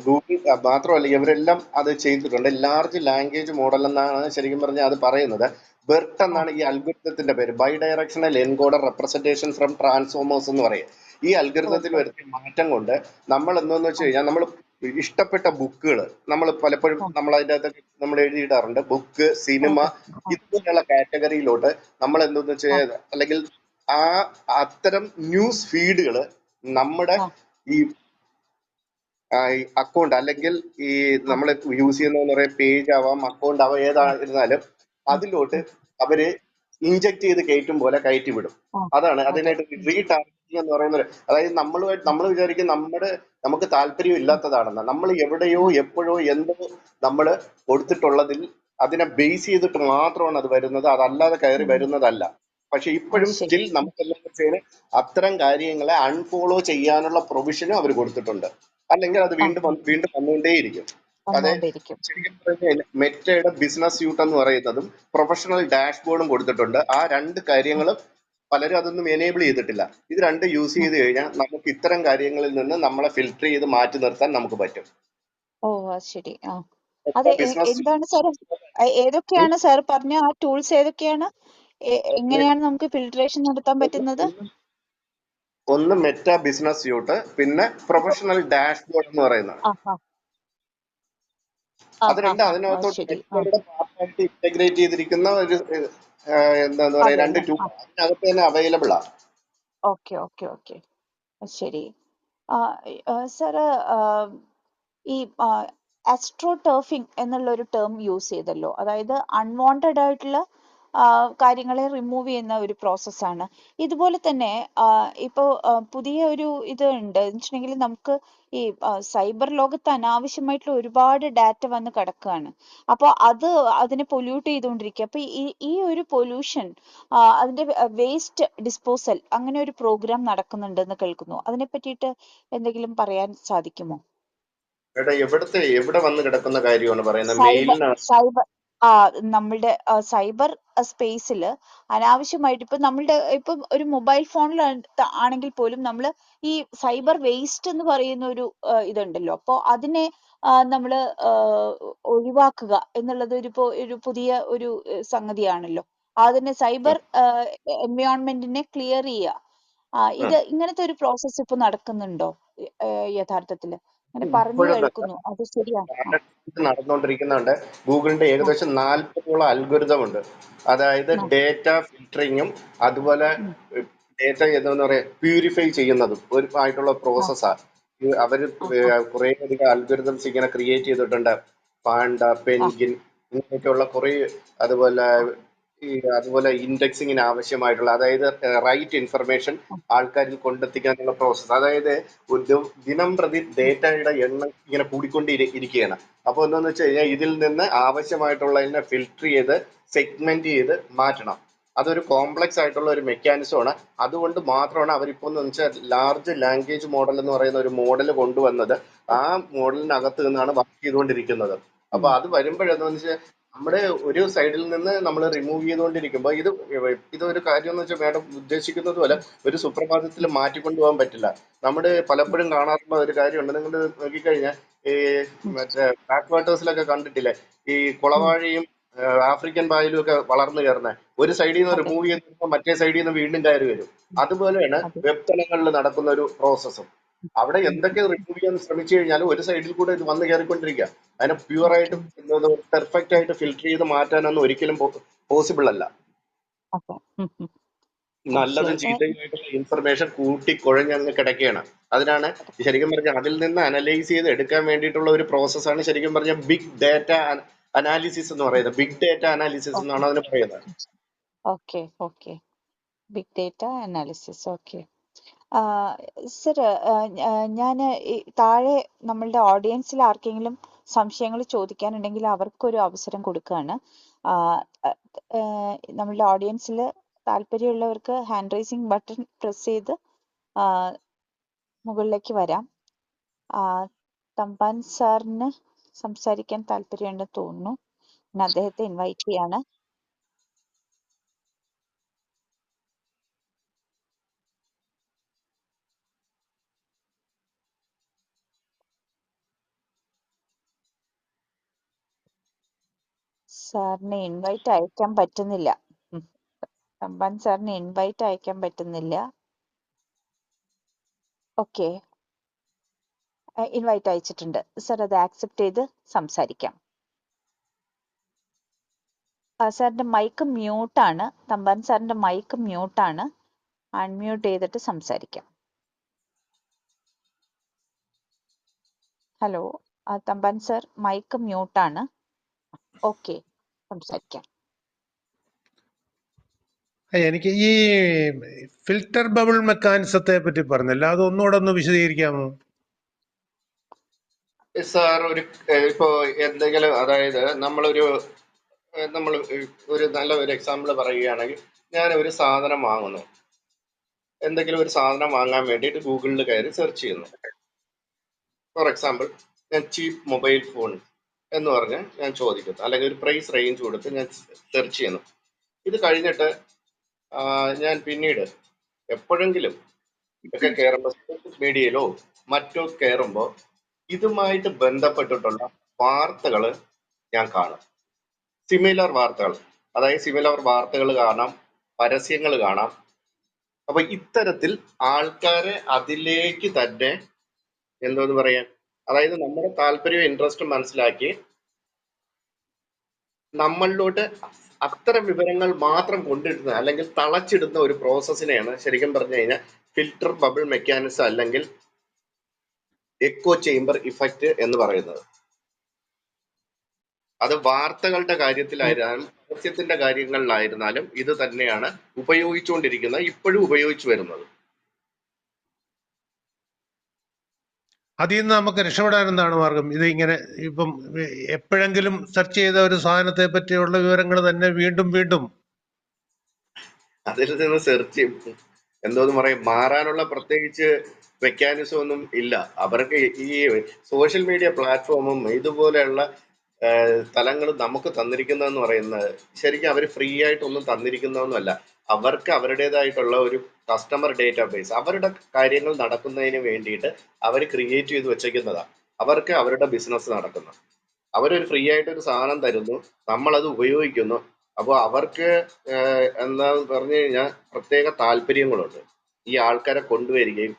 ഗൂഗിൾ മാത്രമല്ല, ഇവരെല്ലാം അത് ചെയ്തിട്ടുണ്ട്. ലാർജ് ലാംഗ്വേജ് മോഡൽ എന്നാണ് ശരിക്കും പറഞ്ഞാൽ അത് പറയുന്നത്. ബെർട്ട് എന്നാണ് ഈ അൽഗോരിതത്തിന്റെ പേര്, bidirectional encoder representation from transformers എന്ന് പറയും. ഈ അൽഗോരിതത്തിൽ വരുത്തിയ മാറ്റം കൊണ്ട് നമ്മൾ എന്താന്ന് വെച്ച് കഴിഞ്ഞാൽ, നമ്മൾ ഇഷ്ടപ്പെട്ട ബുക്കുകൾ നമ്മൾ പലപ്പോഴും നമ്മൾ അതിൻ്റെ അകത്ത് നമ്മൾ എഴുതിയിടാറുണ്ട്. ബുക്ക്, സിനിമ, ഇതുപോലെയുള്ള കാറ്റഗറിയിലോട്ട് നമ്മൾ എന്താന്ന് വെച്ച് കഴിഞ്ഞാൽ, അല്ലെങ്കിൽ അത്തരം ന്യൂസ് ഫീഡുകൾ നമ്മുടെ ഈ അക്കൗണ്ട് അല്ലെങ്കിൽ ഈ നമ്മൾ യൂസ് ചെയ്യുന്ന പേജ് ആവാം, അക്കൗണ്ട് ആവാം, ഏതായിരുന്നാലും അതിലോട്ട് അവര് ഇൻജക്ട് ചെയ്ത് കയറ്റും പോലെ കയറ്റി വിടും. അതാണ് അതിനായിട്ട് റീടാർഗറ്റിംഗ് എന്ന് പറയുന്നത്. അതായത് നമ്മൾ വിചാരിക്കും നമുക്ക് താല്പര്യം ഇല്ലാത്തതാണെന്ന്. നമ്മൾ എവിടെയോ എപ്പോഴോ എന്തോ നമ്മൾ കൊടുത്തിട്ടുള്ളതിൽ അതിനെ ബേസ് ചെയ്തിട്ട് മാത്രമാണ് അത് വരുന്നത്, അതല്ലാതെ കയറി വരുന്നതല്ല. പക്ഷെ ഇപ്പോഴും സ്റ്റിൽ നമുക്കെല്ലാം വെച്ചാൽ അത്തരം കാര്യങ്ങളെ അൺഫോളോ ചെയ്യാനുള്ള പ്രൊവിഷനും അവർ കൊടുത്തിട്ടുണ്ട്. അല്ലെങ്കിൽ അത് വീണ്ടും വന്നുകൊണ്ടേയിരിക്കും. അതെ, ശരിക്കും പറഞ്ഞാൽ മെറ്റയുടെ ബിസിനസ് സ്യൂട്ട് എന്ന് പറയുന്നതും പ്രൊഫഷണൽ ഡാഷ്ബോർഡും കൊടുത്തിട്ടുണ്ട്. ആ രണ്ട് കാര്യങ്ങളും പലരും അതൊന്നും എനേബിൾ ചെയ്തിട്ടില്ല. ഇത് രണ്ട് യൂസ് ചെയ്ത് കഴിഞ്ഞാൽ നമുക്ക് ഇത്തരം കാര്യങ്ങളിൽ നിന്ന് നമ്മളെ ഫിൽട്ടർ ചെയ്ത് മാറ്റി നിർത്താൻ നമുക്ക് പറ്റും. ഓ അത് ശരി. അത് ബിസിനസ് എന്താണ് സാർ, ഏതൊക്കെയാണ് സാർ പറഞ്ഞ ആ ടൂൾസ് ഏതൊക്കെയാണ്? എങ്ങനെയാണ് നമുക്ക് ഫിൽട്രേഷൻ നടത്താൻ പറ്റുന്നത്? ഒന്ന് മെറ്റ ബിസിനസ് സ്യൂട്ട്, പിന്നെ പ്രൊഫഷണൽ ഡാഷ്ബോർഡ് എന്ന് പറയുന്നത്. അത് രണ്ടും അതിനകത്തോട്ട് പാർട്ടായിട്ട് ഇന്റഗ്രേറ്റ് ചെയ്തിരിക്കുന്ന ഒരു എന്താ പറയാ രണ്ട് ടൂൾ അതിനകത്ത് തന്നെ അവൈലബിൾ ആണ്. ഓക്കെ ഓക്കെ ഓക്കെ ശരി. സാറ് ഈ ആസ്ട്രോ ടർഫിംഗ് എന്നുള്ള ഒരു ടേം യൂസ് ചെയ്തല്ലോ, അതായത് അൺവാണ്ടഡ് ആയിട്ടുള്ള കാര്യങ്ങളെ റിമൂവ് ചെയ്യുന്ന ഒരു പ്രോസസ്സാണ്. ഇതുപോലെ തന്നെ ഇപ്പോൾ പുതിയ ഒരു ഇത് ഉണ്ട് എന്ന് വെച്ചിട്ടുണ്ടെങ്കിൽ, നമുക്ക് ഈ സൈബർ ലോകത്ത് അനാവശ്യമായിട്ടുള്ള ഒരുപാട് ഡാറ്റ വന്ന് കിടക്കുകയാണ്. അപ്പോൾ അതിനെ പൊല്യൂട്ട് ചെയ്തുകൊണ്ടിരിക്കുക. അപ്പൊ ഈ ഒരു പൊല്യൂഷൻ, അതിന്റെ വേസ്റ്റ് ഡിസ്പോസൽ, അങ്ങനെ ഒരു പ്രോഗ്രാം നടക്കുന്നുണ്ടെന്ന് കേൾക്കുന്നു. അതിനെ പറ്റിയിട്ട് എന്തെങ്കിലും പറയാൻ സാധിക്കുമോ? എവിടെ വന്ന് കിടക്കുന്ന കാര്യമാണ് പറയുന്നത്? സൈബർ നമ്മളുടെ സൈബർ സ്പേസിൽ അനാവശ്യമായിട്ട് ഇപ്പം ഒരു മൊബൈൽ ഫോണിൽ ആണെങ്കിൽ പോലും നമ്മൾ ഈ സൈബർ വേസ്റ്റ് എന്ന് പറയുന്ന ഒരു ഇതുണ്ടല്ലോ. അപ്പോൾ അതിനെ നമ്മൾ ഒഴിവാക്കുക എന്നുള്ളത് ഒരു പുതിയ ഒരു സംഗതിയാണല്ലോ. അതിനെ സൈബർ എൻവയോൺമെന്റിനെ ക്ലിയർ ചെയ്യുക. ഇങ്ങനത്തെ ഒരു പ്രോസസ്സ് ഇപ്പൊ നടക്കുന്നുണ്ടോ യഥാർത്ഥത്തില്? അങ്ങനെ പറഞ്ഞു കേൾക്കുന്നു. അത് ശരിയാണ്. നടന്നുകൊണ്ടിരിക്കുന്നുണ്ട്. ഗൂഗിളിന്റെ ഏകദേശം 40ഓളം അൽഗോരിതം ഉണ്ട്. അതായത് ഡേറ്റ ഫിൽറ്ററിങ്ങും അതുപോലെ ഡേറ്റ എന്താ പറയാ പ്യൂരിഫൈ ചെയ്യുന്നതും ഒരു ആയിട്ടുള്ള പ്രോസസ്സാണ്. അവര് കുറെ അധികം അൽഗോരിതംസ് ഇങ്ങനെ ക്രിയേറ്റ് ചെയ്തിട്ടുണ്ട്. പാണ്ട, പെൻഗിൻ, ഇങ്ങനെയൊക്കെയുള്ള കുറെ, അതുപോലെ ഇൻഡെക്സിങ്ങിന് ആവശ്യമായിട്ടുള്ള, അതായത് റൈറ്റ് ഇൻഫർമേഷൻ ആൾക്കാരിൽ കൊണ്ടെത്തിക്കാനുള്ള പ്രോസസ്സ്. അതായത് ദിനം പ്രതി ഡേറ്റയുടെ എണ്ണം ഇങ്ങനെ കൂടിക്കൊണ്ടിരിക്കുകയാണ്. അപ്പൊ എന്താന്ന് വെച്ച് കഴിഞ്ഞാൽ ഇതിൽ നിന്ന് ആവശ്യമായിട്ടുള്ളതിനെ ഫിൽട്ടർ ചെയ്ത് സെഗ്മെന്റ് ചെയ്ത് മാറ്റണം. അതൊരു കോംപ്ലക്സ് ആയിട്ടുള്ള ഒരു മെക്കാനിസമാണ്. അതുകൊണ്ട് മാത്രമാണ് അവരിപ്പോ എന്ന് വെച്ചാൽ ലാർജ് ലാംഗ്വേജ് മോഡൽ എന്ന് പറയുന്ന ഒരു മോഡൽ കൊണ്ടുവന്നത്. ആ മോഡലിനകത്ത് നിന്നാണ് വർക്ക് ചെയ്തുകൊണ്ടിരിക്കുന്നത്. അപ്പൊ അത് വരുമ്പോഴെന്ന് വെച്ചാൽ നമ്മുടെ ഒരു സൈഡിൽ നിന്ന് നമ്മൾ റിമൂവ് ചെയ്തുകൊണ്ടിരിക്കുമ്പോൾ ഇതൊരു കാര്യം എന്ന് വെച്ചാൽ മാഡം ഉദ്ദേശിക്കുന്നത് പോലെ ഒരു സുപ്രഭാതത്തിൽ മാറ്റിക്കൊണ്ടുപോകാൻ പറ്റില്ല. നമ്മുടെ പലപ്പോഴും കാണാറുള്ള ഒരു കാര്യമുണ്ട്. നിങ്ങൾ നോക്കിക്കഴിഞ്ഞാൽ ഈ മറ്റേ ബാക്ക് വാട്ടേഴ്സിലൊക്കെ കണ്ടിട്ടില്ലേ, ഈ കുളവാഴയും ആഫ്രിക്കൻ പായലും ഒക്കെ വളർന്നു കയറുന്നത്. ഒരു സൈഡിൽ നിന്ന് റിമൂവ് ചെയ്ത് മറ്റേ സൈഡിൽ നിന്ന് വീണ്ടും കയറി വരും. അതുപോലെയാണ് വെബ് തലങ്ങളിൽ നടക്കുന്ന ഒരു പ്രോസസ്സും. അവിടെ എന്തൊക്കെ റിമൂവ് ചെയ്യാൻ ശ്രമിച്ചു കഴിഞ്ഞാലും ഒരു സൈഡിൽ കൂടെ ഇത് വന്ന് കയറിക്കൊണ്ടിരിക്കുക. അതിനെ പ്യുവറായിട്ട് പെർഫെക്റ്റ് ആയിട്ട് ഫിൽറ്റർ ചെയ്ത് മാറ്റാനൊന്നും ഒരിക്കലും പോസിബിൾ അല്ല. നല്ലതും ചീത്തയുമായിട്ടുള്ള ഇൻഫർമേഷൻ കൂട്ടി കുഴഞ്ഞങ്ങ് കിടക്കുകയാണ്. അതിനാണ് ശരിക്കും പറഞ്ഞാൽ അതിൽ നിന്ന് അനലൈസ് ചെയ്ത് എടുക്കാൻ വേണ്ടിയിട്ടുള്ള ഒരു പ്രോസസ്സാണ് ശരിക്കും പറഞ്ഞാൽ ബിഗ് ഡാറ്റ അനാലിസിസ് എന്ന് പറയുന്നത്. ബിഗ് ഡാറ്റ അനാലിസിസ് എന്നാണ് അതിന് പറയുന്നത്. Okay okay big data analysis. Okay sir, ഞാൻ താഴെ നമ്മളുടെ ഓഡിയൻസിൽ ആർക്കെങ്കിലും സംശയങ്ങൾ ചോദിക്കാനുണ്ടെങ്കിൽ അവർക്കൊരു അവസരം കൊടുക്കുകയാണ്. നമ്മളുടെ ഓഡിയൻസിൽ താല്പര്യമുള്ളവർക്ക് ഹാൻഡ് റൈസിംഗ് ബട്ടൺ പ്രസ് ചെയ്ത് മുകളിലേക്ക് വരാം. തമ്പാൻ സാറിന് സംസാരിക്കാൻ താല്പര്യമുണ്ടെന്ന് തോന്നുന്നു. ഞാൻ അദ്ദേഹത്തെ ഇൻവൈറ്റ് ചെയ്യാണ്. സാറിന് ഇൻവൈറ്റ് അയക്കാൻ പറ്റുന്നില്ല. തമ്പാൻ സാറിന് ഇൻവൈറ്റ് അയക്കാൻ പറ്റുന്നില്ല. ഓക്കെ, ഇൻവൈറ്റ് അയച്ചിട്ടുണ്ട് സർ. അത് ആക്സെപ്റ്റ് ചെയ്ത് സംസാരിക്കാം. സാറിന്റെ മൈക്ക് മ്യൂട്ടാണ്. തമ്പാൻ സാറിന്റെ മൈക്ക് മ്യൂട്ടാണ്. അൺമ്യൂട്ട് ചെയ്തിട്ട് സംസാരിക്കാം. ഹലോ തമ്പാൻ സർ, മൈക്ക് മ്യൂട്ടാണ്. ഓക്കെ, സംസാരിക്കാം. എനിക്ക് ഈ ഫിൽറ്റർ ബബിൾ മെക്കാനിസത്തെ പറ്റി പറഞ്ഞല്ലോ, അത് ഒന്നുകൂടെ ഒന്ന് വിശദീകരിക്കാമോ? സാർ, ഇപ്പോ എന്തെങ്കിലും, അതായത് നമ്മൾ ഒരു നല്ല ഒരു എക്സാമ്പിൾ പറയുകയാണെങ്കിൽ, ഞാൻ ഒരു സാധനം വാങ്ങുന്നു. എന്തെങ്കിലും ഒരു സാധനം വാങ്ങാൻ വേണ്ടിയിട്ട് ഗൂഗിളിൽ കയറി സെർച്ച് ചെയ്യുന്നു. ഫോർ എക്സാമ്പിൾ, ഞാൻ ചീപ്പ് മൊബൈൽ ഫോൺ എന്ന് പറഞ്ഞ് ഞാൻ ചോദിക്കുന്നു, അല്ലെങ്കിൽ ഒരു പ്രൈസ് റേഞ്ച് കൊടുത്ത് ഞാൻ സെർച്ച് ചെയ്യുന്നു. ഇത് കഴിഞ്ഞിട്ട് ഞാൻ പിന്നീട് എപ്പോഴെങ്കിലും ഒക്കെ കയറുമ്പോൾ സോഷ്യൽ മീഡിയയിലോ മറ്റോ കയറുമ്പോൾ ഇതുമായിട്ട് ബന്ധപ്പെട്ടിട്ടുള്ള വാർത്തകൾ ഞാൻ കാണും. സിമിലർ വാർത്തകൾ, അതായത് സിമിലർ വാർത്തകൾ കാണാം, പരസ്യങ്ങൾ കാണാം. അപ്പൊ ഇത്തരത്തിൽ ആൾക്കാരെ അതിലേക്ക് തന്നെ എന്തോന്ന് പറയാൻ, അതായത് നമ്മുടെ താല്പര്യവും ഇൻട്രസ്റ്റും മനസ്സിലാക്കി നമ്മളിലോട്ട് അത്തരം വിവരങ്ങൾ മാത്രം കൊണ്ടിടുന്ന അല്ലെങ്കിൽ തളച്ചിടുന്ന ഒരു പ്രോസസ്സിനെയാണ് ശരിക്കും പറഞ്ഞു കഴിഞ്ഞാൽ ഫിൽട്ടർ ബബിൾ മെക്കാനിസം അല്ലെങ്കിൽ എക്കോ ചേംബർ ഇഫക്റ്റ് എന്ന് പറയുന്നത്. അത് വാർത്തകളുടെ കാര്യത്തിലായിരുന്നാലും പരസ്യത്തിന്റെ കാര്യങ്ങളിലായിരുന്നാലും ഇത് തന്നെയാണ് ഉപയോഗിച്ചുകൊണ്ടിരിക്കുന്നത്, ഇപ്പോഴും ഉപയോഗിച്ചു വരുന്നത്. അതിൽ നിന്ന് നമുക്ക് രക്ഷപ്പെടാൻ എന്താണ് മാർഗം? ഇത് ഇങ്ങനെ ഇപ്പം എപ്പോഴെങ്കിലും സെർച്ച് ചെയ്ത ഒരു സാധനത്തെ പറ്റിയുള്ള വിവരങ്ങൾ തന്നെ വീണ്ടും വീണ്ടും അതിൽ നിന്ന് സെർച്ച് എന്തോന്ന് പറയും, മാറാനുള്ള പ്രത്യേകിച്ച് മെക്കാനിസം ഒന്നും ഇല്ല അവർക്ക്. ഈ സോഷ്യൽ മീഡിയ പ്ലാറ്റ്ഫോമും ഇതുപോലെയുള്ള സ്ഥലങ്ങൾ നമുക്ക് തന്നിരിക്കുന്നതെന്ന് പറയുന്നത് ശരിക്കും അവർ ഫ്രീ ആയിട്ടൊന്നും തന്നിരിക്കുന്നതൊന്നുമല്ല. അവർക്ക് അവരുടേതായിട്ടുള്ള ഒരു കസ്റ്റമർ ഡേറ്റാബേസ്, അവരുടെ കാര്യങ്ങൾ നടക്കുന്നതിന് വേണ്ടിയിട്ട് അവർ ക്രിയേറ്റ് ചെയ്ത് വെച്ചേക്കുന്നതാണ്. അവർക്ക് അവരുടെ ബിസിനസ് നടക്കുന്നത്. അവരൊരു ഫ്രീ ആയിട്ട് ഒരു സാധനം തരുന്നു, നമ്മളത് ഉപയോഗിക്കുന്നു. അപ്പോൾ അവർക്ക് എന്താന്ന് പറഞ്ഞു കഴിഞ്ഞാൽ പ്രത്യേക താല്പര്യങ്ങളുണ്ട്. ഈ ആൾക്കാരെ കൊണ്ടുവരികയും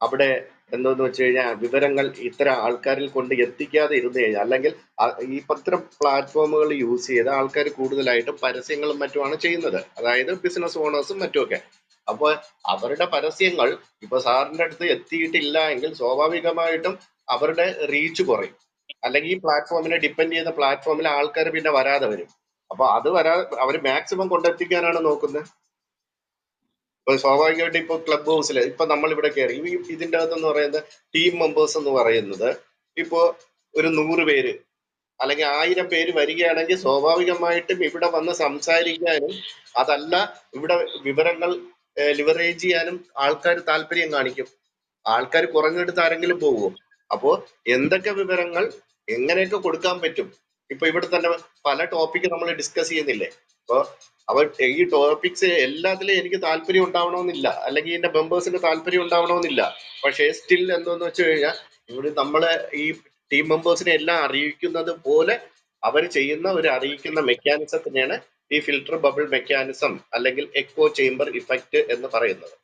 അവിടെ എന്തോന്ന് വെച്ച് കഴിഞ്ഞാൽ വിവരങ്ങൾ ഇത്തരം ആൾക്കാരിൽ കൊണ്ട് എത്തിക്കാതെ ഇരുന്ന് കഴിഞ്ഞാൽ, അല്ലെങ്കിൽ ഈ ഇത്തരം പ്ലാറ്റ്ഫോമുകൾ യൂസ് ചെയ്ത് ആൾക്കാർ കൂടുതലായിട്ടും പരസ്യങ്ങളും മറ്റുമാണ് ചെയ്യുന്നത്, അതായത് ബിസിനസ് ഓണേഴ്സും മറ്റുമൊക്കെ. അപ്പോൾ അവരുടെ പരസ്യങ്ങൾ ഇപ്പൊ സാറിന്റെ അടുത്ത് എത്തിയിട്ടില്ല എങ്കിൽ സ്വാഭാവികമായിട്ടും അവരുടെ റീച്ച് കുറയും, അല്ലെങ്കിൽ ഈ പ്ലാറ്റ്ഫോമിനെ ഡിപ്പെൻഡ് ചെയ്യുന്ന പ്ലാറ്റ്ഫോമിൽ ആൾക്കാർ പിന്നെ വരാതെ വരും. അപ്പൊ അത് അവർ മാക്സിമം കൊണ്ടെത്തിക്കാനാണ് നോക്കുന്നത്. ഇപ്പൊ സ്വാഭാവികമായിട്ട് ഇപ്പൊ ക്ലബ് ഹൗസിൽ ഇപ്പൊ നമ്മൾ ഇവിടെ കയറി ഇതിന്റെ അകത്തെന്ന് പറയുന്നത് ടീം മെമ്പേഴ്സ് എന്ന് പറയുന്നത് ഇപ്പോ ഒരു 100 പേര് അല്ലെങ്കിൽ 1000 പേര് വരികയാണെങ്കിൽ സ്വാഭാവികമായിട്ടും ഇവിടെ വന്ന് സംസാരിക്കാനും അതല്ല ഇവിടെ വിവരങ്ങൾ ലിവറേജ് ചെയ്യാനും ആൾക്കാർ താല്പര്യം കാണിക്കും. ആൾക്കാർ കുറഞ്ഞെടുത്ത് ആരെങ്കിലും പോകുമോ? അപ്പോ എന്തൊക്കെ വിവരങ്ങൾ എങ്ങനെയൊക്കെ കൊടുക്കാൻ പറ്റും? ഇപ്പൊ ഇവിടെ തന്നെ പല ടോപ്പിക്ക് നമ്മൾ ഡിസ്കസ് ചെയ്യുന്നില്ലേ? അപ്പൊ ഈ ടോപ്പിക്സ് എല്ലാത്തിലും എനിക്ക് താല്പര്യം ഉണ്ടാവണമെന്നില്ല, അല്ലെങ്കിൽ എന്റെ മെമ്പേഴ്സിന് താല്പര്യം ഉണ്ടാവണമെന്നില്ല. പക്ഷേ സ്റ്റിൽ എന്തോന്ന് വെച്ച് കഴിഞ്ഞാൽ ഇവിടെ നമ്മളെ ഈ ടീം മെമ്പേഴ്സിനെ എല്ലാം അറിയിക്കുന്നത് പോലെ അവർ ചെയ്യുന്ന ഒരു അറിയിക്കുന്ന മെക്കാനിസത്തിനെയാണ് ഈ ഫിൽട്ടർ ബബിൾ മെക്കാനിസം അല്ലെങ്കിൽ എക്കോ ചേംബർ ഇഫക്റ്റ് എന്ന് പറയുന്നത്.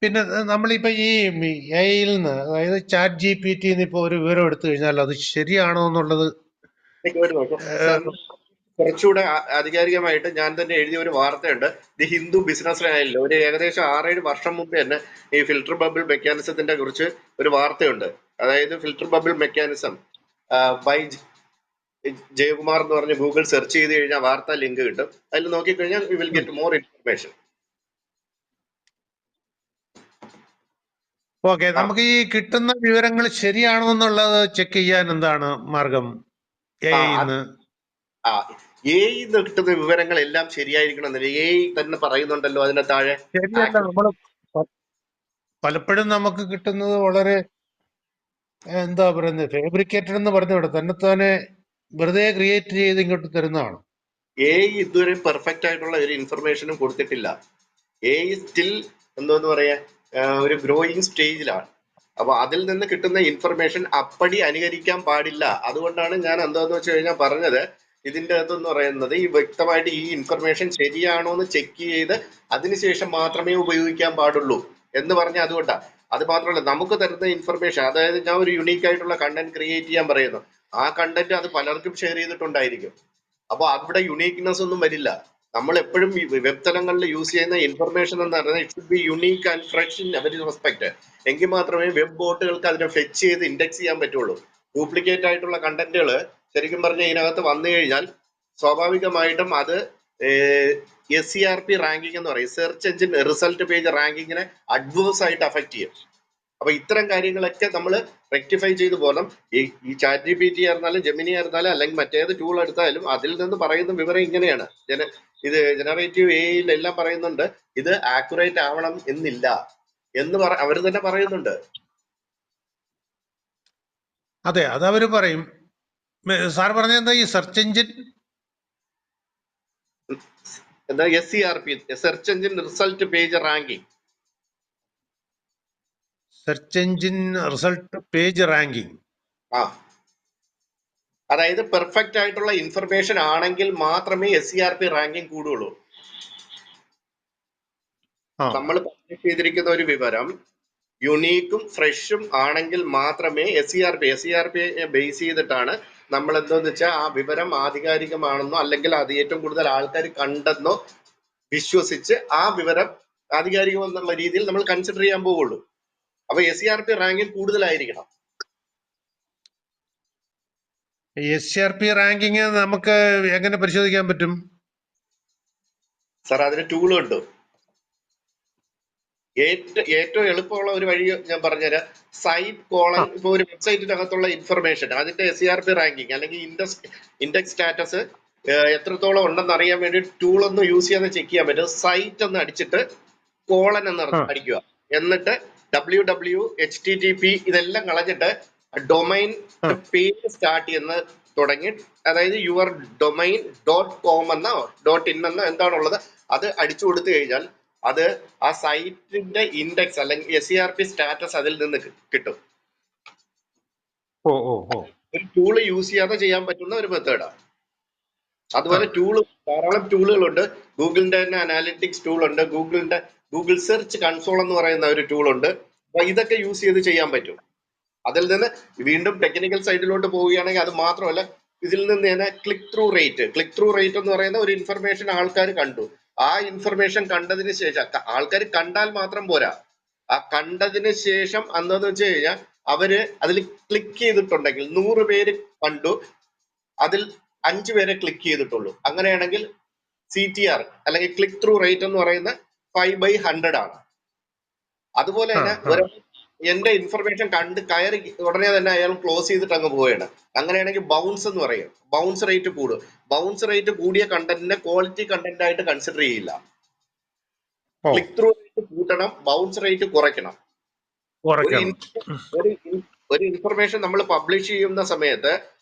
പിന്നെ നമ്മളിപ്പോ ഈ എഐയിൽ നിന്ന്, അതായത് ചാറ്റ് GPT ഇപ്പൊ ഒരു വിവരം എടുത്തു കഴിഞ്ഞാൽ അത് ശരിയാണോ എന്നുള്ളത് കുറച്ചുകൂടെ ആധികാരികമായിട്ട് ഞാൻ തന്നെ എഴുതിയ ഒരു വാർത്തയുണ്ട്. ദി ഹിന്ദു ബിസിനസ് ലൈനിൽ ഒരു ഏകദേശം 6-7 വർഷം മുമ്പ് തന്നെ ഈ ഫിൽട്ടർ ബബിൾ മെക്കാനിസത്തിന്റെ കുറിച്ച് ഒരു വാർത്തയുണ്ട്. അതായത് filter bubble mechanism by Jayakumar എന്ന് പറഞ്ഞ് ഗൂഗിൾ സെർച്ച് ചെയ്ത് കഴിഞ്ഞാൽ വാർത്താ ലിങ്ക് കിട്ടും. അതിൽ നോക്കിക്കഴിഞ്ഞാൽ you will get more information. Okay, നമുക്ക് ഈ കിട്ടുന്ന വിവരങ്ങൾ ശരിയാണോ എന്നുള്ളത് ചെക്ക് ചെയ്യാൻ എന്താണ് മാർഗം? എഇന്ന് കിട്ടുന്ന വിവരങ്ങൾ എല്ലാം ശരിയായിരിക്കണം എന്നില്ല. എ തന്നെ പറയുന്നുണ്ടല്ലോ അതിന്റെ താഴെ. നമ്മൾ പലപ്പോഴും നമുക്ക് കിട്ടുന്നത് വളരെ എന്താ പറയുന്നത്, ഫാബ്രിക്കേറ്റഡ് എന്ന് പറഞ്ഞുകൂടെ, തന്നെ വെറുതെ ക്രിയേറ്റ് ചെയ്ത് ഇങ്ങോട്ട് തരുന്നതാണ്. ഇതുവരെ പെർഫെക്റ്റ് ആയിട്ടുള്ള ഒരു ഇൻഫർമേഷനും കൊടുത്തിട്ടില്ല. സ്റ്റിൽ എന്തോന്ന് പറയാ ഒരു ഗ്രോയിങ് സ്റ്റേജിലാണ്. അപ്പൊ അതിൽ നിന്ന് കിട്ടുന്ന ഇൻഫർമേഷൻ അപ്പടി അനുകരിക്കാൻ പാടില്ല. അതുകൊണ്ടാണ് ഞാൻ എന്താന്ന് വെച്ച് കഴിഞ്ഞാൽ പറഞ്ഞത്, ഇതിന്റെ അകത്തെന്ന് പറയുന്നത് ഈ വ്യക്തമായിട്ട് ഈ ഇൻഫർമേഷൻ ശരിയാണോ എന്ന് ചെക്ക് ചെയ്ത് അതിനുശേഷം മാത്രമേ ഉപയോഗിക്കാൻ പാടുള്ളൂ എന്ന് പറഞ്ഞ അതുകൊണ്ടാണ്. അത് മാത്രമല്ല, നമുക്ക് തരുന്ന ഇൻഫർമേഷൻ, അതായത് ഞാൻ ഒരു യുണീക്ക് ആയിട്ടുള്ള കണ്ടന്റ് ക്രിയേറ്റ് ചെയ്യാൻ പറയുന്നു, ആ കണ്ടന്റ് അത് പലർക്കും ഷെയർ ചെയ്തിട്ടുണ്ടായിരിക്കും. അപ്പൊ അവിടെ യുണീക്ക്നെസ് ഒന്നും വരില്ല. നമ്മൾ എപ്പോഴും വെബ് തലങ്ങളിൽ യൂസ് ചെയ്യുന്ന ഇൻഫർമേഷൻ എന്ന് പറയുന്നത് it should be unique and fresh in every respect. എങ്കിൽ മാത്രമേ വെബ് ബോട്ടുകൾക്ക് അതിനെ ഫെച്ച് ചെയ്ത് ഇൻഡെക്സ് ചെയ്യാൻ പറ്റുള്ളൂ. ഡ്യൂപ്ലിക്കേറ്റ് ആയിട്ടുള്ള കണ്ടന്റുകൾ ശരിക്കും പറഞ്ഞ ഇതിനകത്ത് വന്നു കഴിഞ്ഞാൽ സ്വാഭാവികമായിട്ടും അത് SERP റാങ്കിങ് എന്ന് പറയും, സെർച്ച് എഞ്ചിൻ റിസൾട്ട് പേജ് റാങ്കിങ്ങിനെ അഡ്വേഴ്സ് ആയിട്ട് അഫക്ട് ചെയ്യും. അപ്പൊ ഇത്തരം കാര്യങ്ങളൊക്കെ നമ്മൾ റെക്ടിഫൈ ചെയ്തു പോകണം. ഈ ചാറ്റ് GPT ആയിരുന്നാലും ജെമിനി ആയിരുന്നാലും അല്ലെങ്കിൽ മറ്റേത് ടൂൾ എടുത്താലും അതിൽ നിന്ന് പറയുന്ന വിവരം ഇങ്ങനെയാണ്. ഇത് ജനറേറ്റീവ് എയിൽ എല്ലാം പറയുന്നുണ്ട്, ഇത് ആക്യുറേറ്റ് ആവണം എന്നില്ല എന്ന് അവർ തന്നെ പറയുന്നുണ്ട്. അതെ, അതവര് പറയും. സാർ പറഞ്ഞ എന്താ ഈ സെർച്ച് എഞ്ചിൻ എന്താ SERP, search engine result page ranking. Search engine result page ranking. ആ, അതായത് പെർഫെക്റ്റ് ആയിട്ടുള്ള ഇൻഫർമേഷൻ ആണെങ്കിൽ മാത്രമേ SERP റാങ്കിങ് കൂടുള്ളൂ. നമ്മൾ പബ്ലിഷ് ചെയ്തിരിക്കുന്ന ഒരു വിവരം യുണീക്കും ഫ്രഷും ആണെങ്കിൽ മാത്രമേ SERP ബേസ് ചെയ്തിട്ടാണ് നമ്മൾ എന്താന്ന് വെച്ചാൽ ആ വിവരം ആധികാരികമാണെന്നോ അല്ലെങ്കിൽ അത് ഏറ്റവും കൂടുതൽ ആൾക്കാർ കണ്ടെന്നോ വിശ്വസിച്ച് ആ വിവരം ആധികാരികമെന്നുള്ള രീതിയിൽ നമ്മൾ കൺസിഡർ ചെയ്യാൻ പോവുള്ളൂ. അപ്പൊ SERP റാങ്കിങ് കൂടുതലായിരിക്കണം. SERP റാങ്കിങ് നമുക്ക് എങ്ങനെ പരിശോധിക്കാൻ പറ്റും സാർ? അതിന് ടൂളുണ്ട്. ഏറ്റവും എളുപ്പമുള്ള ഒരു വഴി ഞാൻ പറഞ്ഞുതരാം. സൈറ്റ് കോളൻ, ഇപ്പൊ ഒരു വെബ്സൈറ്റിനകത്തുള്ള ഇൻഫർമേഷൻ അതിന്റെ SERP റാങ്കിങ് അല്ലെങ്കിൽ ഇൻഡെക്സ് സ്റ്റാറ്റസ് എത്രത്തോളം ഉണ്ടെന്ന് അറിയാൻ വേണ്ടി ടൂൾ ഒന്ന് യൂസ് ചെയ്യാൻ ചെക്ക് ചെയ്യാൻ പറ്റും. സൈറ്റ് ഒന്ന് അടിച്ചിട്ട് കോളൻ എന്ന് അടിക്കുക, എന്നിട്ട് www.http ഇതെല്ലാം കളഞ്ഞിട്ട് ഡൊമൈൻ പേജ് സ്റ്റാർട്ട് ചെയ്യുന്ന തുടങ്ങി, അതായത് യുവർ ഡൊമൈൻ .com എന്നോ .in എന്നോ എന്താണുള്ളത് അത് അടിച്ചു കൊടുത്തു കഴിഞ്ഞാൽ അത് ആ സൈറ്റിന്റെ ഇൻഡെക്സ് അല്ലെങ്കിൽ SERP സ്റ്റാറ്റസ് അതിൽ നിന്ന് കിട്ടും. ഒരു ടൂള് യൂസ് ചെയ്യാതെ ചെയ്യാൻ പറ്റുന്ന ഒരു മെത്തേഡാണ്. അതുപോലെ ധാരാളം ടൂളുകളുണ്ട്. ഗൂഗിളിന്റെ തന്നെ അനാലിറ്റിക്സ് ടൂൾ ഉണ്ട്, ഗൂഗിൾ സെർച്ച് കൺസോൾ എന്ന് പറയുന്ന ഒരു ടൂൾ ഉണ്ട്. അപ്പൊ ഇതൊക്കെ യൂസ് ചെയ്ത് ചെയ്യാൻ പറ്റും. അതിൽ നിന്ന് വീണ്ടും ടെക്നിക്കൽ സൈഡിലോട്ട് പോവുകയാണെങ്കിൽ അത് മാത്രമല്ല, ഇതിൽ നിന്ന് തന്നെ ക്ലിക്ക് ത്രൂ റേറ്റ് എന്ന് പറയുന്ന ഒരു ഇൻഫർമേഷൻ ആൾക്കാർ കണ്ടു. ആ ഇൻഫർമേഷൻ കണ്ടതിന് ശേഷം ആൾക്കാർ കണ്ടാൽ മാത്രം പോരാ, ആ കണ്ടതിന് ശേഷം എന്താന്ന് വെച്ച് കഴിഞ്ഞാൽ അവര് അതിൽ ക്ലിക്ക് ചെയ്തിട്ടുണ്ടെങ്കിൽ 100 പേര് കണ്ടു, അതിൽ 5 പേരെ ക്ലിക്ക് ചെയ്തിട്ടുള്ളൂ. അങ്ങനെയാണെങ്കിൽ CTR അല്ലെങ്കിൽ ക്ലിക്ക് ത്രൂ റേറ്റ് എന്ന് പറയുന്ന 5/100 ആണ്. അതുപോലെ തന്നെ എന്റെ ഇൻഫർമേഷൻ കണ്ട് കയറി ഉടനെ തന്നെ അയാൾ ക്ലോസ് ചെയ്തിട്ട് അങ്ങ് പോവുകയാണ്. അങ്ങനെയാണെങ്കിൽ ബൗൺസ് എന്ന് പറയും, ബൗൺസ് റേറ്റ് കൂടും. ബൗൺസ് റേറ്റ് കൂടിയ കണ്ടന്റിനെ ക്വാളിറ്റി കണ്ടന്റ് ആയിട്ട് കൺസിഡർ ചെയ്യില്ല. ക്ലിക്ക് ത്രൂ റേറ്റ് കൂട്ടണം, ബൗൺസ് റേറ്റ് കുറയ്ക്കണം. ഒരു ഇൻഫർമേഷൻ നമ്മൾ പബ്ലിഷ് ചെയ്യുന്ന സമയത്ത്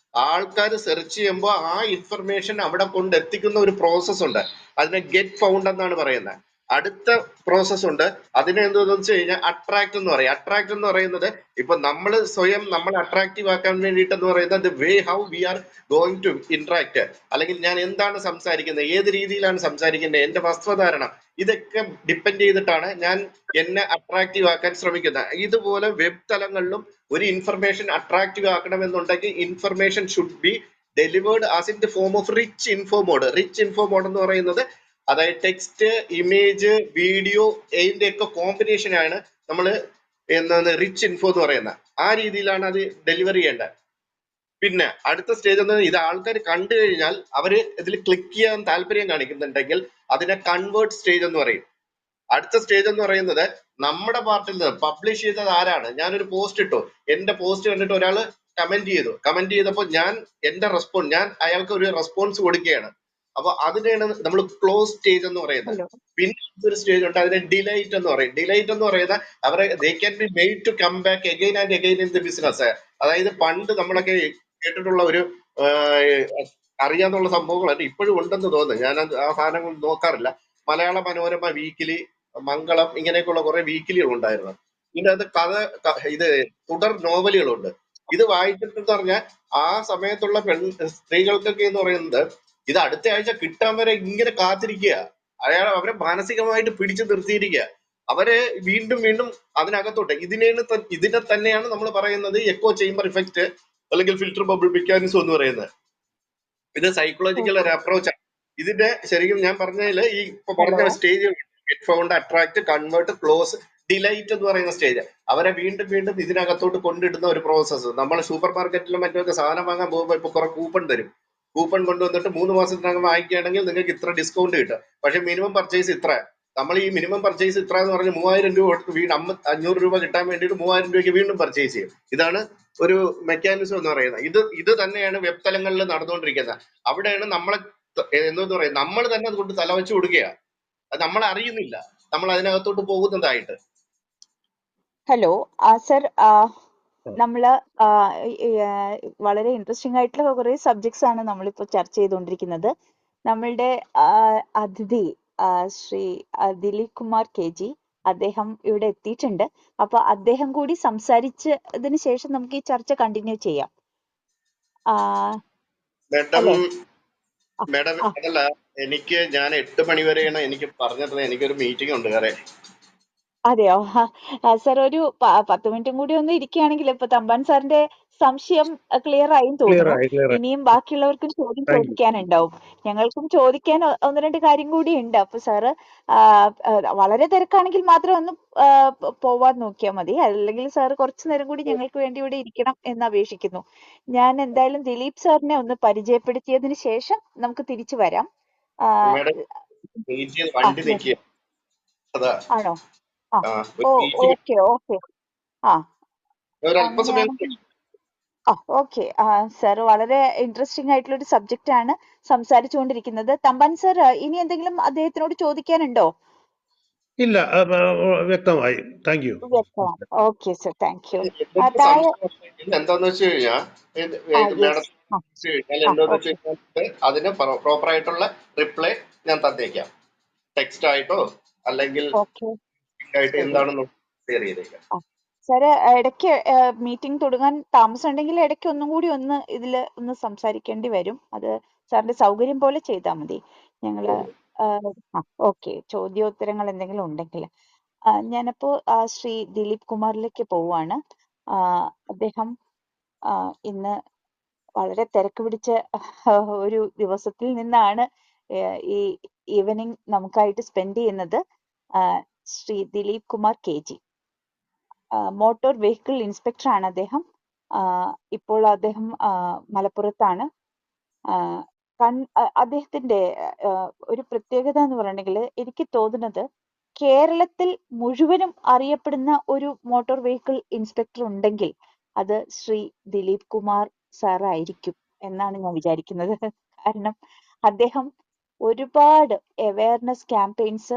ആൾക്കാർ സെർച്ച് ചെയ്യുമ്പോൾ ആ ഇൻഫർമേഷൻ അവിടെ കൊണ്ട് എത്തിക്കുന്ന ഒരു പ്രോസസ് ഉണ്ട്. അതിനെ ഗെറ്റ് ഫൗണ്ട് എന്നാണ് പറയുന്നത്. അടുത്ത പ്രോസസ് ഉണ്ട്, അതിനെ എന്താണെന്ന് വെച്ച് കഴിഞ്ഞാൽ അട്രാക്ട് എന്ന് പറയും. അട്രാക്ട് എന്ന് പറയുന്നത് ഇപ്പൊ നമ്മൾ സ്വയം നമ്മൾ അട്രാക്റ്റീവ് ആക്കാൻ വേണ്ടിയിട്ട് എന്ന് പറയുന്നത് way how we are going to interact, അല്ലെങ്കിൽ ഞാൻ എന്താണ് സംസാരിക്കുന്നത്, ഏത് രീതിയിലാണ് സംസാരിക്കുന്നത്, എന്റെ വസ്ത്രധാരണം, ഇതൊക്കെ ഡിപ്പെൻഡ് ചെയ്തിട്ടാണ് ഞാൻ എന്നെ അട്രാക്റ്റീവ് ആക്കാൻ ശ്രമിക്കുന്നത്. ഇതുപോലെ വെബ് തലങ്ങളിലും ഒരു ഇൻഫർമേഷൻ അട്രാക്റ്റീവ് ആക്കണമെന്നുണ്ടെങ്കിൽ information should be delivered as in the form of rich info mode. Rich info mode എന്ന് പറയുന്നത് അതായത് ടെക്സ്റ്റ്, ഇമേജ്, വീഡിയോ ഇതിന്റെ ഒക്കെ കോമ്പിനേഷൻ ആണ് നമ്മൾ എന്താണ് റിച്ച് ഇൻഫോ എന്ന് പറയുന്നത്. ആ രീതിയിലാണ് അത് ഡെലിവറി ചെയ്യേണ്ടത്. പിന്നെ അടുത്ത സ്റ്റേജ് എന്ന് ഇത് ആൾക്കാർ കണ്ടു കഴിഞ്ഞാൽ അവര് ഇതിൽ ക്ലിക്ക് ചെയ്യാൻ താല്പര്യം കാണിക്കുന്നുണ്ടെങ്കിൽ അതിനെ കൺവേർട്ട് സ്റ്റേജ് എന്ന് പറയും. അടുത്ത സ്റ്റേജ് എന്ന് പറയുന്നത് നമ്മുടെ പാർട്ടിൽ നിന്ന് പബ്ലിഷ് ചെയ്തത് ആരാണ്. ഞാനൊരു പോസ്റ്റ് ഇട്ടു, എന്റെ പോസ്റ്റ് കണ്ടിട്ട് ഒരാൾ കമന്റ് ചെയ്തപ്പോൾ ഞാൻ അയാൾക്ക് ഒരു റെസ്പോൺസ് കൊടുക്കുകയാണ്. അപ്പൊ അതിനെയാണ് നമ്മൾ ക്ലോസ് സ്റ്റേജ് എന്ന് പറയുന്നത്. പിന്നെ ഒരു സ്റ്റേജ് ഉണ്ട്, അതിനെ ഡിലൈറ്റ് എന്ന് പറയും. ഡിലൈറ്റ് എന്ന് പറയുന്നത് അവരെ they can be made to come back again and again in the business. അതായത് പണ്ട് നമ്മളൊക്കെ കേട്ടിട്ടുള്ള ഒരു അറിയാന്നുള്ള സംഭവങ്ങളാണ് ഇപ്പോഴും ഉണ്ടെന്ന് തോന്നുന്നു. ഞാൻ ആ സാധനങ്ങൾ നോക്കാറില്ല. മലയാള മനോരമ വീക്കിലി, മംഗളം, ഇങ്ങനെയൊക്കെയുള്ള കുറെ വീക്കിലികൾ ഉണ്ടായിരുന്നു. ഇതിനകത്ത് ഇത് തുടർ നോവലുകളുണ്ട്. ഇത് വായിച്ചിട്ടെന്ന് പറഞ്ഞാൽ ആ സമയത്തുള്ള സ്ത്രീകൾക്കൊക്കെ എന്ന് പറയുന്നത് ഇത് അടുത്ത ആഴ്ച കിട്ടാൻ വരെ ഇങ്ങനെ കാത്തിരിക്കുക. അവരെ മാനസികമായിട്ട് പിടിച്ചു നിർത്തിയിരിക്കുക. അവരെ വീണ്ടും വീണ്ടും അതിനകത്തോട്ട് ഇതിനെ തന്നെയാണ് നമ്മൾ പറയുന്നത് എക്കോ ചേംബർ ഇഫക്റ്റ് അല്ലെങ്കിൽ ഫിൽറ്റർ ബബിൾ മെക്കാനിസം എന്ന് പറയുന്നത്. ഇത് സൈക്കോളജിക്കൽ ഒരു അപ്രോച്ചാണ്. ഇതിന്റെ ശരിക്കും ഞാൻ പറഞ്ഞതിൽ ഈ ഇപ്പൊ പറഞ്ഞ stage get found, attract, convert, close, delight എന്ന് പറയുന്ന സ്റ്റേജ്. അവരെ വീണ്ടും വീണ്ടും ഇതിനകത്തോട്ട് കൊണ്ടിടുന്ന ഒരു പ്രോസസ്സ്. നമ്മൾ സൂപ്പർ മാർക്കറ്റിലും മറ്റൊക്കെ സാധനം വാങ്ങാൻ പോകുമ്പോൾ ഇപ്പൊ കുറെ കൂപ്പൺ തരും. കൂപ്പൺ കൊണ്ടുവന്നിട്ട് 3 മാസത്തിനകം വാങ്ങിക്കുകയാണെങ്കിൽ നിങ്ങൾക്ക് ഇത്ര ഡിസ്കൗണ്ട് കിട്ടും. പക്ഷെ മിനിമം പർച്ചേസ് ഇത്ര. നമ്മൾ ഈ മിനിമം പർച്ചേസ് ഇത്ര എന്ന് പറഞ്ഞ് 3000 രൂപ കൊടുത്ത് 500 രൂപ കിട്ടാൻ വേണ്ടിയിട്ട് 3000 രൂപയ്ക്ക് വീണ്ടും പർച്ചേസ് ചെയ്യും. ഇതാണ് ഒരു മെക്കാനിസം എന്ന് പറയുന്നത്. ഇത് തന്നെയാണ് വെബ് തലങ്ങളിൽ നടന്നുകൊണ്ടിരിക്കുന്നത്. അവിടെയാണ് നമ്മളെ എന്താ പറയുക, നമ്മൾ തന്നെ അതുകൊണ്ട് തലവെച്ച് കൊടുക്കുക. അത് നമ്മൾ അറിയുന്നില്ല, നമ്മൾ അതിനകത്തോട്ട് പോകുന്നതായിട്ട്. ഹലോ സർ, നമ്മള് വളരെ ഇൻട്രസ്റ്റിംഗ് ആയിട്ടുള്ള കുറെ സബ്ജക്ട്സ് ആണ് നമ്മളിപ്പോ ചർച്ച ചെയ്തുകൊണ്ടിരിക്കുന്നത്. നമ്മളുടെ അതിഥി ശ്രീ ദിലീപ് കുമാർ KG അദ്ദേഹം ഇവിടെ എത്തിയിട്ടുണ്ട്. അപ്പൊ അദ്ദേഹം കൂടി സംസാരിച്ചതിന് ശേഷം നമുക്ക് ഈ ചർച്ച കണ്ടിന്യൂ ചെയ്യാം. മാഡം അല്ലേ? മാഡം ആ അതല്ല, ഞാൻ 8 മണി വരെയാണ് എനിക്ക് പറഞ്ഞിരുന്നത്. എനിക്കൊരു മീറ്റിംഗ് ഉണ്ട് വേറെ. അതെയോ? സർ ഒരു 10 മിനിറ്റും കൂടി ഒന്ന് ഇരിക്കുകയാണെങ്കിൽ ഇപ്പൊ തമ്പാൻ സാറിന്റെ സംശയം ക്ലിയർ ആയെന്ന് ക്ലിയർ തോന്നുന്നു. ആയി ക്ലിയർ ആയി. ഇനിയും ബാക്കിയുള്ളവർക്കും ചോദ്യം താങ്ക് യു. ചോദിക്കാനുണ്ടാവും. ഞങ്ങൾക്കും ചോദിക്കാൻ ഒന്ന് രണ്ട് കാര്യം കൂടി ഉണ്ട്. അപ്പൊ സാറ് വളരെ തിരക്കാണെങ്കിൽ മാത്രം ഒന്ന് പോവാൻ നോക്കിയാൽ മതി. അല്ലെങ്കിൽ സാറ് കുറച്ചു നേരം കൂടി ഞങ്ങൾക്ക് വേണ്ടി ഇവിടെ ഇരിക്കണം എന്ന് അപേക്ഷിക്കുന്നു. ഞാൻ എന്തായാലും ദിലീപ് സാറിനെ ഒന്ന് പരിചയപ്പെടുത്തിയതിന് ശേഷം നമുക്ക് തിരിച്ചു വരാം. മാഡം മീറ്റിംഗ് ആ വണ്ടി നിൽക്കുക. അതാ ആണോ? ആ ഒരു ഓ മീറ്റിംഗ് ഓക്കെ ഓക്കെ. ആ ഒരു അല്പസമയം അങ്ങനെയാണെങ്കിൽ ഓക്കെ. സർ വളരെ ഇൻട്രസ്റ്റിംഗ് ആയിട്ടുള്ള ഒരു സബ്ജക്റ്റ് ആണ് സംസാരിച്ചുകൊണ്ടിരിക്കുന്നത്. തമ്പാൻ സർ ഇനി എന്തെങ്കിലും അദ്ദേഹത്തിനോട് ചോദിക്കാനുണ്ടോ? ഇല്ല, വ്യക്തമായി. Thank you. വ്യക്തമാണ്. Okay sir, thank you. എന്തെങ്കിലും താഴെ സംശയം എന്താന്ന് വെച്ച് കഴിഞ്ഞാൽ മാഡം യെസ്. എന്താന്ന് വെച്ച് ഓക്കെ കഴിഞ്ഞാൽ അതിന് പ്രോപ്പർ ആയിട്ടുള്ള റിപ്ലൈ ഞാൻ തന്നേക്കാം. ടെക്സ്റ്റ് ആയിട്ടോ അല്ലെങ്കിൽ ഓക്കെ ആയിട്ട് ശരി. എന്താണെന്ന് ക്ലിയർ ചെയ്തേക്കാം. സാറ് ഇടയ്ക്ക് മീറ്റിംഗ് തുടങ്ങാൻ താമസം ഉണ്ടെങ്കിൽ ഇടയ്ക്ക് ഒന്നും കൂടി ഇതില് ഒന്ന് സംസാരിക്കേണ്ടി വരും. അത് സാറിന്റെ സൗകര്യം പോലെ ചെയ്താൽ മതി. ഞങ്ങള് ഓക്കെ, ചോദ്യോത്തരങ്ങൾ എന്തെങ്കിലും ഉണ്ടെങ്കിൽ ഞാനപ്പോ ശ്രീ ദിലീപ് കുമാറിലേക്ക് പോവാണ്. അദ്ദേഹം ഇന്ന് വളരെ തിരക്ക് പിടിച്ച ഒരു ദിവസത്തിൽ നിന്നാണ് ഈ ഈവനിങ് നമുക്കായിട്ട് സ്പെൻഡ് ചെയ്യുന്നത്. Shri Dileep Kumar KG motor vehicle inspector ആണ് അദ്ദേഹം. ഇപ്പോൾ അദ്ദേഹം മലപ്പുറത്താണ്. അദ്ദേഹത്തിന്റെ ഒരു പ്രത്യേകത എന്ന് പറഞ്ഞിട്ടുണ്ടെങ്കിൽ എനിക്ക് തോന്നുന്നത് കേരളത്തിൽ മുഴുവനും അറിയപ്പെടുന്ന ഒരു മോട്ടോർ വെഹിക്കിൾ ഇൻസ്പെക്ടർ ഉണ്ടെങ്കിൽ അത് ശ്രീ ദിലീപ് കുമാർ സാർ ആയിരിക്കും എന്നാണ് ഞാൻ വിചാരിക്കുന്നത്. കാരണം അദ്ദേഹം ഒരുപാട് അവയർനെസ് ക്യാമ്പയിൻസ്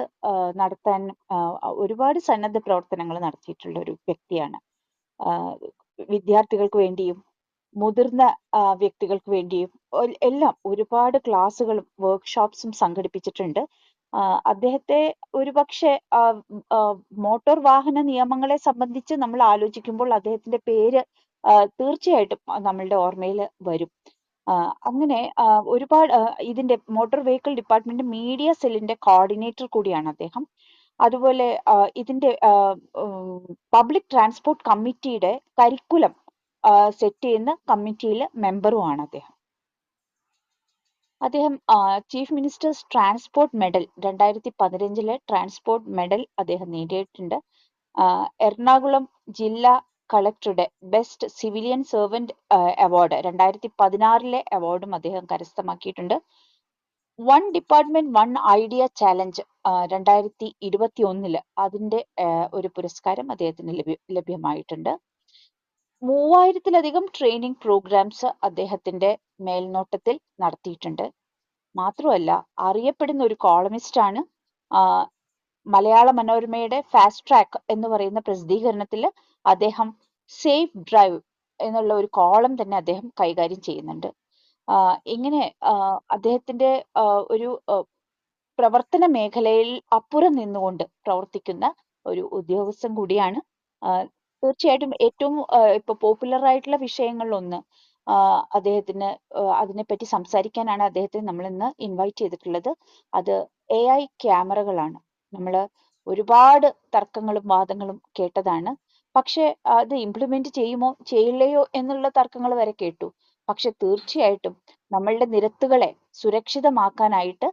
നടത്താൻ ഒരുപാട് സന്നദ്ധ പ്രവർത്തനങ്ങൾ നടത്തിയിട്ടുള്ള ഒരു വ്യക്തിയാണ്. വിദ്യാർത്ഥികൾക്ക് വേണ്ടിയും മുതിർന്ന വ്യക്തികൾക്ക് വേണ്ടിയും എല്ലാം ഒരുപാട് ക്ലാസ്സുകളും വർക്ക്ഷോപ്സും സംഘടിപ്പിച്ചിട്ടുണ്ട്. അദ്ദേഹത്തെ ഒരുപക്ഷെ മോട്ടോർ വാഹന നിയമങ്ങളെ സംബന്ധിച്ച് നമ്മൾ ആലോചിക്കുമ്പോൾ അദ്ദേഹത്തിന്റെ പേര് തീർച്ചയായിട്ടും നമ്മളുടെ ഓർമ്മയിൽ വരും. അങ്ങനെ ഒരുപാട് ഇതിന്റെ മോട്ടോർ വെഹിക്കിൾ ഡിപ്പാർട്ട്മെന്റ് മീഡിയ സെല്ലിന്റെ കോർഡിനേറ്റർ കൂടിയാണ് അദ്ദേഹം. അതുപോലെ ഇതിന്റെ പബ്ലിക് ട്രാൻസ്പോർട്ട് കമ്മിറ്റിയുടെ കരിക്കുലം സെറ്റ് ചെയ്യുന്ന കമ്മിറ്റിയിൽ മെമ്പറുമാണ് അദ്ദേഹം. അദ്ദേഹം chief ministers transport medal 2015 transport medal അദ്ദേഹം നേടിയിട്ടുണ്ട്. എറണാകുളം ജില്ലാ കളക്ടറുടെ ബെസ്റ്റ് സിവിലിയൻ സെർവന്റ് അവാർഡ് 2016 അവാർഡും അദ്ദേഹം കരസ്ഥമാക്കിയിട്ടുണ്ട്. One department one idea challenge 2021 അതിന്റെ ഒരു പുരസ്കാരം അദ്ദേഹത്തിന് ലഭ്യമായിട്ടുണ്ട്. 3000-ലധികം ട്രെയിനിങ് പ്രോഗ്രാംസ് അദ്ദേഹത്തിന്റെ മേൽനോട്ടത്തിൽ നടത്തിയിട്ടുണ്ട്. മാത്രമല്ല അറിയപ്പെടുന്ന ഒരു കോളമിസ്റ്റ് ആണ്. മലയാള മനോരമയുടെ ഫാസ്റ്റ് ട്രാക്ക് എന്ന് പറയുന്ന പ്രസിദ്ധീകരണത്തിൽ അദ്ദേഹം സേഫ് ഡ്രൈവ് എന്നുള്ള ഒരു കോളം തന്നെ അദ്ദേഹം കൈകാര്യം ചെയ്യുന്നുണ്ട്. ഇങ്ങനെ അദ്ദേഹത്തിന്റെ ഒരു പ്രവർത്തന മേഖലയിൽ അപ്പുറം നിന്നുകൊണ്ട് പ്രവർത്തിക്കുന്ന ഒരു ഉദ്യോഗസ്ഥൻ കൂടിയാണ്. തീർച്ചയായിട്ടും ഏറ്റവും ഇപ്പൊ പോപ്പുലർ ആയിട്ടുള്ള വിഷയങ്ങളിലൊന്ന് അദ്ദേഹത്തിന് അതിനെപ്പറ്റി സംസാരിക്കാനാണ് അദ്ദേഹത്തെ നമ്മൾ ഇന്ന് ഇൻവൈറ്റ് ചെയ്തിട്ടുള്ളത്. അത് AI ക്യാമറകളാണ്. നമ്മൾ ഒരുപാട് തർക്കങ്ങളും വാദങ്ങളും കേട്ടതാണ്. പക്ഷെ അത് ഇംപ്ലിമെന്റ് ചെയ്യുമോ ചെയ്യില്ലയോ എന്നുള്ള തർക്കങ്ങൾ വരെ കേട്ടു. പക്ഷെ തീർച്ചയായിട്ടും നമ്മളുടെ നിരത്തുകളെ സുരക്ഷിതമാക്കാനായിട്ട്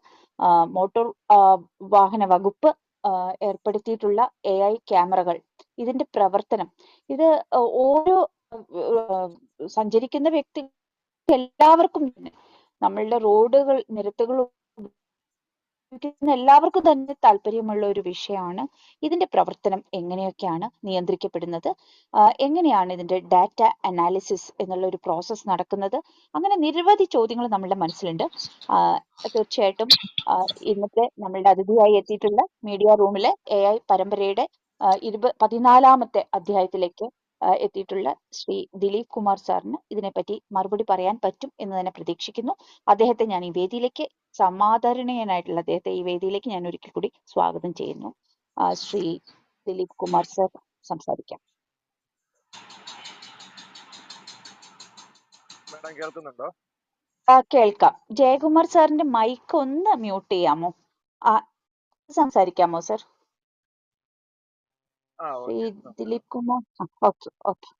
മോട്ടോർ വാഹന വകുപ്പ് ഏർപ്പെടുത്തിയിട്ടുള്ള AI ക്യാമറകൾ, ഇതിന്റെ പ്രവർത്തനം, ഇത് ഓരോ സഞ്ചരിക്കുന്ന വ്യക്തി എല്ലാവർക്കും തന്നെ നമ്മളുടെ റോഡുകൾ നിരത്തുകൾ എല്ലാവർക്കും തന്നെ താല്പര്യമുള്ള ഒരു വിഷയമാണ്. ഇതിന്റെ പ്രവർത്തനം എങ്ങനെയൊക്കെയാണ് നിയന്ത്രിക്കപ്പെടുന്നത്, എങ്ങനെയാണ് ഇതിന്റെ ഡാറ്റ അനാലിസിസ് എന്നുള്ള ഒരു പ്രോസസ്സ് നടക്കുന്നത്, അങ്ങനെ നിരവധി ചോദ്യങ്ങൾ നമ്മളുടെ മനസ്സിലുണ്ട്. തീർച്ചയായിട്ടും ഇന്നത്തെ നമ്മളുടെ അതിഥിയായി എത്തിയിട്ടുള്ള മീഡിയ റൂമിലെ AI പരമ്പരയുടെ 14-ാമത്തെ അധ്യായത്തിലേക്ക് എത്തിയിട്ടുള്ള ശ്രീ ദിലീപ് കുമാർ സാറിന് ഇതിനെപ്പറ്റി മറുപടി പറയാൻ പറ്റും എന്ന് തന്നെ പ്രതീക്ഷിക്കുന്നു. അദ്ദേഹത്തെ ഞാൻ ഈ വേദിയിലേക്ക് സമാദരണീയനായിട്ടുള്ള അദ്ദേഹത്തെ ഈ വേദിയിലേക്ക് ഞാൻ ഒരിക്കൽ കൂടി സ്വാഗതം ചെയ്യുന്നു. ശ്രീ ദിലീപ് കുമാർ സർ സംസാരിക്കാം. മേഡം കേൾക്കുന്നുണ്ടോ? കേൾക്കാം. ജയകുമാർ സാറിന്റെ മൈക്ക് ഒന്ന് മ്യൂട്ട് ചെയ്യാമോ? സംസാരിക്കാമോ sir? Shri Dileep Kumar. Okay okay.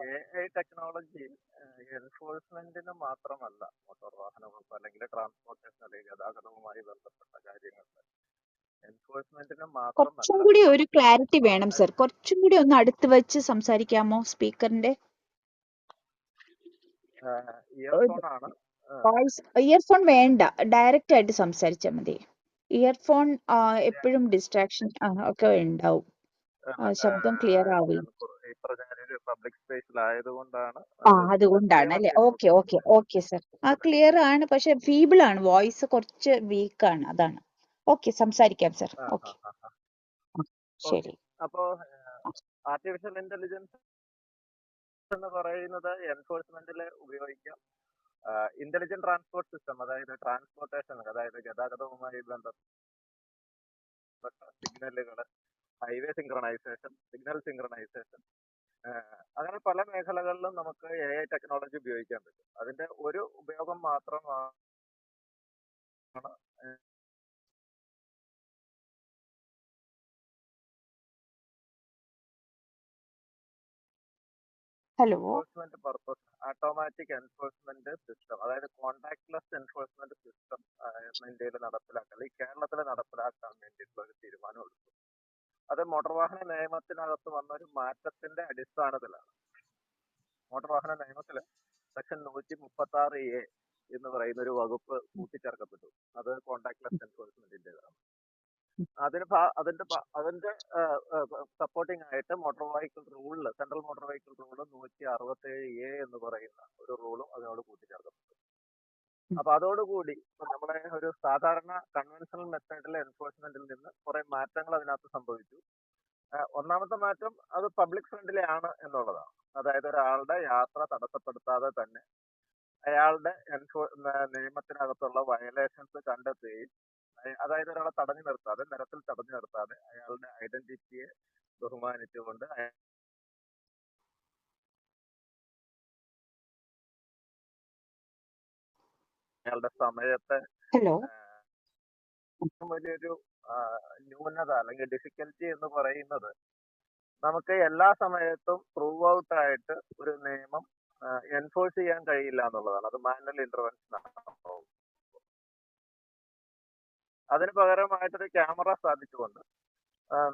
AI technology എൻഫോഴ്സ്മെന്റിന് മാത്രമല്ല മോട്ടോർ വാഹന വകുപ്പ് അല്ലെങ്കിൽ ട്രാൻസ്പോർട്ടേഷൻ അല്ലെങ്കിൽ ഗതാഗതവുമായി ബന്ധപ്പെട്ട കാര്യങ്ങൾ എൻഫോഴ്സ്മെന്റിന് കുറച്ചും മാത്രമല്ല. കൂടി ഒരു ക്ലാരിറ്റി വേണം സർ. കുറച്ചും കൂടി ഒന്ന് അടുത്ത് വെച്ച് സംസാരിക്കാമോ സ്പീക്കറിന്റെ? ഇയർഫോൺ ആണ്. ഇയർഫോൺ വേണ്ട, ഡയറക്റ്റ് ആയിട്ട് സംസാരിച്ചാൽ മതി. ഇയർഫോൺ എപ്പോഴും ഡിസ്ട്രാക്ഷൻ ഒക്കെ ഉണ്ടാവും, ശബ്ദം ക്ലിയർ ആവില്ല. പബ്ലിക് സ്പേസിലായതുകൊണ്ടാണ്. അതുകൊണ്ടാണ് അല്ലെ? Okay okay okay sir. Clear ആണ്, പക്ഷെ ഫീബിൾ ആണ്, വോയിസ് കുറച്ച് വീക്ക് ആണ്, അതാണ്. ഓക്കെ, സംസാരിക്കാം സർ. ഓക്കെ ശരി. അപ്പോ ആർട്ടിഫിഷ്യൽ ഇന്റലിജൻസ് എന്ന് പറയുന്നത് എൻഫോഴ്സ്മെന്റിൽ ഉപയോഗിക്കാം. ഇന്റലിജന്റ് ട്രാൻസ്പോർട്ട് സിസ്റ്റം, അതായത് ട്രാൻസ്പോർട്ടേഷൻ, അതായത് ഗതാഗതവുമായി ബന്ധപ്പെട്ട സിഗ്നലുകൾ, ഹൈവേ സിങ്ക്രണൈസേഷൻ, സിഗ്നൽ സിങ്ക്രണൈസേഷൻ, അങ്ങനെ പല മേഖലകളിലും നമുക്ക് AI ടെക്നോളജി ഉപയോഗിക്കാൻ പറ്റും. അതിന്റെ ഒരു ഉപയോഗം മാത്രമാണ് enforcement purpose. Automatic enforcement system, അതായത് കോൺടാക്ട്ലെസ് എൻഫോഴ്സ്മെന്റ് സിസ്റ്റം ഇന്ത്യയിൽ നടപ്പിലാക്കാൻ, ഈ കേരളത്തിൽ നടപ്പിലാക്കാൻ വേണ്ടിയിട്ടുള്ള ഒരു തീരുമാനം എടുത്തു. അത് മോട്ടോർ വാഹന നിയമത്തിനകത്ത് വന്ന ഒരു മാറ്റത്തിന്റെ അടിസ്ഥാനത്തിലാണ്. മോട്ടോർ വാഹന നിയമത്തിൽ സെക്ഷൻ 136A എന്ന് പറയുന്ന ഒരു വകുപ്പ് കൂട്ടിച്ചേർക്കപ്പെട്ടു. അത് കോൺടാക്ട്ലെസ് എൻഫോഴ്സ്മെന്റിന്റേതാണ്. അതിന്റെ സപ്പോർട്ടിംഗ് ആയിട്ട് മോട്ടോർ വെഹിക്കിൾ റൂളിൽ, central motor vehicle rule 167A എന്ന് പറയുന്ന ഒരു റൂളും അതിനോട് കൂട്ടിച്ചേർക്കപ്പെട്ടു. അപ്പൊ അതോടുകൂടി നമ്മുടെ ഒരു സാധാരണ കൺവെൻഷണൽ മെത്തേഡിലെ എൻഫോഴ്സ്മെന്റിൽ നിന്ന് കുറെ മാറ്റങ്ങൾ അതിനകത്ത് സംഭവിച്ചു. ഒന്നാമത്തെ മാറ്റം അത് പബ്ലിക് ഫ്രണ്ട്ലി ആണ് എന്നുള്ളതാണ്. അതായത് ഒരാളുടെ യാത്ര തടസ്സപ്പെടുത്താതെ തന്നെ അയാളുടെ നിയമത്തിനകത്തുള്ള വയലേഷൻസ് കണ്ടെത്തുകയും, അതായത് ഒരാളെ തടഞ്ഞു നിർത്താതെ, നിരത്തിൽ തടഞ്ഞു നിർത്താതെ അയാളുടെ ഐഡന്റിറ്റിയെ ബഹുമാനിച്ചുകൊണ്ട് അയാളുടെ സമയത്തെ വലിയൊരു ന്യൂനത അല്ലെങ്കിൽ ഡിഫിക്കൽറ്റി എന്ന് പറയുന്നത് നമുക്ക് എല്ലാ സമയത്തും ത്രൂ ഔട്ട് ആയിട്ട് ഒരു നിയമം എൻഫോഴ്സ് ചെയ്യാൻ കഴിയില്ല എന്നുള്ളതാണ്. അത് മാനുവൽ ഇന്റർവെൻഷൻ ആണ്. അതിന് പകരമായിട്ടൊരു ക്യാമറ സ്ഥാപിച്ചുകൊണ്ട്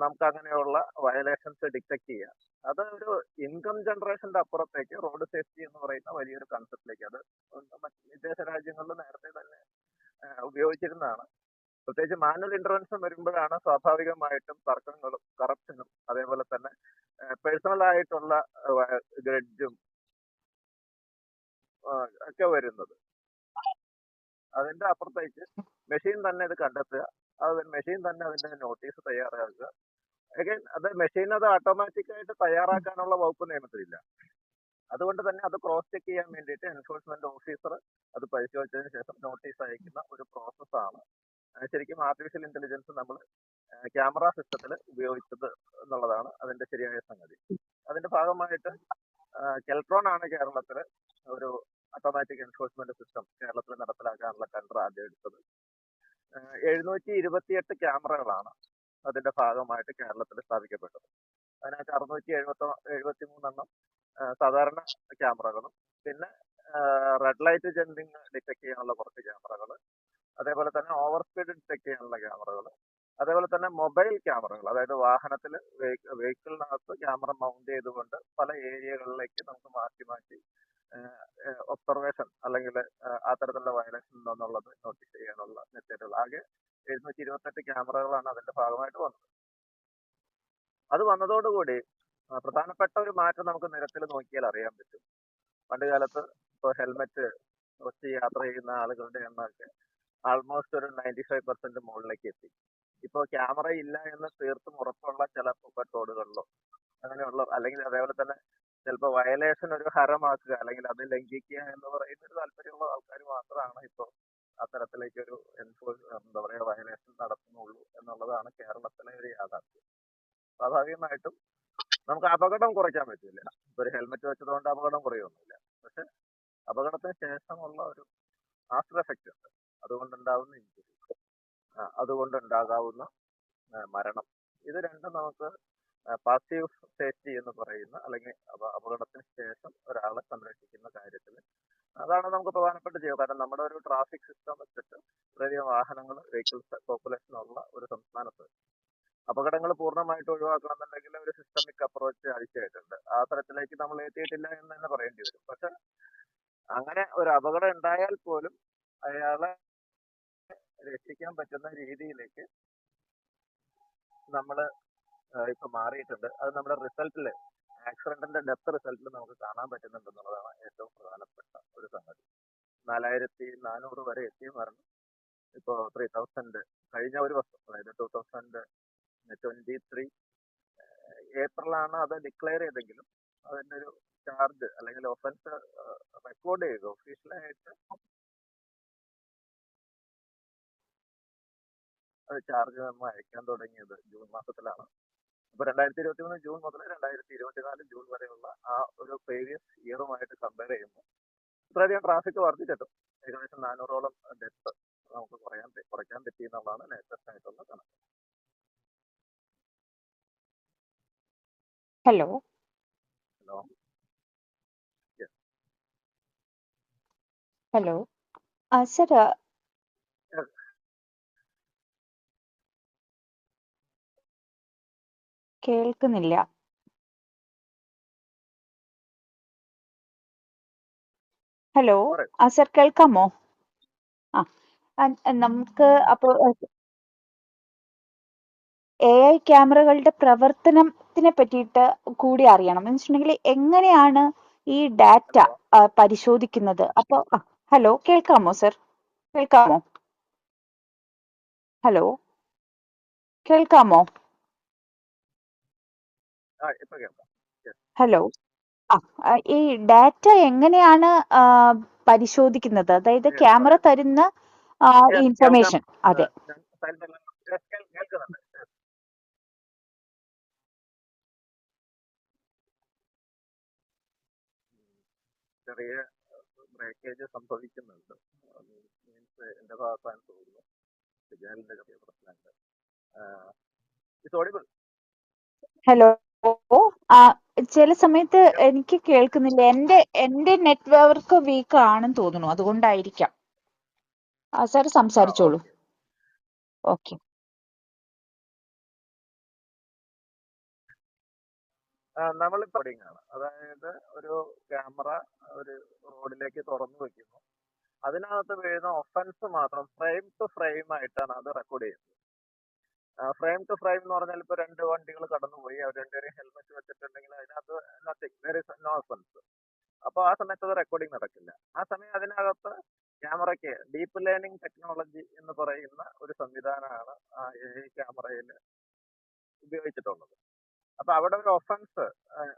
നമുക്ക് അങ്ങനെയുള്ള വയലേഷൻസ് ഡിറ്റക്ട് ചെയ്യാം. അത് ഒരു ഇൻകം ജനറേഷന്റെ അപ്പുറത്തേക്ക് റോഡ് സേഫ്റ്റി എന്ന് പറയുന്ന വലിയൊരു കൺസെപ്റ്റിലേക്ക്, അത് വിദേശ രാജ്യങ്ങളിൽ നേരത്തെ തന്നെ ഉപയോഗിച്ചിരുന്നതാണ്. പ്രത്യേകിച്ച് മാനുവൽ ഇന്റർവെൻഷൻ വരുമ്പോഴാണ് സ്വാഭാവികമായിട്ടും തർക്കങ്ങളും കറപ്ഷനും അതേപോലെ തന്നെ പേഴ്സണൽ ആയിട്ടുള്ള ഗ്രഡ്ജും ഒക്കെ വരുന്നത്. അതിന്റെ അപ്പുറത്തേക്ക് മെഷീൻ തന്നെ ഇത് കണ്ടെത്തുക, അത് മെഷീൻ തന്നെ അതിന്റെ നോട്ടീസ് തയ്യാറാക്കുക. അഗൈൻ അത് മെഷീൻ അത് ഓട്ടോമാറ്റിക് ആയിട്ട് തയ്യാറാക്കാനുള്ള വകുപ്പ് നിയമത്തിലില്ല. അതുകൊണ്ട് തന്നെ അത് ക്രോസ് ചെക്ക് ചെയ്യാൻ വേണ്ടിയിട്ട് എൻഫോഴ്സ്മെന്റ് ഓഫീസർ അത് പരിശോധിച്ചതിന് ശേഷം നോട്ടീസ് അയക്കുന്ന ഒരു പ്രോസസ്സാണ് ശരിക്കും ആർട്ടിഫിഷ്യൽ ഇന്റലിജൻസ് നമ്മൾ ക്യാമറ സിസ്റ്റത്തിൽ ഉപയോഗിച്ചത് എന്നുള്ളതാണ് അതിന്റെ ശരിയായ സംഗതി. അതിന്റെ ഭാഗമായിട്ട് കെൽട്രോൺ ആണ് കേരളത്തിൽ ഒരു ഓട്ടോമാറ്റിക് എൻഫോഴ്സ്മെന്റ് സിസ്റ്റം കേരളത്തിൽ നടപ്പിലാക്കാനുള്ള ടെൻഡർ ആദ്യം എടുത്തത്. 728 ക്യാമറകളാണ് അതിന്റെ ഭാഗമായിട്ട് കേരളത്തിൽ സ്ഥാപിക്കപ്പെട്ടത്. അതിനകത്ത് 673 സാധാരണ ക്യാമറകളും, പിന്നെ റെഡ് ലൈറ്റ് ജമ്പിങ് ഡിറ്റക്ട് ചെയ്യാനുള്ള കുറച്ച് ക്യാമറകൾ, അതേപോലെ തന്നെ ഓവർ സ്പീഡ് ഡിറ്റക്ട് ചെയ്യാനുള്ള ക്യാമറകൾ, അതേപോലെ തന്നെ മൊബൈൽ ക്യാമറകൾ, അതായത് വാഹനത്തിൽ വെഹിക്കിളിനകത്ത് ക്യാമറ മൗണ്ട് ചെയ്തുകൊണ്ട് പല ഏരിയകളിലേക്ക് നമുക്ക് മാറ്റി മാറ്റി ഒബ്സർവേഷൻ അല്ലെങ്കിൽ ആ തരത്തിലുള്ള വയലേഷൻ ഉണ്ടോന്നുള്ളത് നോട്ടീസ് ചെയ്യാനുള്ള മെത്തേഡുകൾ. ആകെ 728 ക്യാമറകളാണ് അതിന്റെ ഭാഗമായിട്ട് വന്നത്. അത് വന്നതോടുകൂടി പ്രധാനപ്പെട്ട ഒരു മാറ്റം നമുക്ക് നിരത്തിൽ നോക്കിയാൽ അറിയാൻ പറ്റും. പണ്ട് കാലത്ത് ഇപ്പോൾ ഹെൽമെറ്റ് വെച്ച് യാത്ര ചെയ്യുന്ന ആളുകളുടെ എണ്ണമൊക്കെ ആൾമോസ്റ്റ് ഒരു 95% മുകളിലേക്ക് എത്തി. ഇപ്പോൾ ക്യാമറ ഇല്ല എന്ന് തീർത്തും ഉറപ്പുള്ള ചില റോഡുകളിലോ അങ്ങനെയുള്ള, അല്ലെങ്കിൽ അതേപോലെ തന്നെ ചിലപ്പോൾ വയലേഷൻ ഒരു ഹരമാക്കുക അല്ലെങ്കിൽ അത് ലംഘിക്കുക എന്ന് പറയുന്ന ഒരു താല്പര്യമുള്ള ആൾക്കാർ മാത്രമാണ് ഇപ്പോൾ അത്തരത്തിലേക്ക് ഒരു എന്താ പറയുക വയലേഷൻ നടത്തുന്നുള്ളൂ എന്നുള്ളതാണ് കേരളത്തിലെ ഒരു യാഥാർത്ഥ്യം. സ്വാഭാവികമായിട്ടും നമുക്ക് അപകടം കുറയ്ക്കാൻ പറ്റില്ല. ഒരു ഹെൽമെറ്റ് വെച്ചതുകൊണ്ട് അപകടം കുറയൊന്നുമില്ല. പക്ഷെ അപകടത്തിന് ശേഷമുള്ള ഒരു ആഫ്റ്റർ എഫക്റ്റ് ഉണ്ട്. അതുകൊണ്ടുണ്ടാവുന്ന ഇഞ്ചുറി, അതുകൊണ്ടുണ്ടാകാവുന്ന മരണം, ഇത് രണ്ടും നമുക്ക് പാസീവ് സേഫ്റ്റി എന്ന് പറയുന്ന അല്ലെങ്കിൽ അപകടത്തിന് ശേഷം ഒരാളെ സംരക്ഷിക്കുന്ന കാര്യത്തിൽ അതാണ് നമുക്ക് പ്രധാനപ്പെട്ട് ചെയ്യുക. കാരണം നമ്മുടെ ഒരു ട്രാഫിക് സിസ്റ്റം വെച്ചിട്ട് വളരെയധികം വാഹനങ്ങൾ വെഹിക്കിൾസ് പോപ്പുലേഷൻ ഉള്ള ഒരു സംസ്ഥാനത്ത് അപകടങ്ങൾ പൂർണ്ണമായിട്ട് ഒഴിവാക്കണമെന്നുണ്ടെങ്കിൽ ഒരു സിസ്റ്റമിക് അപ്രോച്ച് ആവശ്യമായിട്ടുണ്ട്. ആ തരത്തിലേക്ക് നമ്മൾ എത്തിയിട്ടില്ല എന്ന് തന്നെ പറയേണ്ടി വരും. പക്ഷെ അങ്ങനെ ഒരു അപകടം ഉണ്ടായാൽ പോലും അയാളെ രക്ഷിക്കാൻ പറ്റുന്ന രീതിയിലേക്ക് നമ്മൾ ഇപ്പൊ മാറിയിട്ടുണ്ട്. അത് നമ്മുടെ റിസൾട്ടിൽ, ആക്സിഡന്റിന്റെ ഡെത്ത് റിസൾട്ടിൽ നമുക്ക് കാണാൻ പറ്റുന്നുണ്ടെന്നുള്ളതാണ് ഏറ്റവും പ്രധാനപ്പെട്ട ഒരു സംഗതി. 4400 വരെ എത്തിയ മരണം ഇപ്പോൾ 3000 കഴിഞ്ഞ ഒരു വർഷം, അതായത് 2023 ഏപ്രിലാണ് അത് ഡിക്ലെയർ ചെയ്തെങ്കിലും അതിന്റെ ഒരു ചാർജ് അല്ലെങ്കിൽ ഒഫൻസ് റെക്കോർഡ് ചെയ്തു ഒഫീഷ്യലായിട്ട്. അത് ചാർജ് നമ്മൾ അയക്കാൻ തുടങ്ങിയത് ജൂൺ മാസത്തിലാണ്. അപ്പൊ 2023 ജൂൺ മുതൽ 2024 ജൂൺ വരെയുള്ള ആ ഒരു പ്രീവിയസ് ഇയറുമായിട്ട് കമ്പയർ ചെയ്യുമ്പോൾ ഇത്രയധികം ട്രാഫിക് വർദ്ധിച്ചിട്ടും ഏകദേശം 400ഓളം ഡെത്ത് നമുക്ക് കുറയ്ക്കാൻ പറ്റി എന്നുള്ളതാണ് ലേറ്റസ്റ്റ് ആയിട്ടുള്ള കണക്ക്. ഹലോ ഹലോ ഹലോ സർ, കേൾക്കുന്നില്ല. ഹലോ സർ, കേൾക്കാമോ? നമുക്ക് അപ്പോൾ AI ക്യാമറകളുടെ പ്രവർത്തനത്തിനെ പറ്റിയിട്ട് കൂടി അറിയണം. എന്ന് വെച്ചിട്ടുണ്ടെങ്കിൽ എങ്ങനെയാണ് ഈ ഡാറ്റ പരിശോധിക്കുന്നത്? അപ്പോൾ ഹലോ, കേൾക്കാമോ സർ? കേൾക്കാമോ? ഹലോ, കേൾക്കാമോ? ഹലോ, ഈ ഡാറ്റ എങ്ങനെയാണ് പരിശോധിക്കുന്നത്? അതായത് ക്യാമറ തരുന്ന ഇൻഫർമേഷൻ. അതെ, ചെറിയ ബ്രേക്കേജ് സംഭവിക്കുന്നുണ്ട്. മീൻസ് എന്റെ ഭാഗത്താണ് തോന്നുന്നു, സിഗ്നലിന്റെ ചെറിയ പ്രശ്നമുണ്ട്. ഹലോ, ചില സമയത്ത് എനിക്ക് കേൾക്കുന്നില്ല. എന്റെ നെറ്റ്വർക്ക് വീക്ക് ആണെന്ന് തോന്നുന്നു, അതുകൊണ്ടായിരിക്കാം. സാർ സംസാരിച്ചോളൂ. ഓക്കെ. നമ്മളിപ്പോ ആണ്, അതായത് ഒരു ക്യാമറ ഒരു റോഡിലേക്ക് തുറന്നു വെക്കുന്നു, അതിനകത്ത് വീഴുന്ന ഒഫൻസ് മാത്രം ഫ്രെയിം ടു ഫ്രെയിം ആയിട്ടാണ് അത് റെക്കോർഡ് ചെയ്യുന്നത്. ഫ്രെയിം ടു ഫ്രെയിം എന്ന് പറഞ്ഞാൽ ഇപ്പൊ 2 വണ്ടികൾ കടന്നുപോയി, അവർ രണ്ടുപേരും ഹെൽമെറ്റ് വെച്ചിട്ടുണ്ടെങ്കിൽ അതിനകത്ത് nothing, there is no offence. അപ്പോൾ ആ സമയത്ത് അത് റെക്കോർഡിംഗ് നടക്കില്ല. ആ സമയം അതിനകത്ത് ക്യാമറയ്ക്ക് ഡീപ്പ് ലേണിംഗ് ടെക്നോളജി എന്ന് പറയുന്ന ഒരു സംവിധാനമാണ് ഈ ക്യാമറയിൽ ഉപയോഗിച്ചിട്ടുള്ളത്. അപ്പൊ അവിടെ ഒരു ഒഫൻസ്,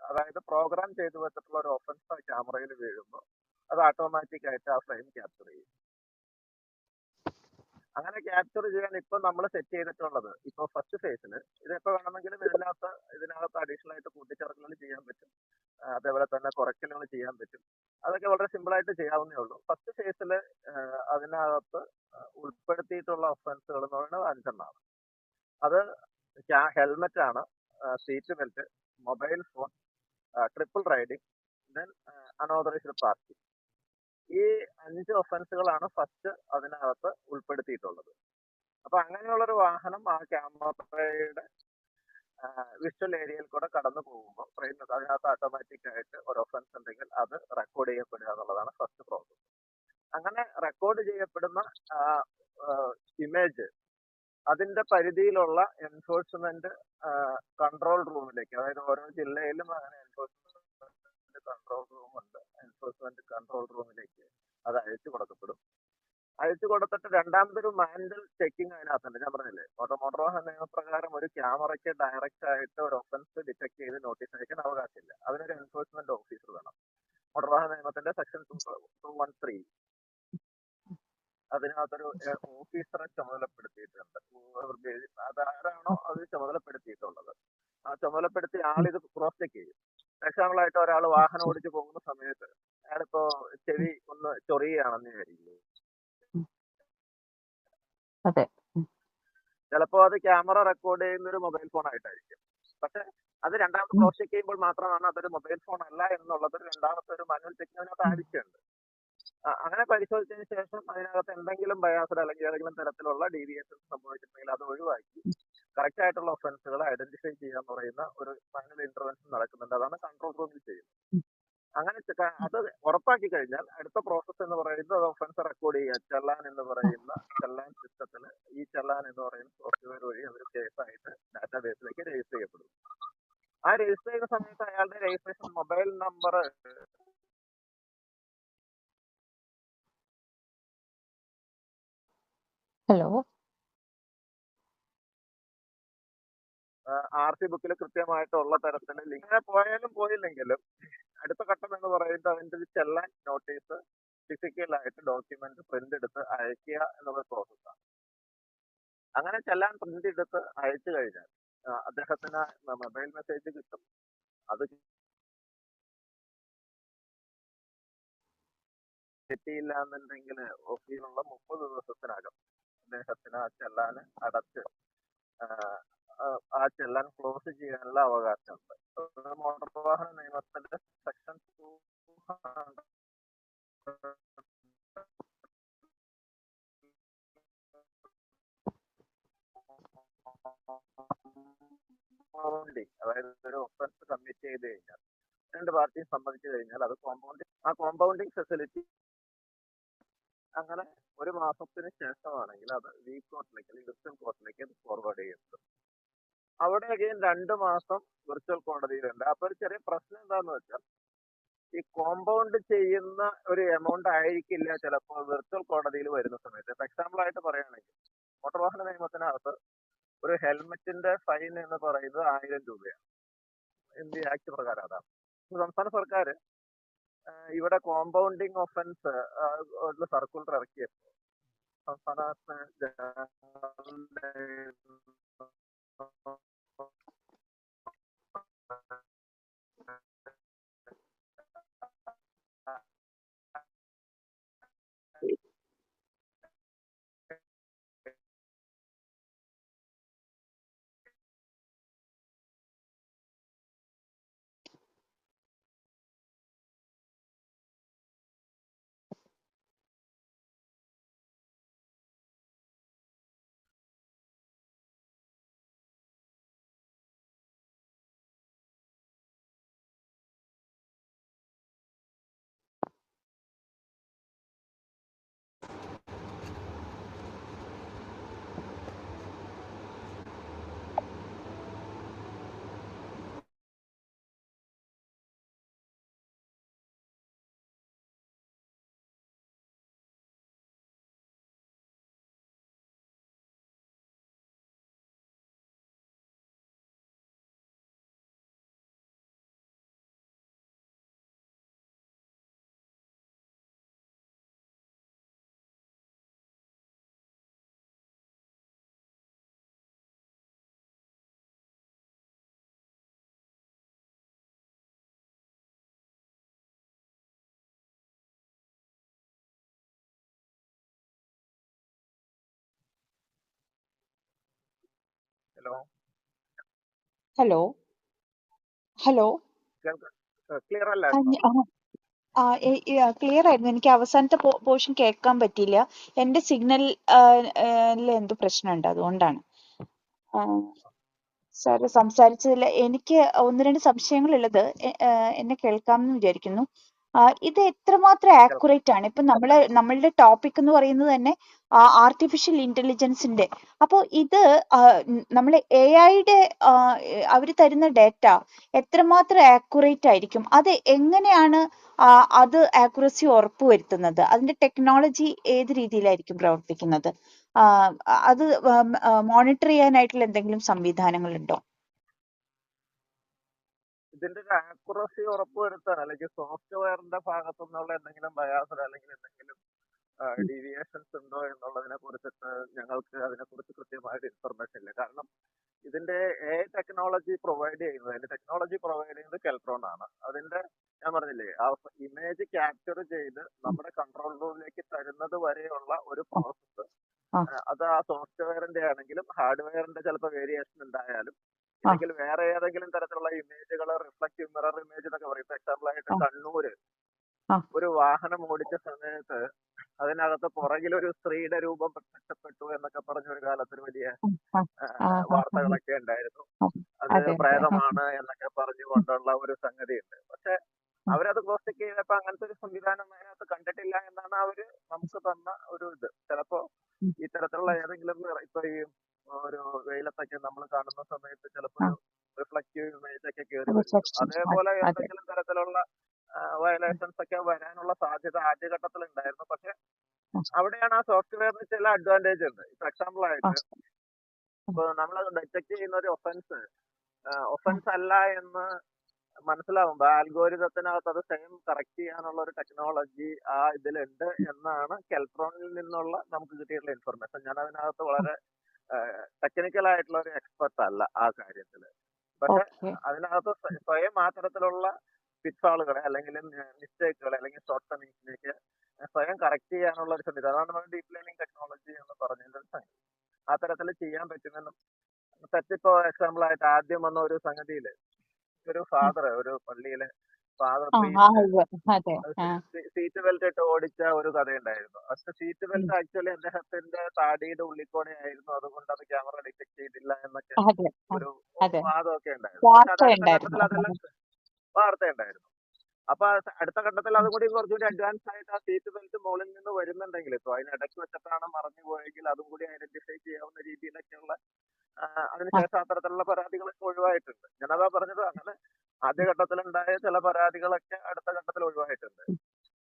അതായത് പ്രോഗ്രാം ചെയ്തു വെച്ചിട്ടുള്ള ഒരു ഒഫൻസ് ക്യാമറയിൽ വീഴുമ്പോൾ അത് ഓട്ടോമാറ്റിക് ആയിട്ട് ആ ഫ്രെയിം ക്യാപ്ചർ ചെയ്യും. അങ്ങനെ ക്യാപ്ചർ ചെയ്യാൻ ഇപ്പൊ നമ്മൾ സെറ്റ് ചെയ്തിട്ടുള്ളത്, ഇപ്പൊ ഫസ്റ്റ് ഫേസിൽ ഇതെപ്പോ വേണമെങ്കിലും ഇതിനകത്ത് അഡീഷണൽ ആയിട്ട് കൂട്ടിച്ചേർക്കലുകൾ ചെയ്യാൻ പറ്റും, അതേപോലെ തന്നെ കുറയ്ക്കലുകൾ ചെയ്യാൻ പറ്റും. അതൊക്കെ വളരെ സിമ്പിൾ ആയിട്ട് ചെയ്യാവുന്നേ ഉള്ളൂ. ഫസ്റ്റ് ഫേസിൽ അതിനകത്ത് ഉൾപ്പെടുത്തിയിട്ടുള്ള ഒഫൻസുകൾ എന്ന് പറയുന്നത് 5 എണ്ണമാണ്. അത് ഹെൽമെറ്റ് ആണ്, seat belt, mobile phone, triple riding, then unauthorised parking. ഈ 5 ഒഫൻസുകളാണ് ഫസ്റ്റ് അതിനകത്ത് ഉൾപ്പെടുത്തിയിട്ടുള്ളത്. അപ്പൊ അങ്ങനെയുള്ളൊരു വാഹനം ആ ക്യാമറയുടെ വിഷ്വൽ ഏരിയയിൽ കൂടെ കടന്നു പോകുമ്പോൾ അതിനകത്ത് ഓട്ടോമാറ്റിക് ആയിട്ട് ഒരു ഒഫൻസ് ഉണ്ടെങ്കിൽ അത് റെക്കോർഡ് ചെയ്യപ്പെടുക എന്നുള്ളതാണ് ഫസ്റ്റ് പ്രോസസ്. അങ്ങനെ റെക്കോർഡ് ചെയ്യപ്പെടുന്ന ഇമേജ് അതിന്റെ പരിധിയിലുള്ള എൻഫോഴ്സ്മെന്റ് കൺട്രോൾ റൂമിലേക്ക്, അതായത് ഓരോ ജില്ലയിലും അങ്ങനെ എൻഫോഴ്സ്മെന്റ് കൺട്രോൾ റൂമുണ്ട്, എൻഫോഴ്സ്മെന്റ് കൺട്രോൾ റൂമിലേക്ക് അത് അയച്ചു കൊടുക്കപ്പെടും. അയച്ചു കൊടുത്തിട്ട് രണ്ടാമതൊരു മാനുവൽ ചെക്കിങ് അതിനകത്തുണ്ട്. ഞാൻ പറഞ്ഞില്ലേ, മോട്ടോർ വാഹന നിയമപ്രകാരം ഒരു ക്യാമറയ്ക്ക് ഡയറക്റ്റ് ആയിട്ട് ഒരു ഒഫൻസ് ഡിറ്റക്ട് ചെയ്ത് നോട്ടീസ് അയക്കാൻ അവകാശമില്ല. അതിനൊരു എൻഫോഴ്സ്മെന്റ് ഓഫീസർ വേണം. മോട്ടോർ വാഹന നിയമത്തിന്റെ സെക്ഷൻ 213 അതിനകത്തൊരു ഓഫീസറെ ചുമതലപ്പെടുത്തിയിട്ടുണ്ട്. അതാരാണോ അത് ചുമതലപ്പെടുത്തിയിട്ടുള്ളത്, ആ ചുമതലപ്പെടുത്തിയ ആളിത് ക്രോസ് ചെക്ക് ചെയ്യും. എക്സാമ്പിൾ ആയിട്ട് ഒരാൾ വാഹനം ഓടിച്ച് പോകുന്ന സമയത്ത് അയാളിപ്പോ ചെവി ഒന്ന് ചൊറിയുകയാണെന്ന് വിചാരിക്കും. അതെ. ചിലപ്പോൾ അത് ക്യാമറ റെക്കോർഡ് ചെയ്യുന്ന ഒരു മൊബൈൽ ഫോൺ ആയിട്ടായിരിക്കും. പക്ഷെ അത് രണ്ടാമത് ക്രോസ് ചെക്ക് ചെയ്യുമ്പോൾ മാത്രമാണ് അതൊരു മൊബൈൽ ഫോൺ അല്ല എന്നുള്ളത് രണ്ടാമത്തെ ഒരു മാനുവൽ ചെക്കിങ്ങിനകത്ത് ആവശ്യമുണ്ട്. അങ്ങനെ പരിശോധിച്ചതിന് ശേഷം അതിനകത്ത് എന്തെങ്കിലും ബയാസഡ് അല്ലെങ്കിൽ ഏതെങ്കിലും തരത്തിലുള്ള ഡീവിയേഷൻ സംഭവിച്ചിട്ടുണ്ടെങ്കിൽ അത് ഒഴിവാക്കി കറക്റ്റ് ആയിട്ടുള്ള ഒഫൻസുകൾ ഐഡന്റിഫൈ ചെയ്യാന്ന് പറയുന്ന ഒരു മാനുവൽ ഇന്റർവെൻഷൻ നടക്കുന്നുണ്ട്. അതാണ് കൺട്രോൾ റൂമിൽ ചെയ്യുന്നത്. അങ്ങനെ അത് ഉറപ്പാക്കി കഴിഞ്ഞാൽ അടുത്ത പ്രോസസ്സ് എന്ന് പറയുന്നത് ഒഫൻസ് റെക്കോർഡ് ചെയ്യുക. ചെല്ലാൻ എന്ന് പറയുന്ന ചെല്ലാൻ സിസ്റ്റത്തിൽ ഈ ചെല്ലാൻ എന്ന് പറയുന്ന സോഫ്റ്റ്വെയർ വഴി അതൊരു കേസായിട്ട് ഡാറ്റാബേസിലേക്ക് രജിസ്റ്റർ ചെയ്യപ്പെടും. ആ രജിസ്റ്റർ ചെയ്യുന്ന സമയത്ത് അയാളുടെ registration mobile number hello RC ബുക്കിൽ കൃത്യമായിട്ടുള്ള തരത്തിൽ ഇങ്ങനെ പോയാലും പോയില്ലെങ്കിലും അടുത്ത ഘട്ടം എന്ന് പറയുന്നത് അതിന്റെ ഒരു ചെല്ലാൻ നോട്ടീസ് ഫിസിക്കലായിട്ട് ഡോക്യുമെന്റ് പ്രിന്റ് എടുത്ത് അയക്കുക എന്നുള്ള പ്രോസസ്സാണ്. അങ്ങനെ ചെല്ലാൻ പ്രിന്റ് എടുത്ത് അയച്ചു കഴിഞ്ഞാൽ അദ്ദേഹത്തിന് മൊബൈൽ മെസ്സേജ് കിട്ടും. അത് കിട്ടിയില്ല എന്നുണ്ടെങ്കിൽ ഓഫീസിലുള്ള 30 ദിവസത്തിനകം അദ്ദേഹത്തിന് ആ ചെല്ലാൻ അടച്ച് ആ ചെല്ലാൻ ക്ലോസ് ചെയ്യാനുള്ള അവകാശമുണ്ട്. മോട്ടോർ വാഹന നിയമത്തിന്റെ സെക്ഷൻ 200 അതായത് ഒരു ഒഫൻസ് കമ്മിറ്റ് ചെയ്ത് കഴിഞ്ഞാൽ രണ്ട് പാർട്ടിയും സമ്മതിച്ചു കഴിഞ്ഞാൽ അത് കോമ്പൗണ്ടിങ് ഫെസിലിറ്റി അങ്ങനെ ഒരു മാസത്തിന് ശേഷമാണെങ്കിൽ അത് വീക്ക് കോർട്ടിലേക്ക് അല്ലെങ്കിൽ വിർച്വൽ കോർട്ടിലേക്ക് അത് ഫോർവേഡ് ചെയ്യപ്പെടും. അവിടെ അഗൈൻ 2 മാസം വിർച്വൽ കോടതിയിലുണ്ട്. അപ്പൊ ഒരു ചെറിയ പ്രശ്നം എന്താന്ന് വെച്ചാൽ ഈ കോമ്പൗണ്ട് ചെയ്യുന്ന ഒരു എമൗണ്ട് ആയിരിക്കില്ല ചിലപ്പോൾ വിർച്വൽ കോടതിയിൽ വരുന്ന സമയത്ത്. ഇപ്പൊ എക്സാമ്പിൾ ആയിട്ട് പറയുകയാണെങ്കിൽ മോട്ടോർ വാഹന നിയമത്തിനകത്ത് ഒരു ഹെൽമെറ്റിന്റെ ഫൈൻ എന്ന് പറയുന്നത് 1000 രൂപയാണ്. ഇന്ത്യ ആക്ട് പ്രകാരം അതാണ്. സംസ്ഥാന സർക്കാർ ഇവിടെ കോമ്പൗണ്ടിങ് ഒഫൻസ് സർക്കുലർ ഇറക്കിയപ്പോൾ സംസ്ഥാനത്ത് ഹലോ ക്ലിയർ അല്ലായിരുന്നോ? ക്ലിയർ ആയിരുന്നു. എനിക്ക് അവസാനത്തെ പോർഷൻ കേൾക്കാൻ പറ്റിയില്ല. എന്റെ സിഗ്നൽ എന്തോ പ്രശ്നമുണ്ട്, അതുകൊണ്ടാണ്. സാറ് സംസാരിച്ചതിൽ എനിക്ക് 1-2 സംശയങ്ങളുള്ളത് എന്നെ കേൾക്കാമെന്ന് വിചാരിക്കുന്നു. ഇത് എത്രമാത്രം ആക്യുറേറ്റ് ആണ്? ഇപ്പൊ നമ്മളുടെ ടോപ്പിക് എന്ന് പറയുന്നത് തന്നെ ആർട്ടിഫിഷ്യൽ ഇന്റലിജൻസിന്റെ. അപ്പോൾ ഇത് നമ്മൾ AI-യുടെ അവർ തരുന്ന ഡേറ്റ എത്രമാത്രം ആക്യുറേറ്റ് ആയിരിക്കും? അത് എങ്ങനെയാണ് അത് ആക്യുറസി ഉറപ്പുവരുത്തുന്നത്? അതിന്റെ ടെക്നോളജി ഏത് രീതിയിലായിരിക്കും പ്രവർത്തിക്കുന്നത്? അത് മോണിറ്റർ ചെയ്യാനായിട്ടുള്ള എന്തെങ്കിലും സംവിധാനങ്ങളുണ്ടോ? ഇതിന്റെ ഒരു ആക്യുറസി ഉറപ്പുവരുത്താൻ അല്ലെങ്കിൽ സോഫ്റ്റ്വെയറിന്റെ ഭാഗത്തു നിന്നുള്ള എന്തെങ്കിലും ബയാസ് അല്ലെങ്കിൽ എന്തെങ്കിലും ഡീവിയേഷൻസ് ഉണ്ടോ എന്നുള്ളതിനെ കുറിച്ചിട്ട് ഞങ്ങൾക്ക് അതിനെക്കുറിച്ച് കൃത്യമായിട്ട് ഇൻഫർമേഷൻ ഇല്ല. കാരണം ഇതിന്റെ ടെക്നോളജി പ്രൊവൈഡ് ചെയ്യുന്നത്, അതിന്റെ ടെക്നോളജി പ്രൊവൈഡ് ചെയ്യുന്നത് കെൽട്രോൺ ആണ്. അതിന്റെ ഞാൻ പറഞ്ഞില്ലേ, ആ ഇമേജ് ക്യാപ്ചർ ചെയ്ത് നമ്മുടെ കൺട്രോൾ റൂമിലേക്ക് തരുന്നത് വരെയുള്ള ഒരു പ്രോസസ്സ്, അത് ആ സോഫ്റ്റ്വെയറിന്റെ ആണെങ്കിലും ഹാർഡ്വെയറിന്റെ ചിലപ്പോൾ വേരിയേഷൻ ഉണ്ടായാലും, അല്ലെങ്കിൽ വേറെ ഏതെങ്കിലും തരത്തിലുള്ള ഇമേജുകൾ, റിഫ്ലക്റ്റീവ് മിറർ ഇമേജ് എന്നൊക്കെ പറയും. ഫോർ എക്സാമ്പിൾ ആയിട്ട് കണ്ണൂര് ഒരു വാഹനം ഓടിച്ച സമയത്ത് അതിനകത്ത് പുറകിൽ ഒരു സ്ത്രീയുടെ രൂപം പ്രത്യക്ഷപ്പെട്ടു എന്നൊക്കെ പറഞ്ഞ ഒരു കാലത്തൊരു വലിയ വാർത്തകളൊക്കെ ഉണ്ടായിരുന്നു. അത് പ്രേതമാണ് എന്നൊക്കെ പറഞ്ഞുകൊണ്ടുള്ള ഒരു സംഗതിയുണ്ട്. പക്ഷെ അവരത് ക്രോസ് ചെക്ക് ചെയ്തപ്പോ അങ്ങനത്തെ ഒരു സംവിധാനം അതിനകത്ത് കണ്ടിട്ടില്ല എന്നാണ് അവര് നമുക്ക് തന്ന ഒരു ഇത്. ചിലപ്പോ ഇത്തരത്തിലുള്ള ഏതെങ്കിലും ഇപ്പൊ ഈ ഒരു വെയിലത്തൊക്കെ നമ്മൾ കാണുന്ന സമയത്ത് ചിലപ്പോ ഒരു റിഫ്ലക്റ്റീവ് ഇമേജ് ഒക്കെ കയറി വരും. അതേപോലെ എന്തെങ്കിലും തരത്തിലുള്ള വയലേഷൻസ് ഒക്കെ വരാനുള്ള സാധ്യത ആദ്യഘട്ടത്തിൽ ഉണ്ടായിരുന്നു. പക്ഷെ അവിടെയാണ് ആ സോഫ്റ്റ്വെയറിന് ചില അഡ്വാൻറ്റേജ് ഉണ്ട്. ഇപ്പൊ എക്സാമ്പിൾ ആയിട്ട് ഇപ്പൊ നമ്മൾ ഡിറ്റക്ട് ചെയ്യുന്ന ഒരു ഒഫൻസ് അല്ല എന്ന് മനസ്സിലാവുമ്പോ ആൽഗോരിതത്തിനകത്ത് അത് സ്വയം കറക്റ്റ് ചെയ്യാനുള്ള ഒരു ടെക്നോളജി ആ ഇതിലുണ്ട് എന്നാണ് കെൽട്രോണിൽ നിന്നുള്ള നമുക്ക് കിട്ടിയിട്ടുള്ള ഇൻഫർമേഷൻ. ഞാൻ അതിനകത്ത് വളരെ ടെക്നിക്കൽ ആയിട്ടുള്ള ഒരു എക്സ്പെർട്ട് അല്ല ആ കാര്യത്തില്. പക്ഷെ അതിനകത്ത് സ്വയം ആ തരത്തിലുള്ള പിറ്റ്ഫാളുകളെ അല്ലെങ്കിൽ മിസ്റ്റേക്കുകളെ അല്ലെങ്കിൽ ഷോർട്ട് കമ്മിങ്സിനെയൊക്കെ സ്വയം കറക്റ്റ് ചെയ്യാനുള്ള ഒരു സംവിധാനം, അതാണ് നമ്മൾ ഡീപ് ലേണിംഗ് ടെക്നോളജി എന്ന് പറഞ്ഞതിന്റെ ഒരു സംഗതി. ആ തരത്തിൽ ചെയ്യാൻ പറ്റുമെന്നും തെറ്റിപ്പോ എക്സാമ്പിൾ ആയിട്ട് ആദ്യം വന്ന ഒരു സംഗതിയില് ഒരു ഫാദർ, ഒരു പള്ളിയിലെ ഫാദർ സീറ്റ് ബെൽറ്റ് ഇട്ട് ഓടിച്ച ഒരു കഥയുണ്ടായിരുന്നു. പക്ഷെ സീറ്റ് ബെൽറ്റ് ആക്ച്വലി അദ്ദേഹത്തിന്റെ താടിയുടെ ഉള്ളിക്കോടെ ആയിരുന്നു, അതുകൊണ്ട് അത് ക്യാമറ ഡിറ്റക്ട് ചെയ്തില്ല എന്നൊക്കെ ഒരു വാദമൊക്കെ ഉണ്ടായിരുന്നു. അതെല്ലാം വാർത്തയുണ്ടായിരുന്നു. അപ്പൊ അടുത്ത ഘട്ടത്തിൽ അതും കൂടി കുറച്ചുകൂടി അഡ്വാൻസ് ആയിട്ട് ആ സീറ്റ് ബെൽറ്റ് മുകളിൽ നിന്ന് വരുന്നുണ്ടെങ്കിൽ, ഇപ്പൊ അതിനിടയ്ക്ക് വെച്ചിട്ടാണ് മറഞ്ഞു പോയെങ്കിൽ അതും കൂടി ഐഡന്റിഫൈ ചെയ്യാവുന്ന രീതിയിലൊക്കെയുള്ള അതിനുശേഷം അത്തരത്തിലുള്ള പരാതികളൊക്കെ ഒഴിവായിട്ടുണ്ട്. ഞാനതാ പറഞ്ഞത്, അങ്ങനെ ആദ്യഘട്ടത്തിൽ ഉണ്ടായ ചില പരാതികളൊക്കെ അടുത്ത ഘട്ടത്തിൽ ഒഴിവായിട്ടുണ്ട്.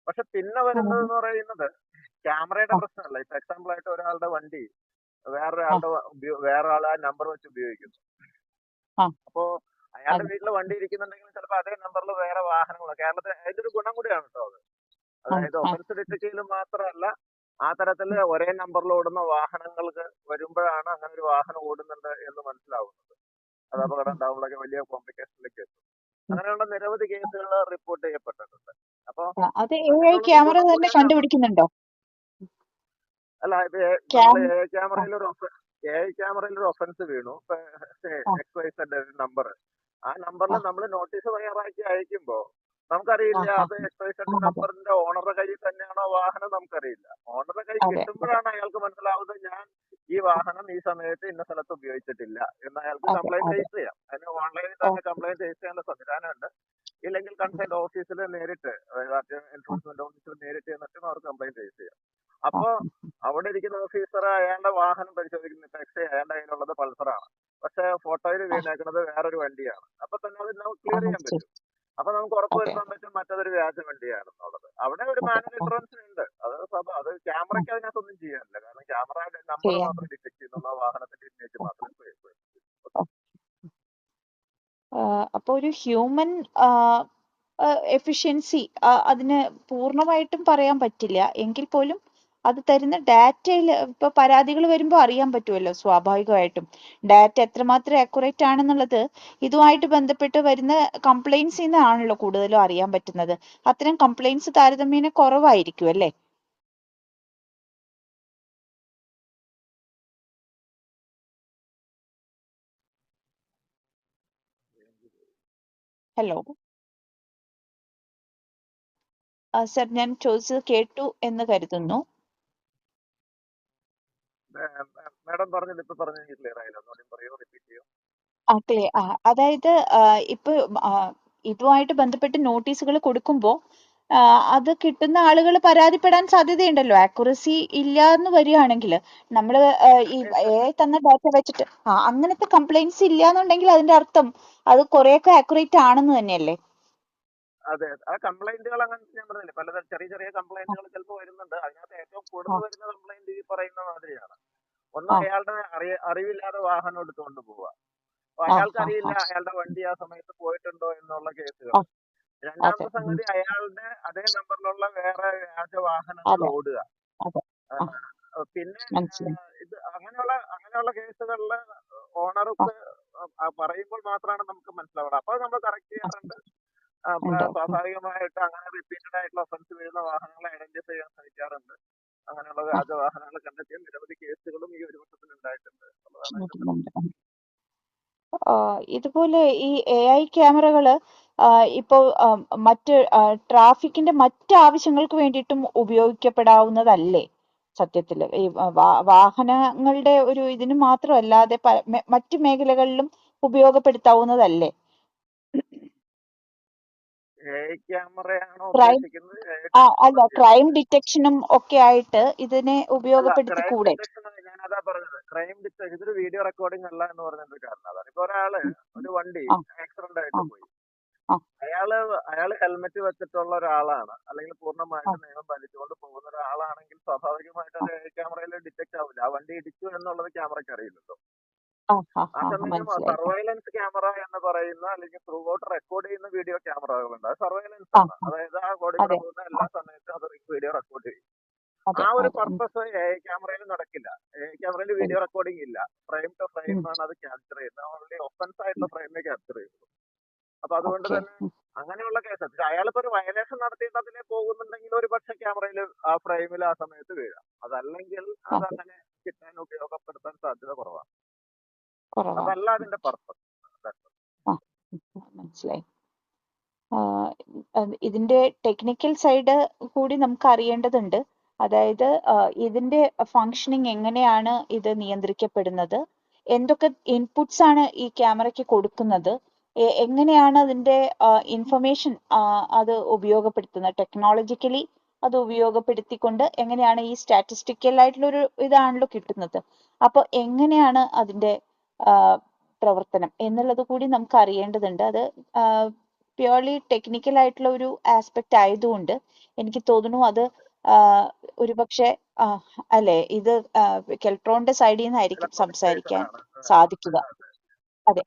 പക്ഷെ പിന്നെ വരുന്നത് എന്ന് പറയുന്നത് ക്യാമറയുടെ പ്രശ്നമല്ല. ഇപ്പൊ എക്സാമ്പിൾ ആയിട്ട് ഒരാളുടെ വണ്ടി വേറൊരാളെ ആ നമ്പർ വെച്ച് ഉപയോഗിക്കുന്നു. അപ്പോ അയാളുടെ വീട്ടിൽ വണ്ടി ഇരിക്കുന്നുണ്ടെങ്കിൽ ചിലപ്പോൾ അതേ നമ്പറിൽ വേറെ വാഹനങ്ങൾ, കേരളത്തിൽ അതിന്റെ ഒരു ഗുണം കൂടിയാണ് കേട്ടോ അത്. അതായത് ഒഫൻസ് ഡിറ്റക്ട് ചെയ്യലും മാത്രമല്ല, ആ തരത്തിൽ ഒരേ നമ്പറിൽ ഓടുന്ന വാഹനങ്ങൾക്ക് വരുമ്പോഴാണ് അങ്ങനെ ഒരു വാഹനം ഓടുന്നുണ്ട് എന്ന് മനസ്സിലാവുന്നത്. അത് അപകടം ഉണ്ടാവുമ്പോഴൊക്കെ വലിയ കോംപ്ലിക്കേഷനിലേക്ക് എത്തും. അങ്ങനെയുള്ള നിരവധി കേസുകൾ റിപ്പോർട്ട് ചെയ്യപ്പെട്ടിട്ടുണ്ട്. അപ്പൊ ക്യാമറ തന്നെ കണ്ടുപിടിക്കുന്നുണ്ടോ? അല്ല, ഇപ്പൊ ക്യാമറയിൽ ഒരു ഒഫൻസ് വീണു, XYZ നമ്പർ. ആ നമ്പറിൽ നമ്മൾ നോട്ടീസ് തയ്യാറാക്കി അയക്കുമ്പോ നമുക്കറിയില്ല അത് XYZ നമ്പറിന്റെ ഓണറുടെ കയ്യിൽ തന്നെയാണോ വാഹനം, നമുക്കറിയില്ല. ഓണറുടെ കയ്യിൽ കിട്ടുമ്പോഴാണ് അയാൾക്ക് മനസ്സിലാവുന്നത് ഞാൻ ഈ വാഹനം ഈ സമയത്ത് ഇന്ന സ്ഥലത്ത് ഉപയോഗിച്ചിട്ടില്ല എന്ന് അയാൾക്ക് കംപ്ലൈന്റ് രജിസ്റ്റർ ചെയ്യാം. അതിന് ഓൺലൈനിൽ തന്നെ കംപ്ലൈന്റ് രജിസ്റ്റർ ചെയ്യാനുള്ള സംവിധാനമുണ്ട്. ഇല്ലെങ്കിൽ കൺസേൺ ഓഫീസിൽ നേരിട്ട്, അതായത് എൻഫോഴ്സ്മെന്റ് ഓഫീസിൽ നേരിട്ട് ചെന്നിട്ടും അവർക്ക് കംപ്ലൈന്റ് രജിസ്റ്റർ ചെയ്യാം. അപ്പോ അവിടെ ഇരിക്കുന്ന ഓഫീസർ അയാളുടെ വാഹനം പരിശോധിക്കുന്നു. ടാക്സി അയാളുടെ കയ്യിലുള്ളത് പൾസറാണ്, പക്ഷെ ഫോട്ടോയിൽ വീണേക്കുന്നത് വേറൊരു വണ്ടിയാണ്. അപ്പൊ തന്നെ അത് നമുക്ക് ക്ലിയർ ചെയ്യാൻ പറ്റും. അപ്പൊ നമുക്ക് ഉറപ്പുവരുത്താൻ പറ്റും മറ്റതൊരു വ്യാജ വണ്ടിയാണെന്നുള്ളത്. അവിടെ ഒരു മാനുവൽ ഇൻഷുറൻസ് ഉണ്ട്. അത് ക്യാമറയ്ക്ക് അതിനകത്തൊന്നും ചെയ്യാനില്ല. കാരണം ക്യാമറ നമ്പർ മാത്രം ഡിറ്റക്ട് ചെയ്യുന്നുള്ള വാഹനത്തിന്റെ ഇമേജ് മാത്രമേ ഉപയോഗിക്കൂ. അപ്പൊ ഒരു ഹ്യൂമൻ എഫിഷ്യൻസി അതിന് പൂർണ്ണമായിട്ടും പറയാൻ പറ്റില്ല. എങ്കിൽ പോലും അത് തരുന്ന ഡാറ്റയിൽ ഇപ്പൊ പരാതികൾ വരുമ്പോൾ അറിയാൻ പറ്റുമല്ലോ സ്വാഭാവികമായിട്ടും ഡാറ്റ എത്രമാത്രം അക്യുറേറ്റ് ആണെന്നുള്ളത്. ഇതുമായിട്ട് ബന്ധപ്പെട്ട് വരുന്ന കംപ്ലൈൻസിൽ നിന്നാണല്ലോ കൂടുതലും അറിയാൻ പറ്റുന്നത്. അത്തരം കംപ്ലൈൻസ് താരതമ്യേന കുറവായിരിക്കും അല്ലേ? ഹലോ സർ, ഞാൻ ചോദിച്ചത് കേട്ടു എന്ന് കരുതുന്നു. മാഡം പറഞ്ഞത് ഇപ്പൊ പറഞ്ഞു ക്ലിയർ ആയില്ല, പറയോ, റിപ്പീറ്റ് ചെയ്യോ? അതായത് ഇപ്പൊ ഇതുമായിട്ട് ബന്ധപ്പെട്ട് നോട്ടീസുകൾ കൊടുക്കുമ്പോൾ അത് കിട്ടുന്ന ആളുകൾ പരാതിപ്പെടാൻ സാധ്യതയുണ്ടല്ലോ. ആക്യുറസി ഇല്ല എന്ന് വരികയാണെങ്കിൽ നമ്മൾ ഈ AI തന്ന ഡാറ്റ വെച്ചിട്ട് അങ്ങനത്തെ കംപ്ലൈന്റ്സ് ഇല്ല എന്നുണ്ടെങ്കിൽ അതിന്റെ അർത്ഥം അത് കുറെയൊക്കെ ആക്യുറേറ്റ് ആണെന്ന് തന്നെയല്ലേ? അതെ, ആ കംപ്ലൈന്റുകൾ അങ്ങനെ ഞാൻ പറഞ്ഞില്ലേ, പലതരം ചെറിയ ചെറിയ കംപ്ലൈന്റുകൾ ചിലപ്പോൾ വരുന്നുണ്ട്. അതിനകത്ത് ഏറ്റവും കൂടുതൽ വരുന്ന കംപ്ലൈന്റ് ഈ പറയുന്ന മാതിരിയാണ്. ഒന്ന്, അയാളുടെ അറിവില്ലാതെ വാഹനം എടുത്തുകൊണ്ട് പോവുക. അപ്പൊ അയാൾക്ക് അറിയില്ല അയാളുടെ വണ്ടി ആ സമയത്ത് പോയിട്ടുണ്ടോ എന്നുള്ള കേസുകൾ. രണ്ടാമത്തെ സംഗതി, അയാളുടെ അതേ നമ്പറിലുള്ള വേറെ വ്യാജ വാഹനങ്ങൾ ഓടുക. പിന്നെ ഇത് അങ്ങനെയുള്ള കേസുകളിൽ ഓണർക്ക് പറയുമ്പോൾ മാത്രമാണ് നമുക്ക് മനസ്സിലാവുന്നത്. അപ്പോൾ നമ്മൾ കറക്റ്റ് ചെയ്യാറുണ്ട്. സ്വാഭാവികമായിട്ട് അങ്ങനെ റിപ്പീറ്റഡ് ആയിട്ടുള്ള ഒഫൻസ് വരുന്ന വാഹനങ്ങളെ ഐഡന്റിഫൈ ചെയ്യാൻ ശ്രമിക്കാറുണ്ട്. അങ്ങനെയുള്ള വ്യാജ വാഹനങ്ങൾ കണ്ടെത്തിയ നിരവധി കേസുകളും ഈ ഒരു വർഷത്തിൽ ഉണ്ടായിട്ടുണ്ട്. ഇതുപോലെ ഈ AI ക്യാമറകള് ഇപ്പോൾ മറ്റ് ട്രാഫിക്കിന്റെ മറ്റ് ആവശ്യങ്ങൾക്ക് വേണ്ടിയിട്ടും ഉപയോഗിക്കപ്പെടാവുന്നതല്ലേ സത്യത്തില്? ഈ വാഹനങ്ങളുടെ ഒരു ഇതിന് മാത്രമല്ലാതെ മറ്റു മേഖലകളിലും ഉപയോഗപ്പെടുത്താവുന്നതല്ലേ? ക്യാമറയാണോ ക്രൈം ഉദ്ദേശിക്കുന്നത്? അല്ല, ക്രൈം ഡിറ്റക്ഷനും ഒക്കെ ആയിട്ട് ഇതിനെ ഉപയോഗപ്പെടുത്തിക്കൂടെ? ഞാനതാ പറഞ്ഞത്, ക്രൈം ഡിറ്റക്ഷൻ ഇതൊരു വീഡിയോ റെക്കോർഡിംഗ് അല്ല എന്ന് പറഞ്ഞൊരു കാരണം അതാണ്. ഇപ്പൊ ഒരാള് ഒരു വണ്ടി ആക്സിഡന്റ് ആയിട്ട് പോയി, അയാള് ഹെൽമെറ്റ് വെച്ചിട്ടുള്ള ഒരാളാണ്, അല്ലെങ്കിൽ പൂർണ്ണമായിട്ട് നിയമം പാലിച്ചുകൊണ്ട് പോകുന്ന ഒരാളാണെങ്കിൽ സ്വാഭാവികമായിട്ട് അത് ക്യാമറയിൽ ഡിറ്റക്ട് ആവില്ല. ആ വണ്ടി ഇടിച്ചു എന്നുള്ളത് ക്യാമറയ്ക്ക് അറിയില്ലല്ലോ. ആ സമയം സർവൈലൻസ് ക്യാമറ എന്ന് പറയുന്ന, അല്ലെങ്കിൽ ത്രൂ ഔട്ട് റെക്കോർഡ് ചെയ്യുന്ന വീഡിയോ ക്യാമറകളുണ്ട്. അത് സർവൈലൻസ് ആണ്. അതായത് ആ ബോഡിയുടെ പോകുന്ന എല്ലാ സമയത്തും അത് വീഡിയോ റെക്കോർഡ് ചെയ്യും. ആ ഒരു പർപ്പസ് AI ക്യാമറയിൽ നടക്കില്ല. AI ക്യാമറയിൽ വീഡിയോ റെക്കോർഡിംഗ് ഇല്ല. ഫ്രെയിം ടു ഫ്രെയിം ആണ് അത് ക്യാപ്ചർ ചെയ്യുന്നത്. ഓൺലി ഒഫൻസ് ആയിട്ടുള്ള ഫ്രെയിമേ ക്യാപ്ചർ ചെയ്യുള്ളൂ. അപ്പൊ അതുകൊണ്ട് തന്നെ അങ്ങനെയുള്ള കേസ് അയാളിപ്പോ ഒരു വയലേഷൻ നടത്തിയിട്ട് അതിനെ പോകുന്നുണ്ടെങ്കിൽ ഒരു പക്ഷെ ക്യാമറയിൽ ആ ഫ്രെയിമിൽ ആ സമയത്ത് വീഴാം. അതല്ലെങ്കിൽ അതങ്ങനെ കിട്ടാൻ ഉപയോഗപ്പെടുത്താൻ സാധ്യത കുറവാണ്. അതല്ല അതിന്റെ പർപ്പസ്. മനസ്സിലായി. ഇതിന്റെ ടെക്നിക്കൽ സൈഡ് കൂടി നമുക്ക് അറിയേണ്ടതുണ്ട്. അതായത് ഇതിന്റെ ഫങ്ഷനിങ് എങ്ങനെയാണ് ഇത് നിയന്ത്രിക്കപ്പെടുന്നത്, എന്തൊക്കെ ഇൻപുട്സ് ആണ് ഈ ക്യാമറയ്ക്ക് കൊടുക്കുന്നത്, എങ്ങനെയാണ് അതിന്റെ ഇൻഫർമേഷൻ അത് ഉപയോഗപ്പെടുത്തുന്നത്, ടെക്നോളജിക്കലി അത് ഉപയോഗപ്പെടുത്തിക്കൊണ്ട് എങ്ങനെയാണ് ഈ സ്റ്റാറ്റിസ്റ്റിക്കൽ ആയിട്ടുള്ള ഒരു ഇതാണല്ലോ കിട്ടുന്നത്. അപ്പോൾ എങ്ങനെയാണ് അതിന്റെ പ്രവർത്തനം എന്നുള്ളത് കൂടി നമുക്ക് അറിയേണ്ടതുണ്ട്. അത് പ്യുവർലി ടെക്നിക്കൽ ആയിട്ടുള്ള ഒരു ആസ്പെക്ട് ആയതുകൊണ്ട് എനിക്ക് തോന്നുന്നു അത് ഒരുപക്ഷെ അല്ലെ, ഇത് കെൽട്രോണിന്റെ സൈഡിൽ നിന്നായിരിക്കും സംസാരിക്കാൻ സാധിക്കുക. അതെ,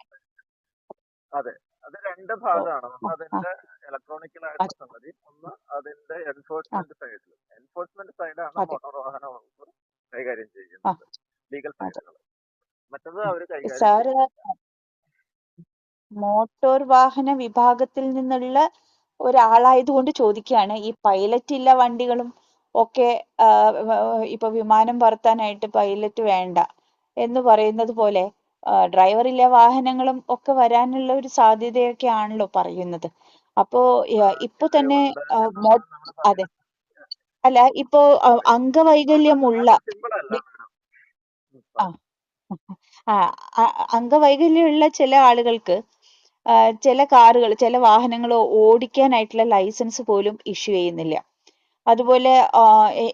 അതെ, അത് രണ്ട് ഭാഗമാണ്. ഒന്ന് അതിന്റെ ഇലക്ട്രോണിക്കൽ ആയിട്ടുള്ള സംഗതി, ഒന്ന് അതിന്റെ എൻഫോഴ്സ്മെന്റ് സൈഡിൽ. എൻഫോഴ്സ്മെന്റ് സൈഡാണ് മോട്ടോർ വാഹന വകുപ്പ് കൈകാര്യം ചെയ്യുന്നത്, ലീഗൽ സൈഡുകൾ. മറ്റത് അവർ കൈകാര്യം മോട്ടോർ വാഹന വിഭാഗത്തിൽ നിന്നുള്ള ഒരാളായതുകൊണ്ട് ചോദിക്കുകയാണ്. ഈ പൈലറ്റ് ഇല്ല വണ്ടികളും ഒക്കെ ഇപ്പൊ വിമാനം പറത്താനായിട്ട് പൈലറ്റ് വേണ്ട എന്ന് പറയുന്നത് പോലെ ഡ്രൈവർ ഇല്ല വാഹനങ്ങളും ഒക്കെ വരാനുള്ള ഒരു സാധ്യതയൊക്കെ ആണല്ലോ പറയുന്നത്. അപ്പോ ഇപ്പൊ തന്നെ അതെ, അല്ല, ഇപ്പോ അംഗവൈകല്യമുള്ള അംഗവൈകല്യമുള്ള ചില ആളുകൾക്ക് ചില കാറുകൾ, ചില വാഹനങ്ങൾ ഓടിക്കാനായിട്ടുള്ള ലൈസൻസ് പോലും ഇഷ്യൂ ചെയ്യുന്നില്ല. അതുപോലെ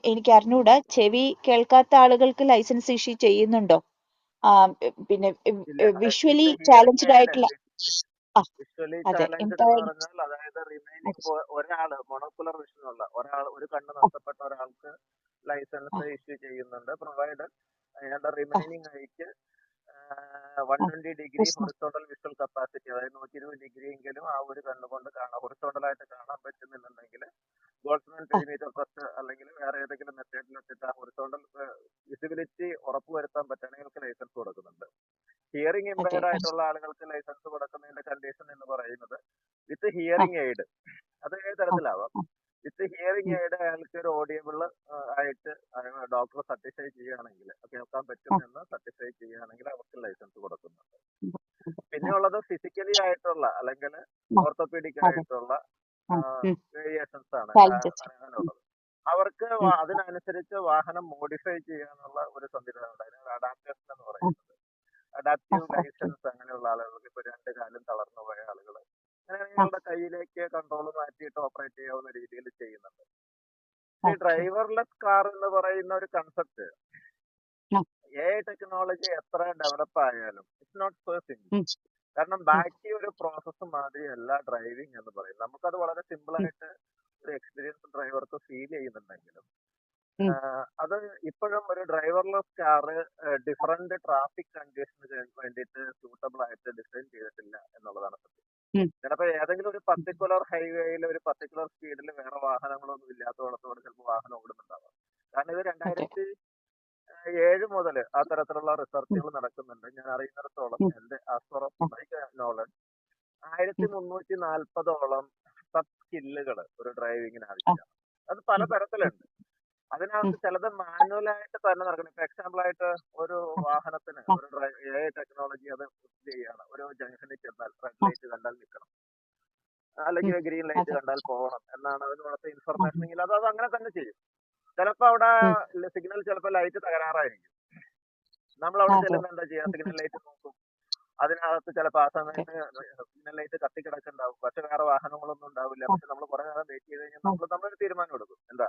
എനിക്ക് അറിഞ്ഞൂടാ, ചെവി കേൾക്കാത്ത ആളുകൾക്ക് ലൈസൻസ് ഇഷ്യൂ ചെയ്യുന്നുണ്ടോ? പിന്നെ വിഷ്വലി ചാലഞ്ച്ഡ് ആയിട്ടുള്ള അതായത് റിമൈനിങ് ഒരാള് മോണോക്കുലർ വിഷനുള്ള ഒരു കണ്ണ് നഷ്ടപ്പെട്ട ഒരാൾക്ക് ലൈസൻസ് ഇഷ്യൂ ചെയ്യുന്നുണ്ട്, പ്രൊവൈഡഡ് അയാളുടെ റിമൈനിങ് ഐക്ക് 120 ഡിഗ്രി ഹൊറിസോണ്ടൽ വിഷ്വൽ കപ്പാസിറ്റി, അതായത് 120 ഡിഗ്രി എങ്കിലും ആ ഒരു കണ്ണുകൊണ്ട് കാണാം, ഹൊറിസോണ്ടലായിട്ട് കാണാൻ പറ്റുന്നില്ലെങ്കിൽ ഗോൾസ്മാൻ പെരിമീറ്റർ ടെസ്റ്റ് അല്ലെങ്കിൽ വേറെ ഏതെങ്കിലും മെത്തേഡിൽ വെച്ചിട്ട് ആ ഹൊറിസോണ്ടൽ വിസിബിലിറ്റി ഉറപ്പുവരുത്താൻ പറ്റുകയാണെങ്കിൽ ലൈസൻസ് കൊടുക്കുന്നുണ്ട്. ഹിയറിംഗ് ഇമ്പയർഡ് ആയിട്ടുള്ള ആളുകൾക്ക് ലൈസൻസ് കൊടുക്കുന്നതിന്റെ കണ്ടീഷൻ എന്ന് പറയുന്നത് വിത്ത് ഹിയറിംഗ് എയ്ഡ്. അത് ഏത് തരത്തിലാവാം. വിത്ത് ഹിയറിംഗ് എയ്ഡ് അയാൾക്ക് ഒരു ഓഡിയബിൾ ആയിട്ട് ഡോക്ടർ സർട്ടിഫൈ ചെയ്യുകയാണെങ്കിൽ, കേൾക്കാൻ പറ്റുമെന്ന് സർട്ടിഫൈ ചെയ്യുകയാണെങ്കിൽ അവർക്ക് ലൈസൻസ് കൊടുക്കുന്നുണ്ട്. പിന്നെ ഉള്ളത് ഫിസിക്കലി ആയിട്ടുള്ള അല്ലെങ്കിൽ ഓർത്തോപീഡിക് ആയിട്ടുള്ള വേരിയേഷൻസ് ആണ് അങ്ങനെയുള്ളത്. അവർക്ക് അതിനനുസരിച്ച് വാഹനം മോഡിഫൈ ചെയ്യാനുള്ള ഒരു സംവിധാനം, അതിന് അഡാപ്റ്റേഷൻ എന്ന് പറയുന്നത്. അഡാപ്റ്റീവ് ലൈസൻസ് അങ്ങനെയുള്ള ആളുകൾക്ക്, ഇപ്പൊ 2 കാലും തളർന്നു പോയ ആളുകൾ അങ്ങനെയാണെങ്കിൽ ആ നിങ്ങളുടെ കയ്യിലേക്ക് കൺട്രോൾ മാറ്റിയിട്ട് ഓപ്പറേറ്റ് ചെയ്യാവുന്ന രീതിയിൽ ചെയ്യുന്നുണ്ട്. ഈ ഓക്കെ ഡ്രൈവർലെസ് കാർ എന്ന് പറയുന്ന ഒരു കൺസെപ്റ്റ് ആ AI ടെക്നോളജി എത്ര ഡെവലപ്പ് ആയാലും ഇറ്റ്സ് നോട്ട് സോ സിമ്പിൾ. ഉം, കാരണം ഉം, ബാക്കി ഒരു പ്രോസസ്സ് മാതിരിയല്ല ഡ്രൈവിംഗ് എന്ന് പറയും. നമുക്കത് വളരെ സിമ്പിൾ ഉം, ആയിട്ട് ഒരു എക്സ്പീരിയൻസ് ഡ്രൈവർക്ക് ഫീൽ ചെയ്യുന്നുണ്ടെങ്കിലും ഉം. അത് ഇപ്പോഴും ഒരു ഡ്രൈവർലെസ് കാർ ഡിഫറെന്റ് ട്രാഫിക് കണ്ടീഷന് വേണ്ടിയിട്ട് സൂട്ടബിൾ ആയിട്ട് ഡിസൈൻ ചെയ്തിട്ടില്ല എന്നുള്ളതാണ് സത്യം. ഉം. ചിലപ്പോൾ ഏതെങ്കിലും ഒരു പർട്ടിക്കുലർ ഹൈവേയിൽ ഒരു പർട്ടിക്കുലർ സ്പീഡിൽ വേറെ വാഹനങ്ങളൊന്നും ഇല്ലാത്തടത്തോടെ ചിലപ്പോൾ വാഹനം ഓടുന്നുണ്ടാവാം. കാരണം ഇത് അതെ 2007 മുതൽ ആ തരത്തിലുള്ള ഉം, റിസർച്ചുകൾ നടക്കുന്നുണ്ട്. ഞാൻ അറിയുന്നിടത്തോളം ഉം, എന്റെ ആസ് ഓഫ് ഉം, മൈ നോളജ് ഉം. 1340ഓളം സബ് സ്കില്ലുകൾ ഒരു ഡ്രൈവിങ്ങിന് ആ, ആവശ്യമാണ്. അത് പല ഉം, ഉം, തരത്തിലുണ്ട്. ഉം, അതിനകത്ത് ചിലത് മാനുവലായിട്ട് തന്നെ നടക്കണം. ഇപ്പൊ എക്സാമ്പിൾ ആയിട്ട് ഒരു ആ, വാഹനത്തിന് ആ, ഒരു AI ടെക്നോളജി അത് ചെയ്യാണ്. ഒരു ജംഗ്ഷനിൽ ചെന്നാൽ റെഡ് ആ, ലൈറ്റ് കണ്ടാൽ നിൽക്കണം, ഉം. അല്ലെങ്കിൽ ഗ്രീൻ ലൈറ്റ് അതെ കണ്ടാൽ പോകണം എന്നാണ് അതിനകത്ത് ആ, ഇൻഫർമേഷൻ എങ്കിൽ അത് അങ്ങനെ തന്നെ ചെയ്യും. ചിലപ്പോൾ അവിടെ ഉം. സിഗ്നൽ ചിലപ്പോൾ ലൈറ്റ് തകരാറായിരിക്കും. നമ്മൾ ആ, അവിടെ അതെ ചെല്ലുമ്പോൾ എന്താ ചെയ്യുക? ഉം, ഉം. സിഗ്നൽ ലൈറ്റ് നോക്കും. അതിനകത്ത് ചിലപ്പോൾ ആ അതെ സമയത്ത് സിഗ്നൽ ലൈറ്റ് കത്തിക്കിടക്കുന്നുണ്ടാവും. പക്ഷെ വേറെ വാഹനങ്ങളൊന്നും ഉണ്ടാവില്ല. ആ, പക്ഷെ നമ്മൾ കുറെ നേരം വെയിറ്റ് ചെയ്ത് കഴിഞ്ഞാൽ ആ, നമ്മളൊരു തീരുമാനം എടുക്കും. എന്താ,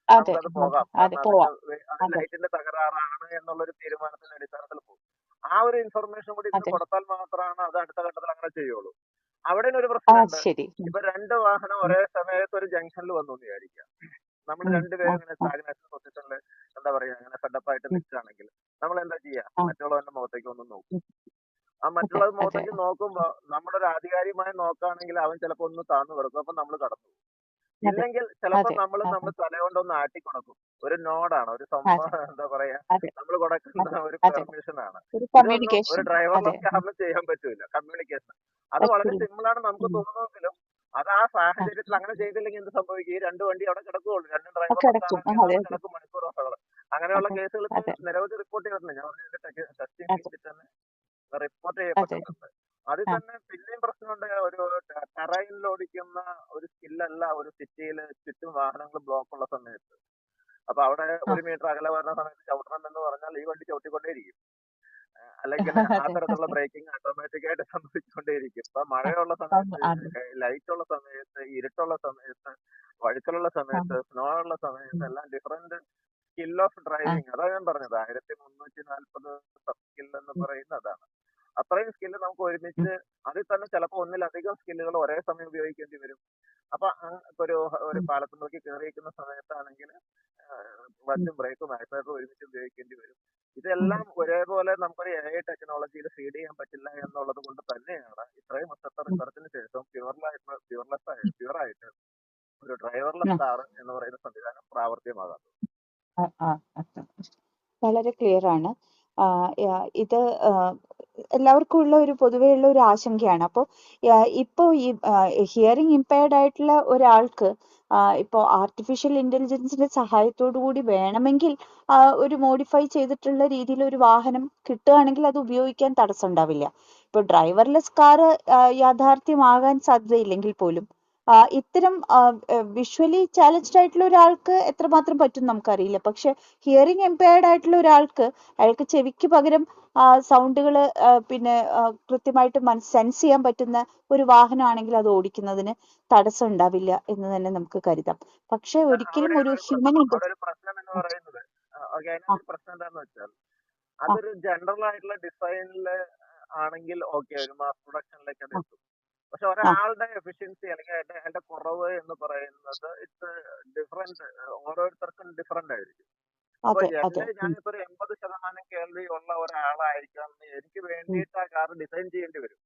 അതെ നമുക്കത് അതെ പോകാം. അതെ കാരണം പോവാം അത് അതെ ലൈറ്റിന്റെ തകരാറാണ് എന്നുള്ളൊരു തീരുമാനത്തിന്റെ അടിസ്ഥാനത്തിൽ പോകും. ആ ഒരു ഇൻഫർമേഷൻ കൂടി ഇതിന് അതെ കൊടുത്താൽ മാത്രമാണ് അത് അടുത്ത ഘട്ടത്തിൽ അങ്ങനെ ചെയ്യുള്ളൂ. അവിടെ ഒരു ആ പ്രശ്നമുണ്ട്. ശരി ഉം, ഇപ്പൊ രണ്ട് വാഹനം ഉം, ഒരേ സമയത്ത് ഒരു ജംഗ്ഷനിൽ വന്നു എന്ന് വിചാരിക്കാം. നമ്മൾ ഉം. ആ, രണ്ടുപേരും ഇങ്ങനെ ആ, സ്റ്റാഗ്നേഷൻ പൊസിഷനിൽ എന്താ പറയാ ഇങ്ങനെ ഫെഡപ്പായിട്ട് ഉം, നിൽക്കുകയാണെങ്കിൽ നമ്മൾ എന്താ ചെയ്യുക? ആ, മറ്റുള്ളവന്റെ മുഖത്തേക്ക് ഒന്ന് നോക്കും. ഉം. ആ അതെ മറ്റുള്ളത് അതെ മുഖത്തേക്ക് നോക്കുമ്പോ നമ്മളൊരു ആധികാരികമായി നോക്കുകയാണെങ്കിൽ അവൻ ചിലപ്പോൾ ഒന്ന് താഴ്ന്നു കിടക്കും. അപ്പൊ നമ്മൾ കടന്നു പോകും. അതെ ഇല്ലെങ്കിൽ ചിലപ്പോൾ അതെ നമ്മൾ അതെ തലകൊണ്ടൊന്ന് ആട്ടിക്കൊടുക്കും. ഒരു നോഡാണ്, ഒരു അതെ എന്താ പറയാ, അതെ നമ്മൾ കൊടുക്കുന്ന അതെ ഒരു അതെ പെർമിഷൻ ആണ്. ഒരു ഇതൊന്നും ഒരു കമ്മ്യൂണിക്കേഷൻ അതെ ഡ്രൈവർലെസ് കാറിന് ചെയ്യാൻ പറ്റൂല. കമ്മ്യൂണിക്കേഷൻ അത് വളരെ പറ്റില്ല സിമ്പിൾ ആണ് നമുക്ക് ഉം. തോന്നുമെങ്കിലും അത് ആ ആ, സാഹചര്യത്തിൽ അങ്ങനെ ചെയ്തില്ലെങ്കിൽ എന്ത് സംഭവിക്കും? ഈ രണ്ട് വണ്ടി അവിടെ കിടക്കുകയുള്ളൂ. രണ്ടും ആ, ഡ്രൈവർലെസ് കിടക്കും കാറാണെങ്കിൽ അതെ അവിടെ അതെ കിടക്കും മണിക്കൂറോളം. അങ്ങനെയുള്ള അതെ കേസുകൾ ഇപ്പം അതെ നിരവധി റിപ്പോർട്ട് ചെയ്തിട്ടുണ്ട്. ഞാൻ പറഞ്ഞ ടെസ്റ്റിംഗ് അതെ ഫീൽഡിൽ തന്നെ റിപ്പോർട്ട് അതെ ചെയ്യപ്പെട്ടിട്ടുണ്ട്. അതിൽ ആ തന്നെ പിന്നെയും പ്രശ്നമുണ്ട്. ഒരു ടെറൈനിൽ ഓടിക്കുന്ന ഒരു സ്കില്ലല്ല ഒരു സിറ്റിയിൽ ചുറ്റും വാഹനങ്ങൾ ബ്ലോക്ക് ഉള്ള സമയത്ത്. അപ്പൊ അവിടെ ആ 1 മീറ്റർ അകലെ വരുന്ന സമയത്ത് ചവിട്ടണം എന്ന് പറഞ്ഞാൽ ഈ വണ്ടി ചവിട്ടിക്കൊണ്ടേയിരിക്കും. അല്ലെങ്കിൽ ആ അതെ തരത്തിലുള്ള അതെ ബ്രേക്കിംഗ് ഓട്ടോമാറ്റിക് ആയിട്ട് സംഭവിച്ചുകൊണ്ടേയിരിക്കും. ഇപ്പൊ ആ, മഴയുള്ള ആ, സമയത്ത്, അതെ ലൈറ്റ് ഉള്ള സമയത്ത്, ഇരുട്ടുള്ള സമയത്ത്, വഴുക്കലുള്ള ആ, സമയത്ത്, സ്നോ ഉള്ള സമയത്ത് ഉം, എല്ലാം ഡിഫറെന്റ് സ്കിൽ ഓഫ് ആ, ഡ്രൈവിംഗ്. അതാ ഞാൻ പറഞ്ഞത് 1340 സബ് സ്കിൽ എന്ന് ഉം, പറയുന്നത് അതാണ്. അത്രയും സ്കില്ല് നമുക്ക് ഉം, ഒരുമിച്ച് അതിൽ തന്നെ ചിലപ്പോൾ ഒന്നിലധികം സ്കില്ലുകൾ ഒരേ സമയം ഉപയോഗിക്കേണ്ടി വരും. അപ്പൊ ഇപ്പൊ ഒരു ഉം, പാലത്തിലേക്ക് കയറിയിരിക്കുന്ന സമയത്താണെങ്കിൽ ഉം, ക്ലച്ചും ബ്രേക്കും ആക്സിലറേറ്ററും ഒരുമിച്ച് ഉപയോഗിക്കേണ്ടി വരും. ഉം. ഇതെല്ലാം ഒരേപോലെ നമുക്കൊരു AI ടെക്നോളജിയിൽ ഫീഡ് ചെയ്യാൻ പറ്റില്ല എന്നുള്ളത് കൊണ്ട് തന്നെയാണ് ഇത്രയും വർഷത്തെ ഉം. റിസർച്ചിന് ശേഷം പ്യുവറായിട്ട് ഒരു ആ, ഡ്രൈവർലെസ് കാർ എന്ന് പറയുന്ന സംവിധാനം പ്രാവർത്തികമാകാം. ആ, ആ, ആ. വളരെ ക്ലിയർ ആണ്. ഇത് എല്ലാവർക്കും ഉള്ള ഒരു പൊതുവെയുള്ള ഒരു ആശങ്കയാണ്. അപ്പോൾ ഇപ്പോൾ ഈ ഹിയറിംഗ് ഇമ്പയർഡ് ആയിട്ടുള്ള ഒരാൾക്ക് ഇപ്പോൾ ആർട്ടിഫിഷ്യൽ ഇന്റലിജൻസിന്റെ സഹായത്തോടു കൂടി വേണമെങ്കിൽ ഒരു മോഡിഫൈ ചെയ്തിട്ടുള്ള രീതിയിൽ ഒരു വാഹനം കിട്ടുകയാണെങ്കിൽ അത് ഉപയോഗിക്കാൻ തടസ്സം ഉണ്ടാവില്ല. ഇപ്പോൾ ഡ്രൈവർലെസ് കാർ യാഥാർത്ഥ്യമാകാൻ സാധ്യതയില്ലെങ്കിൽ പോലും ഇത്തരം വിഷ്വലി ചാലഞ്ച്ഡ് ആയിട്ടുള്ള ഒരാൾക്ക് എത്രമാത്രം പറ്റും നമുക്കറിയില്ല. പക്ഷെ ഹിയറിംഗ് ഇമ്പയർഡ് ആയിട്ടുള്ള ഒരാൾക്ക് അയാൾക്ക് ചെവിക്ക് പകരം സൗണ്ടുകൾ പിന്നെ കൃത്യമായിട്ട് സെൻസ് ചെയ്യാൻ പറ്റുന്ന ഒരു വാഹനമാണെങ്കിൽ അത് ഓടിക്കുന്നതിന് തടസ്സം ഉണ്ടാവില്ല എന്ന് തന്നെ നമുക്ക് കരുതാം. പക്ഷെ ഒരിക്കലും അവിടെയാണ് ഒരു ഒരു ഹ്യൂമൻ പ്രശ്നം. അവിടെ ഒരു പ്രശ്നം എന്ന് പറയുന്നത് അതിനകത്തൊരു പ്രശ്നം എന്താന്ന് വെച്ചാൽ അതൊരു ജനറൽ ആയിട്ടുള്ള ഡിസൈനിൽ ആണെങ്കിൽ ഓക്കെ, ഒരു മാസ് പ്രൊഡക്ഷനിലേക്ക് അത് എത്തും. പക്ഷെ ഒരാളുടെ എഫിഷ്യൻസി അല്ലെങ്കിൽ അതിന്റെ കുറവ് എന്ന് പറയുന്നത് ഇറ്റ്സ് ഡിഫറെന്റ്. ഓരോരുത്തർക്കും ഡിഫറെന്റ് ആയിരിക്കും. അപ്പൊ അതെ അതെ ഞാനിപ്പോ ഒരു 80% കേൾവി ഉള്ള ഒരാളായിരിക്കാം, എനിക്ക് വേണ്ടിയിട്ട് ആ കാർ ഡിസൈൻ ചെയ്യേണ്ടി വരും.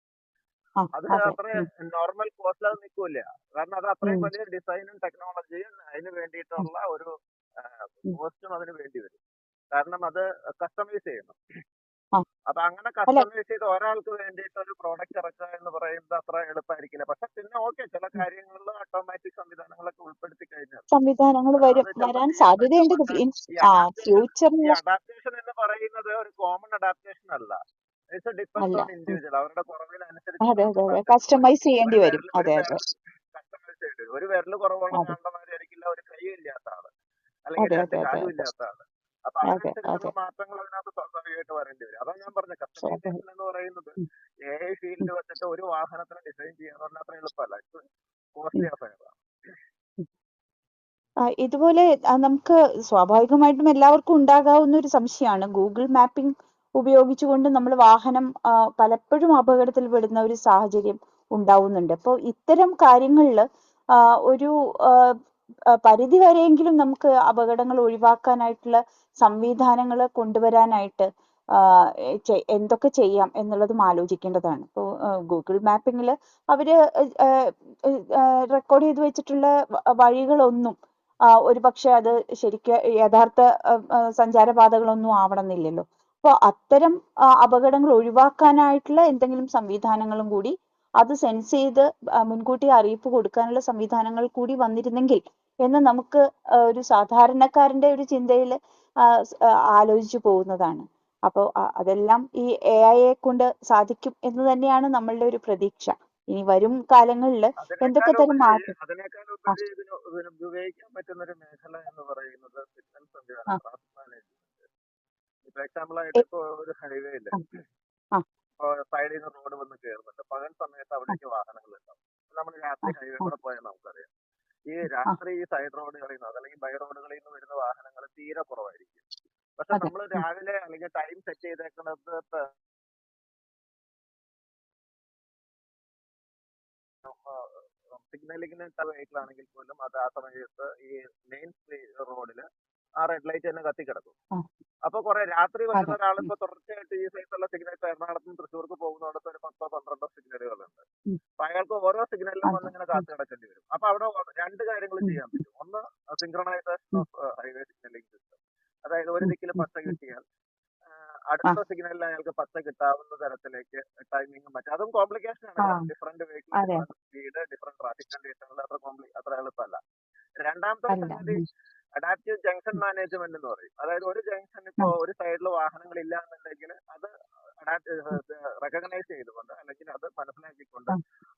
അത് അതെ അത്ര നോർമൽ കോസ്റ്റിൽ അത് നിൽക്കില്ല. കാരണം അത് അത്രയും വലിയ ഡിസൈനും ടെക്നോളജിയും അതിന് വേണ്ടിയിട്ടുള്ള ഒരു കോസ്റ്റും അതിന് വേണ്ടി വരും. കാരണം അത് കസ്റ്റമൈസ് ചെയ്യണം. അപ്പൊ അങ്ങനെ അല്ല കസ്റ്റമൈസ് ചെയ്ത് ഒരാൾക്ക് വേണ്ടിയിട്ട് ഒരു പ്രോഡക്റ്റ് ഇറക്കുക എന്ന് പറയുന്നത് അത്ര എളുപ്പമായിരിക്കില്ല. പക്ഷെ പിന്നെ ഓക്കെ, ചില കാര്യങ്ങളിൽ ഓട്ടോമാറ്റിക് സംവിധാനങ്ങളൊക്കെ ഉൾപ്പെടുത്തി കഴിഞ്ഞാൽ സംവിധാനങ്ങൾ അത് ചിലപ്പോൾ വരാൻ ചെയ്യാൻ പറ്റും. സാധ്യതയുണ്ട്. പക്ഷെ ഈ ഫ്യൂച്ചറിൽ അഡാപ്റ്റേഷൻ എന്ന് പറയുന്നത് ഒരു കോമൺ അഡാപ്റ്റേഷൻ അല്ല. ഇറ്റ്സ് ഡിപ്പെൻസ് അല്ല ഓൺ ഇൻഡിവിജ്വൽ. അവരുടെ അതെ കുറവിനനുസരിച്ച് അതെ നമുക്ക് അതെ മാറ്റം വരും. കസ്റ്റമൈസ് ഒരു ചെയ്യേണ്ടി വരും. വിരൽ അതെ അതെ കസ്റ്റമൈസ് ചെയ്യേണ്ടി വരും. ഒരു വിരൽ കുറവുള്ള അതെ ആളുടെ മാതിരി ആയിരിക്കില്ല ഒരു കൈ ഇല്ലാത്ത ആള്, അല്ലെങ്കിൽ അതെ രണ്ട് അതെ അതെ കാലും അതെ ഇല്ലാത്ത ആള്. അപ്പൊ അതെ അതിനനുസരിച്ചുള്ള അതെ മാറ്റങ്ങൾ അതിനകത്ത് സ്വാഭാവികമായിട്ട് വരേണ്ടി വരും. അതാണ് ഞാൻ പറഞ്ഞത്, സ്വാഭാവികം. കസ്റ്റമൈസേഷൻ എന്ന് പറയുന്നത് AI ഫീൽഡ് വെച്ചിട്ട് ഒരു വാഹനത്തിന് ഡിസൈൻ ചെയ്യാന്ന് പറഞ്ഞാൽ അത്ര എളുപ്പമല്ല. It's costly affair. ഇതുപോലെ നമുക്ക് സ്വാഭാവികമായിട്ടും എല്ലാവർക്കും ഉണ്ടാകാവുന്ന ഒരു സംശയമാണ് ഗൂഗിൾ മാപ്പിംഗ് ഉപയോഗിച്ചുകൊണ്ട് നമ്മൾ വാഹനം പലപ്പോഴും അപകടത്തിൽ പെടുന്ന ഒരു സാഹചര്യം ഉണ്ടാവുന്നുണ്ട്. അപ്പോൾ ഇത്തരം കാര്യങ്ങളിൽ ഒരു പരിധി വരെയെങ്കിലും നമുക്ക് അപകടങ്ങൾ ഒഴിവാക്കാനായിട്ടുള്ള സംവിധാനങ്ങൾ കൊണ്ടുവരാനായിട്ട് എന്തൊക്കെ ചെയ്യാം എന്നുള്ളതും ആലോചിക്കേണ്ടതാണ്. ഇപ്പോൾ ഗൂഗിൾ മാപ്പിങ്ങിൽ അവര് റെക്കോർഡ് ചെയ്ത് വെച്ചിട്ടുള്ള വഴികളൊന്നും ഒരുപക്ഷെ അത് ശരിക്കും യഥാർത്ഥ സഞ്ചാരപാതകളൊന്നും ആവണമെന്നില്ലല്ലോ. അപ്പോൾ അത്തരം അപകടങ്ങൾ ഒഴിവാക്കാനായിട്ടുള്ള എന്തെങ്കിലും സംവിധാനങ്ങളും കൂടി അത് സെൻസ് ചെയ്ത് മുൻകൂട്ടി അറിയിപ്പ് കൊടുക്കാനുള്ള സംവിധാനങ്ങൾ കൂടി വന്നിരുന്നെങ്കിൽ എന്ന് നമുക്ക് ഒരു സാധാരണക്കാരന്റെ ഒരു ചിന്തയിൽ ആലോചിച്ചു പോകുന്നതാണ്. അപ്പോൾ അതെല്ലാം ഈ AI കൊണ്ട് സാധിക്കും എന്ന് തന്നെയാണ് നമ്മളുടെ ഒരു പ്രതീക്ഷ. ഇനി വരും കാലങ്ങളിൽ എന്തൊക്കെ തരം മാറ്റം അതിനേക്കാളുപരി ഇതിന് ഉപയോഗിക്കാൻ പറ്റുന്ന ഒരു മേഖല എന്ന് പറയുന്നത് സിഗ്നൽ സംവിധാനം, ട്രാഫിക് മാനേജ്മെന്റ്. ഇപ്പൊ എക്സാമ്പിൾ ആയിട്ട് ഇപ്പൊ ഒരു ഹൈവേയില് ഇപ്പൊ സൈഡിൽ നിന്ന് റോഡ് വന്ന് കയറുന്നുണ്ട്, പകൽ സമയത്ത് അവിടേക്ക് വാഹനങ്ങൾ ഉണ്ടാവും. നമ്മൾ രാത്രി ഹൈവേ കൂടെ പോയാൽ നമുക്കറിയാം ഈ രാത്രി ഈ സൈഡ് റോഡുകളിൽ നിന്ന് അല്ലെങ്കിൽ ബൈ റോഡുകളിൽ നിന്ന് വരുന്ന വാഹനങ്ങൾ തീരെ കുറവായിരിക്കും. പക്ഷെ നമ്മൾ രാവിലെ അല്ലെങ്കിൽ ടൈം സെറ്റ് ചെയ്തേക്കുന്നത് സിഗ്നലിങ്ങിന് വെഹിക്കിൾ ആണെങ്കിൽ പോലും അത് ആ സമയത്ത് ഈ മെയിൻ റോഡിൽ ആ റെഡ് ലൈറ്റ് തന്നെ കത്തിക്കിടക്കും. അപ്പൊ കുറെ രാത്രി വരുന്ന ഒരാൾ ഇപ്പൊ തുടർച്ചയായിട്ട് ഈ സൈഡിലുള്ള സിഗ്നൽ ഇപ്പൊ എറണാകുളത്ത് നിന്ന് തൃശ്ശൂർക്ക് പോകുന്നിടത്ത് ഒരു 10-12 സിഗ്നലുകളുണ്ട്. അപ്പൊ അയാൾക്ക് ഓരോ സിഗ്നലിലും വന്ന് ഇങ്ങനെ കാത്തു കിടക്കേണ്ടി വരും. അപ്പൊ അവിടെ രണ്ട് കാര്യങ്ങൾ ചെയ്യാൻ പറ്റും. ഒന്ന് synchronisation of highway signalling system, അതായത് ഒരു ദിക്കിൽ പച്ച കിട്ടിയാൽ അടുത്ത സിഗ്നലിൽ അയാൾക്ക് പച്ച കിട്ടാവുന്ന തരത്തിലേക്ക് ടൈമിംഗും മറ്റും. അതും കോംപ്ലിക്കേഷൻ ആണ്. Different vehicle, different speed, different traffic കണ്ടീഷനിൽ അത്ര എളുപ്പമല്ല. രണ്ടാമത്തെ സംഗതി അഡാപ്റ്റീവ് ജംഗ്ഷൻ മാനേജ്മെന്റ് എന്ന് പറയും. അതായത് ഒരു ജംഗ്ഷൻ ഇപ്പോ ഒരു സൈഡിൽ വാഹനങ്ങൾ ഇല്ല എന്നുണ്ടെങ്കിൽ അത് റെക്കഗ്നൈസ് ചെയ്തുകൊണ്ട് അല്ലെങ്കിൽ അത് മനസ്സിലാക്കിക്കൊണ്ട്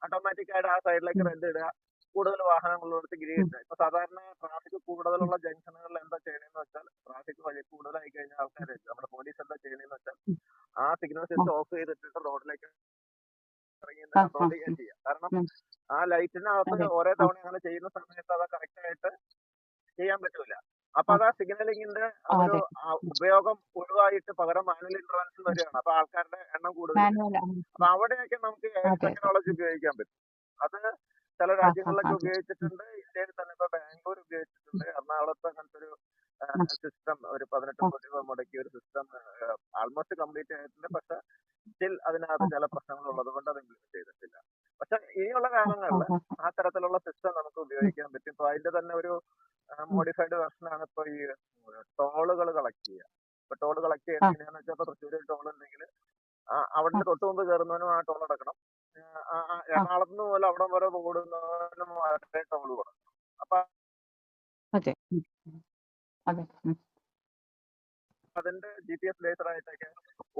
ഓട്ടോമാറ്റിക് ആയിട്ട് ആ സൈഡിലേക്ക് റെന്റ് ഇടുക, കൂടുതൽ വാഹനങ്ങളോടത്ത് ഗ്രീഡ്. ഇപ്പൊ സാധാരണ ട്രാഫിക് കൂടുതലുള്ള ജംഗ്ഷനുകളിൽ എന്താ ചെയ്യണമെന്ന് വെച്ചാൽ ട്രാഫിക് വലിയ കൂടുതലായി കഴിഞ്ഞാൽ ആൾക്കാർ നമ്മുടെ പോലീസ് എന്താ ചെയ്യണമെന്ന് വെച്ചാൽ ആ സിഗ്നൽ സിസ്റ്റം ഓഫ് ചെയ്തിട്ട് റോഡിലേക്ക് ഇറങ്ങി കൺട്രോൾ ചെയ്യാൻ ചെയ്യാം. കാരണം ആ ലൈറ്റിനകത്ത് ഓരോ തവണ അങ്ങനെ ചെയ്യുന്ന സമയത്ത് അത് കറക്റ്റ് ആയിട്ട് ചെയ്യാൻ പറ്റൂല. അപ്പൊ അത് ആ സിഗ്നലിങ്ങിന്റെ ഒരു ഉപയോഗം ഒഴിവായിട്ട് പകരം മാനുവൽ ഇന്റർവെൻഷൻ വരികയാണ്. അപ്പൊ ആൾക്കാരുടെ എണ്ണം കൂടുതൽ. അപ്പൊ അവിടെയൊക്കെ നമുക്ക് ടെക്നോളജി ഉപയോഗിക്കാൻ പറ്റും. അത് ചില രാജ്യങ്ങളിലൊക്കെ ഉപയോഗിച്ചിട്ടുണ്ട്. ഇന്ത്യയിൽ തന്നെ ഇപ്പൊ ബാംഗ്ലൂർ ഉപയോഗിച്ചിട്ടുണ്ട്. എറണാകുളത്ത് അങ്ങനത്തെ ഒരു സിസ്റ്റം ഒരു 18 കോടി രൂപ മുടക്കിയ ഒരു സിസ്റ്റം ആൾമോസ്റ്റ് കംപ്ലീറ്റ് ആയിട്ടുണ്ട്. പക്ഷെ സ്റ്റിൽ അതിനകത്ത് ചില പ്രശ്നങ്ങൾ ഉള്ളത് കൊണ്ട് അത് ഇംപ്ലിമെന്റ് ചെയ്തിട്ടില്ല. പക്ഷെ ഇനിയുള്ള കാലങ്ങളിൽ ആ തരത്തിലുള്ള സിസ്റ്റം നമുക്ക് ഉപയോഗിക്കാൻ പറ്റും. ഇപ്പൊ അതിന്റെ തന്നെ ഒരു മോഡിഫൈഡ് വെർഷനാണ് ഇപ്പൊ ഈ ടോളുകൾ കളക്ട് ചെയ്യുക. ഇപ്പൊ ടോൾ കളക്ട് ചെയ്യുന്നത് എങ്ങനെയാന്ന് വെച്ചാൽ ഇപ്പൊ തൃശ്ശൂർ ടോൾ ഉണ്ടെങ്കിൽ അവിടെ തൊട്ട് മുമ്പ് കയറുന്നവനും ആ ടോൾ അടക്കണം. എറണാകുളത്ത് നിന്ന് പോലെ അവിടെ വരെ ഓടുന്നവനും ടോൾ കൊടുക്കണം. അപ്പൊ അതിന്റെ GPS ബേസ്ഡ് ആയിട്ടൊക്കെ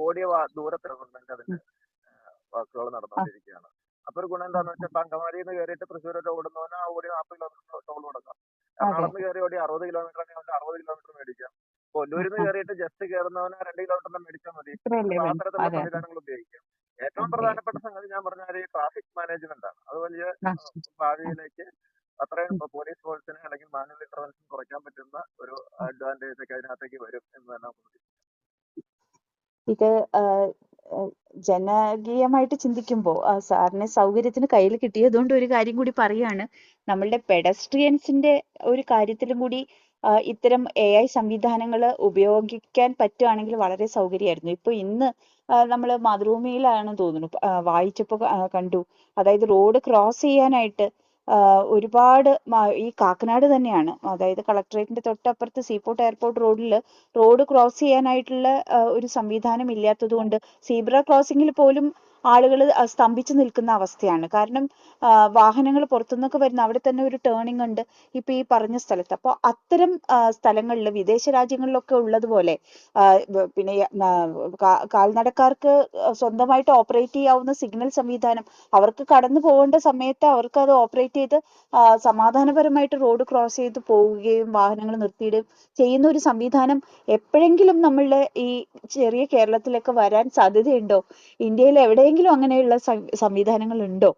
ഓടിയ ദൂരത്തിലുണ്ടെങ്കിൽ അതിന്റെ വർക്കുകൾ നടന്നുകൊണ്ടിരിക്കുകയാണ്. അപ്പൊ ഒരു ഗുണം എന്താണെന്ന് വെച്ചാൽ അങ്കമാലിയിൽ നിന്ന് കയറിയിട്ട് തൃശ്ശൂർ വരെ ഓടുന്നവന് ആ ഓടി 40 കിലോമീറ്റർ ടോൾ കൊടുക്കാം. എറണാകുളത്ത് കയറി ഓടി 60 കിലോമീറ്റർ ആണെങ്കിൽ 60 കിലോമീറ്റർ മേടിക്കാം. കൊല്ലൂരിൽ നിന്ന് കയറിയിട്ട് ജസ്റ്റ് കയറുന്നവന് 2 കിലോമീറ്റർ മേടിച്ചാൽ മതി. ആ തരത്തിലുള്ള സംവിധാനങ്ങൾ ഉപയോഗിക്കാം. ഏറ്റവും പ്രധാനപ്പെട്ട സംഗതി ഞാൻ പറഞ്ഞാൽ ഈ ട്രാഫിക് മാനേജ്മെന്റ് ആണ്. അത് വലിയ ഭാവിയിലേക്ക് അത്രയും പോലീസ് ഫോഴ്സിനെ അല്ലെങ്കിൽ മാനുവൽ ഇന്റർവെൻഷൻ കുറയ്ക്കാൻ പറ്റുന്ന ഒരു അഡ്വാൻറ്റേജ് ഒക്കെ അതിനകത്തേക്ക് വരും എന്ന് തന്നെ നമുക്ക്. ഇത് ജനകീയമായിട്ട് ചിന്തിക്കുമ്പോൾ സാറിന് സൗകര്യത്തിന് കയ്യിൽ കിട്ടിയതുകൊണ്ട് ഒരു കാര്യം കൂടി പറയാണ്. നമ്മളുടെ പെഡസ്ട്രിയൻസിന്റെ ഒരു കാര്യത്തിലും കൂടി ഇത്തരം AI സംവിധാനങ്ങൾ ഉപയോഗിക്കാൻ പറ്റുകയാണെങ്കിൽ വളരെ സൗകര്യമായിരുന്നു. ഇപ്പൊ ഇന്ന് നമ്മൾ മാതൃഭൂമിയിലാണ് തോന്നുന്നു വായിച്ചപ്പോ കണ്ടു. അതായത് റോഡ് ക്രോസ് ചെയ്യാനായിട്ട് ഒരുപാട് ഈ കാക്കനാട് തന്നെയാണ്, അതായത് കളക്ടറേറ്റിന്റെ തൊട്ടപ്പുറത്ത് സീപോർട്ട് എയർപോർട്ട് റോഡിൽ റോഡ് ക്രോസ് ചെയ്യാനായിട്ടുള്ള ഒരു സംവിധാനം ഇല്ലാത്തത് കൊണ്ട് സീബ്ര ക്രോസിംഗിൽ പോലും ആളുകൾ സ്തംഭിച്ചു നിൽക്കുന്ന അവസ്ഥയാണ്. കാരണം വാഹനങ്ങൾ പുറത്തുനിന്നൊക്കെ വരുന്ന അവിടെ തന്നെ ഒരു ടേണിംഗ് ഉണ്ട് ഇപ്പൊ ഈ പറഞ്ഞ സ്ഥലത്ത്. അപ്പോൾ അത്തരം സ്ഥലങ്ങളിൽ വിദേശ രാജ്യങ്ങളിലൊക്കെ ഉള്ളതുപോലെ പിന്നെ കാൽനടക്കാർക്ക് സ്വന്തമായിട്ട് ഓപ്പറേറ്റ് ചെയ്യാവുന്ന സിഗ്നൽ സംവിധാനം, അവർക്ക് കടന്നു പോകേണ്ട സമയത്ത് അവർക്ക് അത് ഓപ്പറേറ്റ് ചെയ്ത് സമാധാനപരമായിട്ട് റോഡ് ക്രോസ് ചെയ്ത് പോവുകയും വാഹനങ്ങൾ നിർത്തിയിടുകയും ചെയ്യുന്ന ഒരു സംവിധാനം എപ്പോഴെങ്കിലും നമ്മളുടെ ഈ ചെറിയ കേരളത്തിലൊക്കെ വരാൻ സാധ്യതയുണ്ടോ? ഇന്ത്യയിൽ എവിടെയെങ്കിലും അങ്ങനെയുള്ള സംവിധാനങ്ങൾ ഉണ്ടോ?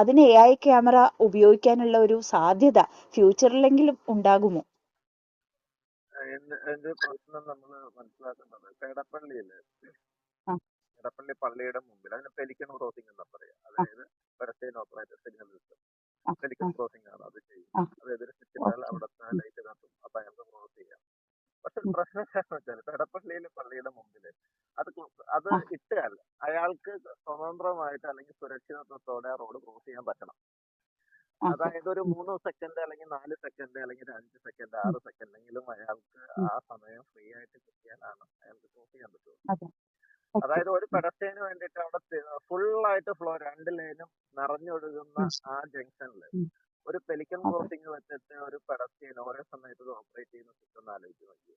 അതിന് AI ക്യാമറ ഉപയോഗിക്കാനുള്ള ഒരു സാധ്യത ഫ്യൂച്ചറിലെങ്കിലും ഉണ്ടാകുമോ? എന്ത് പ്രശ്നം നമ്മൾ മനസ്സിലാക്കേണ്ടത്, എടപ്പള്ളിയില് ആ, എടപ്പള്ളി പള്ളിയുടെ മുമ്പിൽ അതിന് പെലിക്കൺ ക്രോസിംഗ് എന്ന് പറയാം. അതായത് പെഡസ്ട്രിയൻ ഓപ്പറേറ്റർ സിഗ്നൽ സിസ്റ്റം ആ, പെലിക്കൺ ആ, ക്രോസിംഗ് ആണ് അത് ആ, ചെയ്യുന്നത്. അത് എതിർത്തിട്ടാൽ ഓക്കെ. അവിടുത്തെ ലൈറ്റ് കത്തും, അപ്പൊ അയാൾക്ക് ക്രോസ് ചെയ്യാം. പക്ഷെ പ്രശ്നം എന്താണെന്ന് വെച്ചാൽ എടപ്പള്ളിയിലെ പള്ളിയുടെ മുമ്പിൽ അത് ആ, ഇട്ടാൽ അയാൾക്ക് സ്വതന്ത്രമായിട്ട് അല്ലെങ്കിൽ സുരക്ഷിതത്വത്തോടെ ആ റോഡ് ക്രോസ് ചെയ്യാൻ പറ്റണം. ഓക്കെ. അതായത് ഒരു 3 സെക്കൻഡ് അല്ലെങ്കിൽ 4 സെക്കൻഡ് അല്ലെങ്കിൽ 5 സെക്കൻഡ് 6 സെക്കൻഡെങ്കിലും അയാൾക്ക് ആ സമയം ഫ്രീ ആയിട്ട് കിട്ടിയാലാണ് അയാൾക്ക് ക്രോസ് ചെയ്യാൻ പറ്റുള്ളൂ. അതെ. ഓക്കെ. അതായത് ഒരു പെഡസ്ട്രിയന് വേണ്ടിയിട്ട് അവിടെ ഫുൾ ആയിട്ട് ഫ്ലോ 2 ലേനും നിറഞ്ഞൊഴുകുന്ന ആ ജംഗ്ഷനിൽ ഒരു പെലിക്കൺ അതെ. ക്രോസിംഗ് വെച്ചിട്ട് ഒരു പെഡസ്ട്രിയൻ ഓരോ സമയത്ത് ഓപ്പറേറ്റ് ചെയ്യുന്ന സിസ്റ്റം ആലോചിച്ച് നോക്കി.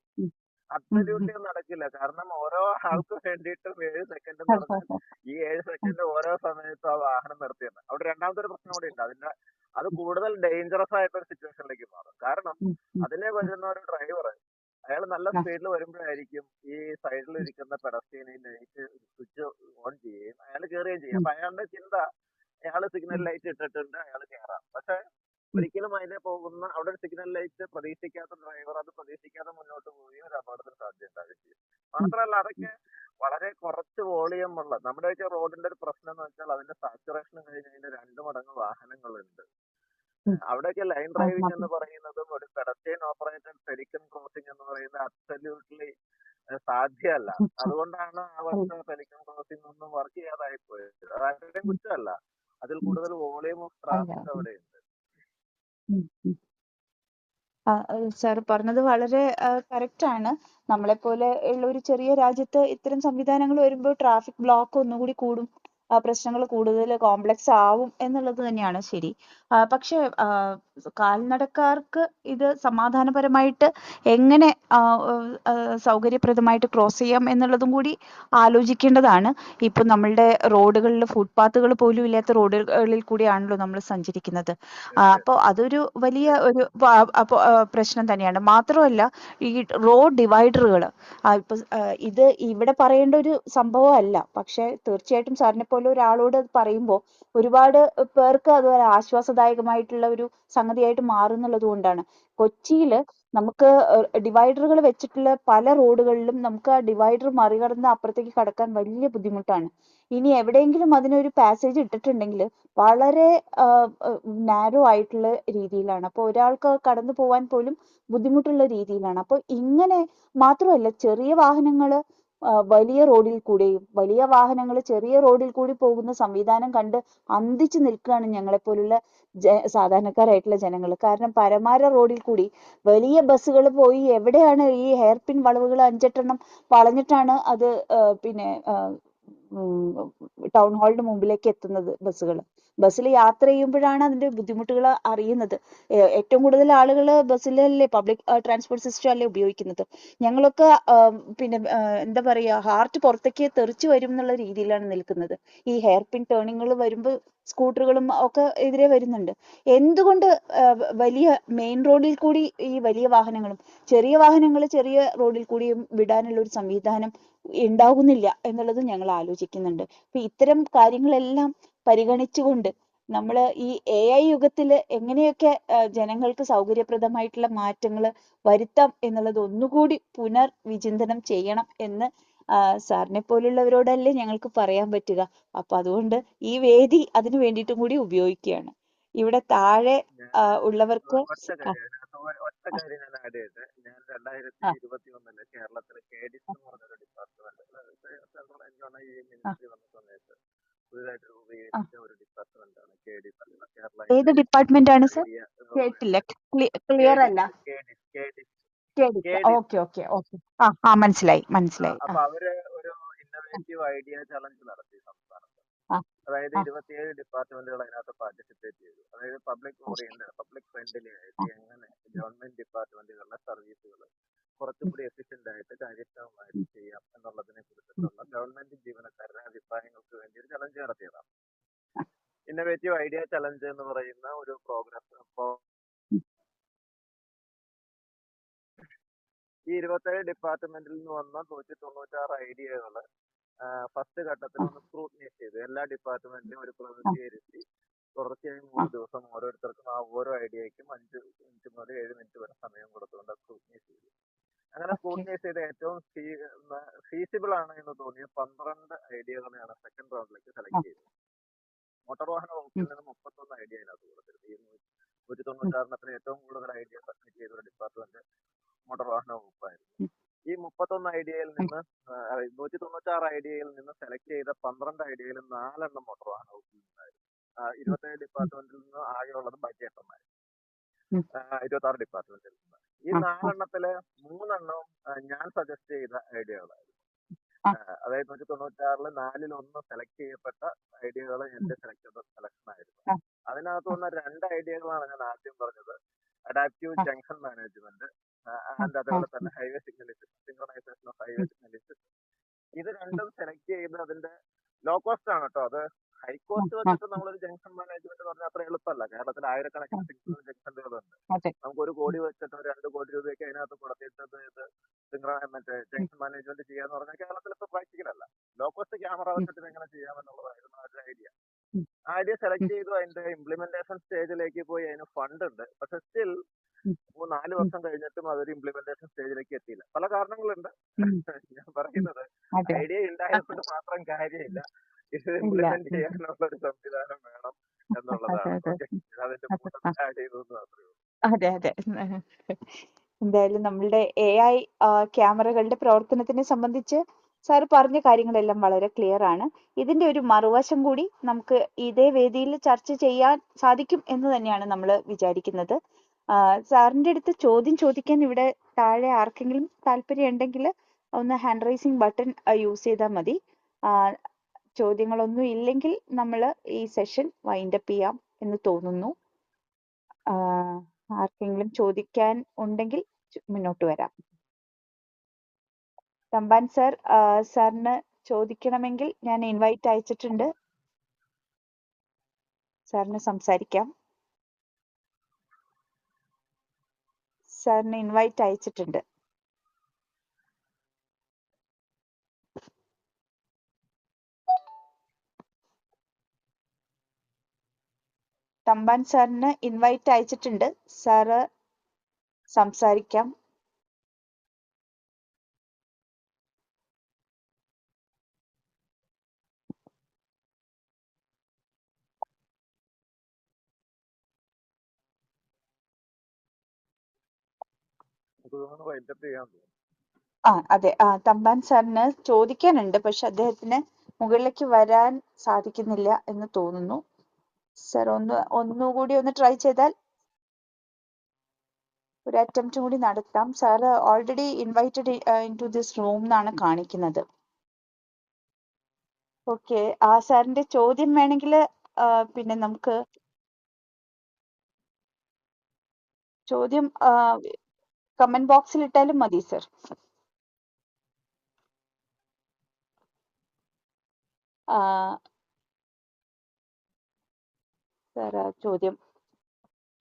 അബ്സല്യൂട്ട്ലി നടക്കില്ല. കാരണം ഓരോ ആൾക്ക് വേണ്ടിയിട്ടും 7 സെക്കൻഡ് എന്ന് പറഞ്ഞാൽ ഈ 7 സെക്കൻഡ് ഓരോ സമയത്തും ആ വാഹനം നിർത്തിയാണ്. അവിടെ രണ്ടാമത്തെ പ്രശ്നം കൂടി ഉണ്ട്. അത് കൂടുതൽ ഡേഞ്ചറസ് ആയിട്ടൊരു സിറ്റുവേഷനിലേക്ക് മാറും. കാരണം അതിലെ വരുന്ന ഒരു ഡ്രൈവർ അയാൾ നല്ല സ്പീഡിൽ വരുമ്പോഴായിരിക്കും ഈ സൈഡിൽ ഇരിക്കുന്ന പെഡസ്ട്രിയനെ ലൈറ്റ് സ്വിച്ച് ഓൺ ചെയ്യുകയും അയാൾ കയറുകയും ചെയ്യും. അപ്പൊ അയാളുടെ ചിന്ത അയാൾ സിഗ്നൽ ലൈറ്റ് ഇട്ടിട്ടുണ്ട്, അയാൾ കയറാം. പക്ഷെ ഒരിക്കലും അതിലെ പോകുന്ന അവിടെ ഒരു സിഗ്നൽ ലൈറ്റ് പ്രതീക്ഷിക്കാത്ത ഡ്രൈവർ അത് പ്രതീക്ഷിക്കാതെ മുന്നോട്ട് പോവുകയും ഒരു അപകടത്തിന് സാധ്യത ഉണ്ടാവുകയും ചെയ്യും. മാത്രമല്ല അതൊക്കെ വളരെ കുറച്ച് വോളിയം ഉള്ള നമ്മുടെയൊക്കെ റോഡിന്റെ ഒരു പ്രശ്നം എന്ന് വെച്ചാൽ അതിന്റെ സാച്ചുറേഷൻ കഴിഞ്ഞ് അതിന്റെ 2 മടങ്ങ് വാഹനങ്ങളുണ്ട്. അവിടെയൊക്കെ ലൈൻ ഡ്രൈവിംഗ് എന്ന് പറയുന്നതും ഒരു പെഡസ്ട്രിയൻ ഓപ്പറേറ്റഡ് പെലിക്കൺ ക്രോസിംഗ് എന്ന് പറയുന്നത് അബ്സല്യൂട്ട്ലി സാധ്യമല്ല. അതുകൊണ്ടാണ് ആ വർഷം പെലിക്കൺ ക്രോസിംഗ് ഒന്നും വർക്ക് ചെയ്യാതായി പോയത്. അതാരുടെയും കുറ്റമല്ല, അതിൽ കൂടുതൽ വോളിയം ഓഫ് ട്രാഫിക് അവിടെയുണ്ട്. സാർ പറഞ്ഞത് വളരെ കറക്റ്റ് ആണ്. നമ്മളെപ്പോലെ ഉള്ള ഒരു ചെറിയ രാജ്യത്ത് ഇത്തരം സംവിധാനങ്ങൾ വരുമ്പോൾ ട്രാഫിക് ബ്ലോക്ക് ഒന്നുകൂടി കൂടും, പ്രശ്നങ്ങൾ കൂടുതൽ കോംപ്ലക്സ് ആവും എന്നുള്ളത് തന്നെയാണ് ശരി. പക്ഷെ കാൽനടക്കാർക്ക് ഇത് സമാധാനപരമായിട്ട് എങ്ങനെ സൗകര്യപ്രദമായിട്ട് ക്രോസ് ചെയ്യാം എന്നുള്ളതും കൂടി ആലോചിക്കേണ്ടതാണ്. ഇപ്പൊ നമ്മളുടെ റോഡുകളിൽ ഫുട്പാത്തുകൾ പോലും ഇല്ലാത്ത റോഡുകളിൽ കൂടിയാണല്ലോ നമ്മൾ സഞ്ചരിക്കുന്നത്. അപ്പോൾ അതൊരു വലിയ ഒരു പ്രശ്നം തന്നെയാണ്. മാത്രമല്ല ഈ റോഡ് ഡിവൈഡറുകൾ ഇപ്പൊ ഇത് ഇവിടെ പറയേണ്ട ഒരു സംഭവമല്ല, പക്ഷെ തീർച്ചയായിട്ടും സാറിനെ പോലെ ഒരാളോട് പറയുമ്പോൾ ഒരുപാട് പേർക്ക് അത് ഒരു ആശ്വാസദായകമായിട്ടുള്ള ഒരു സംഗതിയായിട്ട് മാറുന്നുള്ളത് കൊണ്ടാണ്. കൊച്ചിയില് നമുക്ക് ഡിവൈഡറുകൾ വെച്ചിട്ടുള്ള പല റോഡുകളിലും നമുക്ക് ആ ഡിവൈഡർ മറികടന്ന് അപ്പുറത്തേക്ക് കടക്കാൻ വലിയ ബുദ്ധിമുട്ടാണ്. ഇനി എവിടെയെങ്കിലും അതിനൊരു പാസേജ് ഇട്ടിട്ടുണ്ടെങ്കിൽ വളരെ നാരോ ആയിട്ടുള്ള രീതിയിലാണ്. അപ്പോൾ ഒരാൾക്ക് കടന്നു പോവാൻ പോലും ബുദ്ധിമുട്ടുള്ള രീതിയിലാണ്. അപ്പോൾ ഇങ്ങനെ മാത്രമല്ല, ചെറിയ വാഹനങ്ങൾ വലിയ റോഡിൽ കൂടെയും വലിയ വാഹനങ്ങൾ ചെറിയ റോഡിൽ കൂടി പോകുന്ന സംവിധാനം കണ്ട് അന്തിച്ചു നിൽക്കുകയാണ് ഞങ്ങളെപ്പോലുള്ള സാധാരണക്കാരായിട്ടുള്ള ജനങ്ങൾ. കാരണം പരമാര റോഡിൽ കൂടി വലിയ ബസ്സുകൾ പോയി എവിടെയാണ് ഈ ഹെയർ പിൻ വളവുകൾ 5-8 വളഞ്ഞിട്ടാണ് അത് പിന്നെ ടൗൺ ഹാളിന് മുമ്പിലേക്ക് എത്തുന്നത്. ബസ്സിൽ യാത്ര ചെയ്യുമ്പോഴാണ് അതിന്റെ ബുദ്ധിമുട്ടുകൾ അറിയുന്നത്. ഏറ്റവും കൂടുതൽ ആളുകൾ ബസ്സിലല്ലേ, പബ്ലിക് ട്രാൻസ്പോർട്ട് സിസ്റ്റം അല്ലേ ഉപയോഗിക്കുന്നത്. ഞങ്ങളൊക്കെ പിന്നെ എന്താ പറയാ, ഹാർട്ട് പുറത്തേക്ക് തെറിച്ചു വരും എന്നുള്ള രീതിയിലാണ് നിൽക്കുന്നത്. ഈ ഹെയർ പിൻ ടേണിങ്ങൾ വരുമ്പോൾ സ്കൂട്ടറുകളും ഒക്കെ എതിരെ വരുന്നുണ്ട്. എന്തുകൊണ്ട് വലിയ മെയിൻ റോഡിൽ കൂടി ഈ വലിയ വാഹനങ്ങളും ചെറിയ വാഹനങ്ങൾ ചെറിയ റോഡിൽ കൂടിയും വിടാനുള്ള ഒരു സംവിധാനം ഉണ്ടാകുന്നില്ല എന്നുള്ളത് ഞങ്ങൾ ആലോചിക്കുന്നുണ്ട്. അപ്പൊ ഇത്തരം കാര്യങ്ങളെല്ലാം പരിഗണിച്ചുകൊണ്ട് നമ്മൾ ഈ AI യുഗത്തിൽ എങ്ങനെയൊക്കെ ജനങ്ങൾക്ക് സൗകര്യപ്രദമായിട്ടുള്ള മാറ്റങ്ങൾ വരുത്താം എന്നുള്ളത് ഒന്നുകൂടി പുനർവിചിന്തനം ചെയ്യണം എന്ന് സാറിനെ പോലുള്ളവരോടല്ലേ ഞങ്ങൾക്ക് പറയാൻ പറ്റുക. അപ്പൊ അതുകൊണ്ട് ഈ വേദി അതിനു വേണ്ടിയിട്ടും കൂടി ഉപയോഗിക്കുകയാണ്. ഇവിടെ താഴെ ഉള്ളവർക്ക് ഒറ്റ കാര്യം ഞാൻ ആഡ് ചെയ്ത്, ഞാൻ 2021 കേരളത്തിൽ KDIS എന്ന് പറഞ്ഞൊരു ഡിപ്പാർട്ട്മെന്റ് ഈ മിനിസ്ട്രി വന്ന സമയത്ത് പുതിയതായിട്ട് രൂപീകരിച്ച ഒരു ഡിപ്പാർട്ട്മെന്റ് ആണ് KDIS. ഏത് ഡിപ്പാർട്ട്മെന്റ് ആണ് സർ? കേട്ടില്ല, ക്ലിയർ അല്ല. Okay okay okay. മനസ്സിലായി. അപ്പൊ അവര് ഒരു ഇന്നോവേറ്റീവ് ഐഡിയ ചലഞ്ച് നടത്തി സംസ്ഥാനത്ത്. അതായത് 27 ഡിപ്പാർട്ട്മെന്റുകൾ അതിനകത്ത് പാർട്ടിസിപ്പേറ്റ് ചെയ്തു. അതായത് പബ്ലിക് ഓറിയന്റഡ്, പബ്ലിക് ഫ്രണ്ട്ലി ആയിട്ട് എങ്ങനെ ഗവൺമെന്റ് ഡിപ്പാർട്ട്മെന്റുകളുടെ സർവീസുകൾ കുറച്ചും കൂടി എഫിഷ്യന്റ് ആയിട്ട് കാര്യക്ഷമമായിട്ട് ചെയ്യാം എന്നുള്ളതിനെ കുറിച്ചിട്ടുള്ള ഗവൺമെന്റ് ജീവനക്കാരുടെ അഭിപ്രായങ്ങൾക്ക് വേണ്ടി ഒരു ചലഞ്ച് നടത്തിയതാണ്. ഇന്നോവേറ്റീവ് ഐഡിയ ചലഞ്ച് എന്ന് പറയുന്ന ഒരു ഈ 27 ഡിപ്പാർട്ട്മെന്റിൽ നിന്ന് വന്ന 196 ഐഡിയകൾ ഫസ്റ്റ് ഘട്ടത്തിൽ ഒന്ന് സ്ക്രൂട്ടനൈസ് ചെയ്തു. എല്ലാ ഡിപ്പാർട്ട്മെന്റിലും ഒരു പ്രതിനിധിയെ ഇരുത്തി തുടർച്ചയായി 3 ദിവസം ഓരോരുത്തർക്കും ആ ഓരോ ഐഡിയയ്ക്കും 5 മിനിറ്റ് മുതൽ 7 മിനിറ്റ് വരെ സമയം കൊടുത്തുകൊണ്ട് സ്ക്രൂട്ടനൈസ് ചെയ്തു. അങ്ങനെ സ്ക്രൂട്ടനൈസ് ചെയ്ത ഏറ്റവും ഫീസിബിൾ ആണ് എന്ന് തോന്നിയ 12 ഐഡിയകളെയാണ് സെക്കൻഡ് റൗണ്ടിലേക്ക് സെലക്ട് ചെയ്തത്. മോട്ടോർ വാഹന വകുപ്പിൽ നിന്ന് 31 ഐഡിയ അതിനകത്ത് കൊടുത്തിരുന്നു. ഈ 196 ഏറ്റവും കൂടുതൽ ഐഡിയ സബ്മിറ്റ് ചെയ്ത ഒരു ഡിപ്പാർട്ട്മെന്റ് മോട്ടോർ വാഹന വകുപ്പായിരുന്നു. ഈ 31 ഐഡിയയിൽ നിന്ന് 196 ഐഡിയയിൽ നിന്ന് സെലക്ട് ചെയ്ത 12 ഐഡിയയിൽ 4 മോട്ടോർ വാഹന വകുപ്പിൽ നിന്നായിരുന്നു. 27 ഡിപ്പാർട്ട്മെന്റിൽ നിന്ന് ആകെയുള്ളത് ബാക്കി 26 ഡിപ്പാർട്ട്മെന്റിൽ നിന്ന്. ഈ 4 3 ഞാൻ സജസ്റ്റ് ചെയ്ത ഐഡിയകളായിരുന്നു. അതായത് 196 4 1 സെലക്ട് ചെയ്യപ്പെട്ട ഐഡിയകൾ എന്റെ സെലക്ഷൻ ആയിരുന്നു. അതിനകത്ത് വന്ന 2 ഐഡിയകളാണ് ഞാൻ ആദ്യം പറഞ്ഞത്, അഡാപ്റ്റീവ് ജംഗ്ഷൻ മാനേജ്മെന്റ് ആൻഡ് അതേപോലെ തന്നെ ഹൈവേ സിഗ്നലിസ്റ്റ്, സിങ്ക്രണൈസേഷൻ ഓഫ് ഹൈവേ സിഗ്നലിസ്റ്റ്. ഇത് രണ്ടും സെലക്ട് ചെയ്ത് അതിന്റെ ലോ കോസ്റ്റ് ആണ് കേട്ടോ. അത് ഹൈ കോസ്റ്റ് വെച്ചിട്ട് നമ്മളൊരു ജംഗ്ഷൻ മാനേജ്മെന്റ് എന്ന് പറഞ്ഞാൽ അത്ര എളുപ്പമല്ല. കേരളത്തിൽ ആയിരക്കണക്കിന് ജംഗ്ഷനുകളുണ്ട്. നമുക്ക് 1 കോടി വെച്ചിട്ട് 2 കോടി രൂപയ്ക്ക് അതിനകത്ത് കൊടുത്തിട്ട് ഇത് മറ്റേ ജംഗ്ഷൻ മാനേജ്മെന്റ് ചെയ്യാന്ന് പറഞ്ഞാൽ കേരളത്തിൽ ഇപ്പൊ പ്രാക്ടിക്കൽ അല്ല. ലോ കോസ്റ്റ് ക്യാമറ വെച്ചിട്ട് എങ്ങനെ ചെയ്യാമെന്നുള്ളതായിരുന്നു ഒരു ഐഡിയ. ഐഡിയ സെലക്ട് ചെയ്തു. അതിന്റെ ഇംപ്ലിമെന്റേഷൻ സ്റ്റേജിലേക്ക് പോയി. അതിന് ഫണ്ട് ഉണ്ട്. പക്ഷെ സ്റ്റിൽ 4 വർഷം കഴിഞ്ഞിട്ടും അതൊരു ഇംപ്ലിമെന്റേഷൻ സ്റ്റേജിലേക്ക് എത്തിയില്ല. പല കാരണങ്ങളുണ്ട്. ഞാൻ പറയുന്നത് ഐഡിയ ഉണ്ടായതുകൊണ്ട് മാത്രം കാര്യമില്ല, ഇത് ഇംപ്ലിമെന്റ് ചെയ്യാനുള്ള ഒരു സംവിധാനം വേണം എന്നുള്ളതാണ്. അതിന്റെ കൂട്ടത്തിൽ ആഡ് ചെയ്തു മാത്രമേ ഉള്ളൂ. അതെ അതെ. എന്തായാലും നമ്മളുടെ AI ക്യാമറകളുടെ പ്രവർത്തനത്തിനെ സംബന്ധിച്ച് സാർ പറഞ്ഞ കാര്യങ്ങളെല്ലാം വളരെ ക്ലിയർ ആണ്. ഇതിന്റെ ഒരു മറുവശം കൂടി നമുക്ക് ഇതേ വേദിയിൽ ചർച്ച ചെയ്യാൻ സാധിക്കും എന്ന് തന്നെയാണ് നമ്മൾ വിചാരിക്കുന്നത്. സാറിന്റെ അടുത്ത് ചോദ്യം ചോദിക്കാൻ ഇവിടെ താഴെ ആർക്കെങ്കിലും താല്പര്യം ഉണ്ടെങ്കിൽ ഒന്ന് ഹാൻഡ് റൈസിംഗ് ബട്ടൺ യൂസ് ചെയ്താൽ മതി. ചോദ്യങ്ങളൊന്നും ഇല്ലെങ്കിൽ നമ്മൾ ഈ സെഷൻ വൈൻഡപ്പ് ചെയ്യാം എന്ന് തോന്നുന്നു. ആർക്കെങ്കിലും ചോദിക്കാൻ ഉണ്ടെങ്കിൽ മുന്നോട്ട് വരാം. തമ്പാൻ സർ, സാറിന് ചോദിക്കണമെങ്കിൽ ഞാൻ ഇൻവൈറ്റ് അയച്ചിട്ടുണ്ട്. സാറിന് സംസാരിക്കാം. സാറിന് ഇൻവൈറ്റ് അയച്ചിട്ടുണ്ട്. തമ്പാൻ സാറിന് ഇൻവൈറ്റ് അയച്ചിട്ടുണ്ട്. സാറ് സംസാരിക്കാം. അതെ, തമ്പാൻ സാറിന് ചോദിക്കാനുണ്ട്, പക്ഷെ അദ്ദേഹത്തിന് മുകളിലേക്ക് വരാൻ സാധിക്കുന്നില്ല എന്ന് തോന്നുന്നു. സർ ഒന്നുകൂടി ഒന്ന് ട്രൈ ചെയ്താൽ ഒരു അറ്റംപ്റ്റ് കൂടി നടത്താം. Sir already invited in to this room എന്നാണ് കാണിക്കുന്നത്. ഓക്കെ, സാറിന്റെ ചോദ്യം വേണമെങ്കിൽ പിന്നെ നമുക്ക് ചോദ്യം കമന്റ് ബോക്സിൽ ഇട്ടാലും മതി സർ. സാർ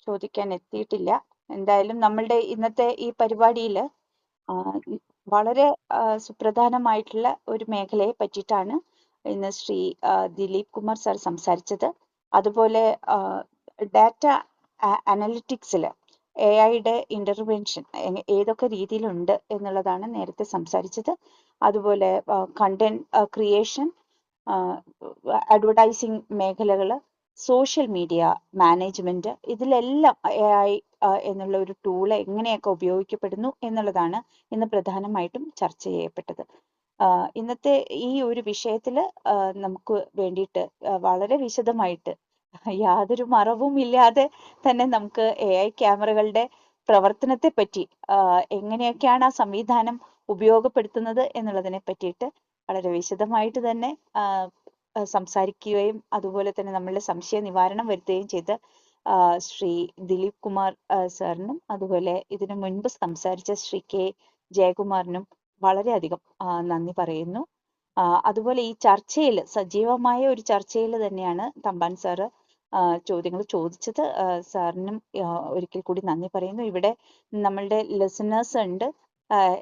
ചോദിക്കാൻ എത്തിയിട്ടില്ല. എന്തായാലും നമ്മളുടെ ഇന്നത്തെ ഈ പരിപാടിയിൽ വളരെ സുപ്രധാനമായിട്ടുള്ള ഒരു മേഖലയെ പറ്റിയിട്ടാണ് ഇന്ന് ശ്രീ ദിലീപ് കുമാർ സാർ സംസാരിച്ചത്. അതുപോലെ ഡാറ്റ അനലിറ്റിക്സിൽ AI-യുടെ ഇന്റർവെൻഷൻ ഏതൊക്കെ രീതിയിലുണ്ട് എന്നുള്ളതാണ് നേരത്തെ സംസാരിച്ചത്. അതുപോലെ കണ്ടന്റ് ക്രിയേഷൻ, അഡ്വർടൈസിങ് മേഖലകൾ, സോഷ്യൽ മീഡിയ മാനേജ്മെന്റ്, ഇതിലെല്ലാം AI എന്നുള്ള ഒരു ടൂള് എങ്ങനെയൊക്കെ ഉപയോഗിക്കപ്പെടുന്നു എന്നുള്ളതാണ് ഇന്ന് പ്രധാനമായിട്ടും ചർച്ച ചെയ്യപ്പെട്ടത്. ഇന്നത്തെ ഈ ഒരു വിഷയത്തിൽ നമുക്ക് വേണ്ടിയിട്ട് വളരെ വിശദമായിട്ട് യാതൊരു മറവും ഇല്ലാതെ തന്നെ നമുക്ക് AI ക്യാമറകളുടെ പ്രവർത്തനത്തെ പറ്റി എങ്ങനെയൊക്കെയാണ് ആ സംവിധാനം ഉപയോഗപ്പെടുത്തുന്നത് എന്നുള്ളതിനെ പറ്റിയിട്ട് വളരെ വിശദമായിട്ട് തന്നെ സംസാരിക്കുകയും അതുപോലെ തന്നെ നമ്മളുടെ സംശയ നിവാരണം വരുത്തുകയും ചെയ്ത ശ്രീ ദിലീപ് കുമാർ സാറിനും അതുപോലെ ഇതിനു മുൻപ് സംസാരിച്ച ശ്രീ കെ ജയകുമാറിനും വളരെയധികം നന്ദി പറയുന്നു. അതുപോലെ ഈ ചർച്ചയിൽ സജീവമായ ഒരു ചർച്ചയിൽ തന്നെയാണ് തമ്പാൻ സാറ് ചോദ്യങ്ങൾ ചോദിച്ചത്. സാറിനും ഒരിക്കൽ കൂടി നന്ദി പറയുന്നു. ഇവിടെ നമ്മളുടെ ലിസണേഴ്സ് ഉണ്ട്.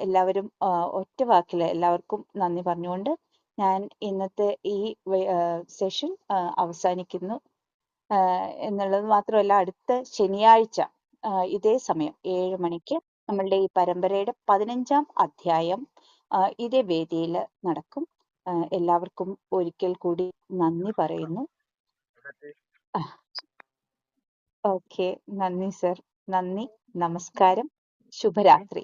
എല്ലാവരും ഒറ്റ വാക്കിൽ എല്ലാവർക്കും നന്ദി പറഞ്ഞുകൊണ്ട് ഞാൻ ഇന്നത്തെ ഈ സെഷൻ അവസാനിക്കുന്നു. എന്നുള്ളത് മാത്രമല്ല, അടുത്ത ശനിയാഴ്ച ഇതേ സമയം 7 മണിക്ക് നമ്മളുടെ ഈ പരമ്പരയുടെ 15ാം അധ്യായം ഇതേ വേദിയിൽ നടക്കും. എല്ലാവർക്കും ഒരിക്കൽ കൂടി നന്ദി പറയുന്നു. ഓക്കെ, നന്ദി സർ. നന്ദി, നമസ്കാരം, ശുഭരാത്രി.